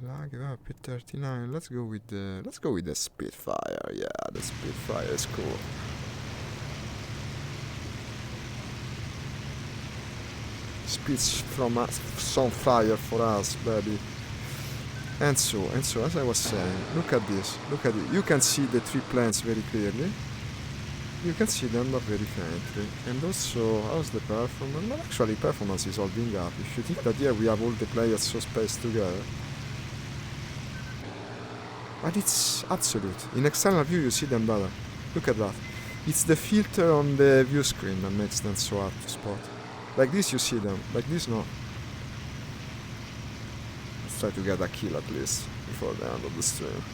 Lag up at 39. Let's go with the Spitfire. Yeah, the Spitfire is cool. Spits from us, some fire for us, baby. And so, as I was saying, look at this. Look at it. You can see the three planes very clearly. You can see them, but very faintly. And also, how's the performance? Well, actually, performance is holding up. If you think that here we have all the players so spaced together. But it's absolute. In external view you see them better. Look at that. It's the filter on the view screen that makes them so hard to spot. Like this you see them, like this no. Let's try to get a kill at least before the end of the stream.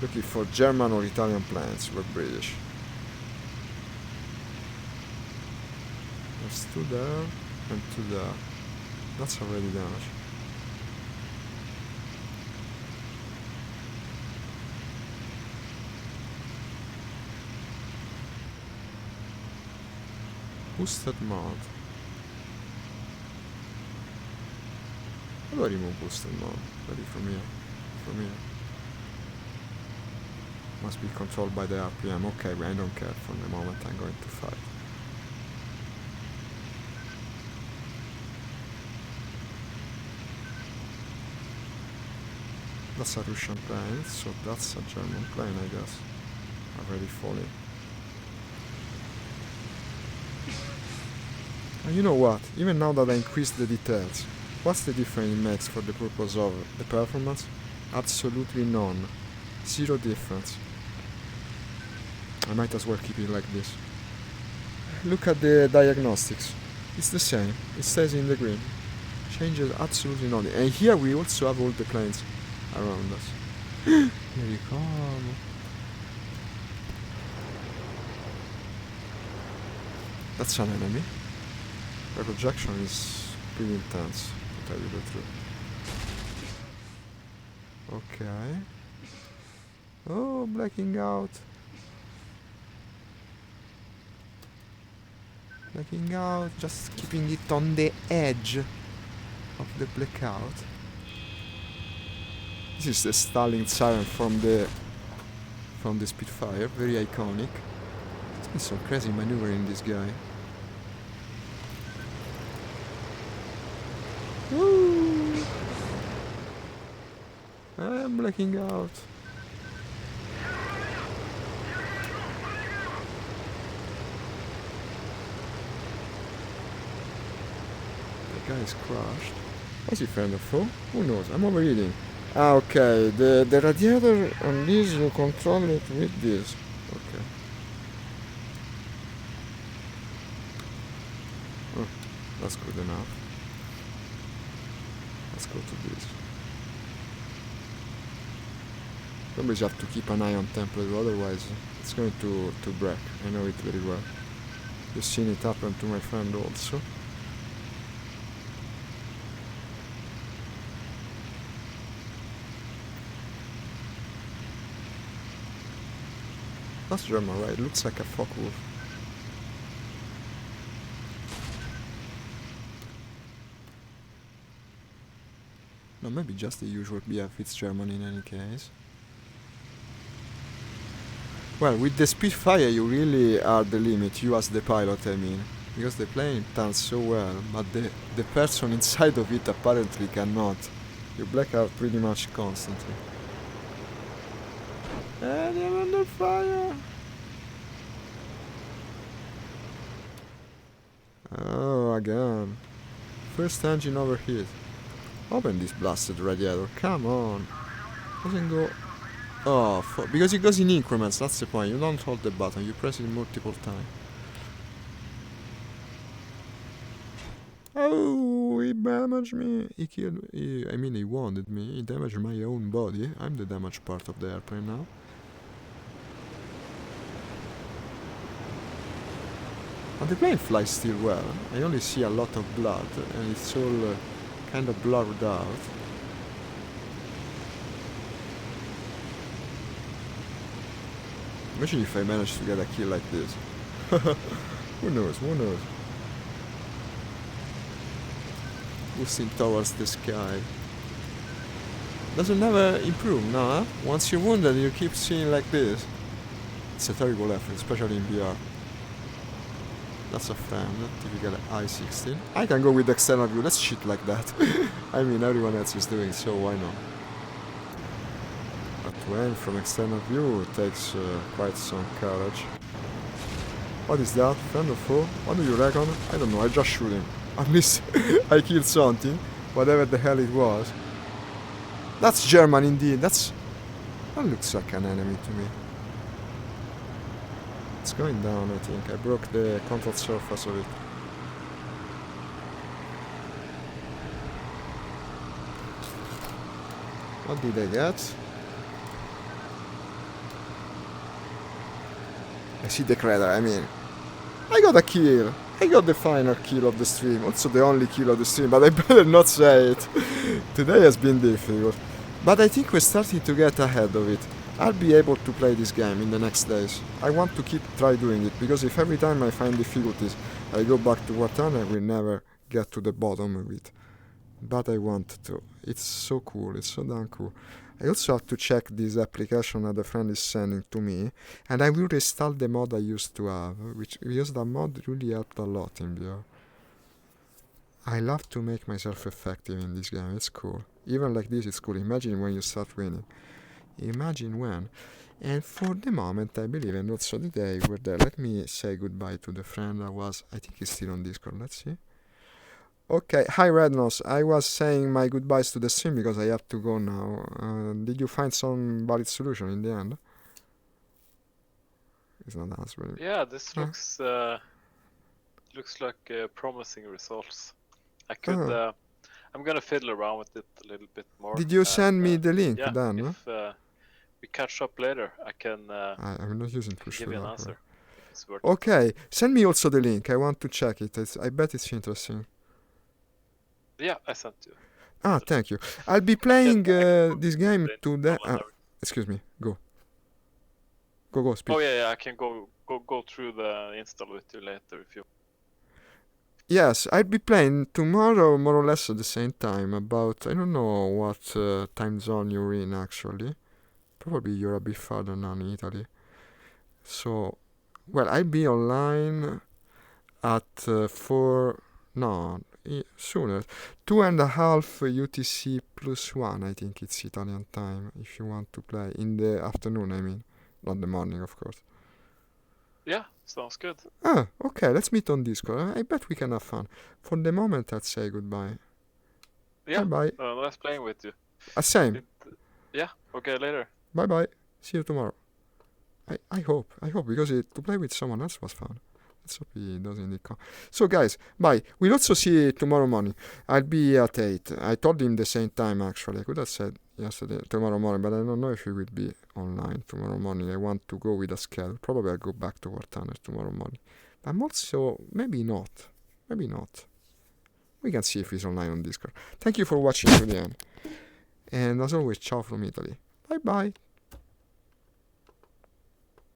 Looking for German or Italian planes, we're British. There's two there and two there. That's already damage. Boosted mode. How do I remove boosted mode? Ready from here. From here. Must be controlled by the RPM. Okay, but I don't care for the moment. I'm going to fight. That's a Russian plane, so that's a German plane, I guess. Already falling. And you know what? Even now that I increased the details, what's the difference it makes for the purpose of the performance? Absolutely none. Zero difference. I might as well keep it like this. Look at the diagnostics. It's the same. It stays in the green. Changes absolutely nothing. And here we also have all the planes around us. Here you come. That's an enemy. The projection is pretty intense, to tell you the truth. Okay. Oh, blacking out. Blacking out, just keeping it on the edge of the blackout. This is the stalling siren from the Spitfire, very iconic. There's been some crazy maneuvering this guy. Woo! I'm blacking out. The guy is crashed. Was he friend or foe? Who knows? I'm overheating. Ah, okay. The radiator on this, you control it with this. Okay. Oh, that's good enough. Let's go to this. Always have to keep an eye on temperature, otherwise it's going to break. I know it very well. You've seen it happen to my friend also. That's German, right? It looks like a Focke-Wulf. No, maybe just the usual BF, it's German in any case. Well, with the Spitfire you really are the limit, you as the pilot I mean. Because the plane turns so well, but the person inside of it apparently cannot. You black out pretty much constantly. And I'm under fire! again. First engine overheat. Open this blasted radiator, come on. Doesn't go... Oh, because it goes in increments, that's the point. You don't hold the button, you press it multiple times. Oh, he damaged me. He killed me. He wounded me. He damaged my own body. I'm the damaged part of the airplane now. And the plane flies still well. I only see a lot of blood, and it's all kind of blurred out. Imagine if I manage to get a kill like this. Who knows, who knows. Boosting towards the sky. Doesn't never improve, no, huh? Once you're wounded, you keep seeing like this. It's a terrible effort, especially in VR. That's a fan, typical I-16. I can go with external view, let's cheat like that. I mean, everyone else is doing, so why not? But to aim from external view, it takes quite some courage. What is that? Friend or foe? What do you reckon? I don't know, I just shoot him. At least I killed something, whatever the hell it was. That's German indeed, that looks like an enemy to me. It's going down, I think. I broke the control surface of it. What did I get? I see the crater, I got a kill. I got the final kill of the stream, also the only kill of the stream, but I better not say it. Today has been difficult. But I think we're starting to get ahead of it. I'll be able to play this game in the next days. I want to try doing it, because if every time I find difficulties I go back to War Thunder, I will never get to the bottom of it. But I want to. It's so cool, it's so damn cool. I also have to check this application that a friend is sending to me, and I will reinstall the mod I used to have, because that mod really helped a lot in VR. I love to make myself effective in this game, it's cool. Even like this it's cool, imagine when you start winning. Imagine when. And for the moment I believe, and also the day we're there, let me say goodbye to the friend I think he's still on Discord, let's see. Okay, hi Rednose, I was saying my goodbyes to the stream because I have to go now. Did you find some valid solution in the end? It's not answering. Yeah, this looks like promising results. I could I'm gonna fiddle around with it a little bit more. Did you send me the link yeah, then? If we catch up later, I can I'm not using push give you an answer. If it's worth okay, send me also the link. I want to check it. I bet it's interesting. Yeah, I sent you. Ah, thank you. I'll be playing this game today. Excuse me. Go. Speak. Oh yeah, I can go through the install with you later if you. Yes, I'll be playing tomorrow, more or less at the same time. About, I don't know what time zone you're in actually. Probably you're a bit farther now in Italy. So, well, I'll be online at 4. No, sooner. 2.5 UTC plus 1. I think it's Italian time. If you want to play in the afternoon, not the morning, of course. Yeah, sounds good. Ah, okay, let's meet on Discord. I bet we can have fun. For the moment, I'd say goodbye. Yeah, bye. Nice playing with you. Same. Yeah, okay, later. Bye bye. See you tomorrow. I hope, because to play with someone else was fun. Let's hope he doesn't come. So guys, bye. We'll also see tomorrow morning. I'll be at 8. I told him the same time actually. I could have said yesterday, tomorrow morning, but I don't know if he will be online tomorrow morning. I want to go with a schedule. Probably I'll go back to War Thunder tomorrow morning. I'm also, maybe not. We can see if he's online on Discord. Thank you for watching to the end. And as always, ciao from Italy. Bye bye.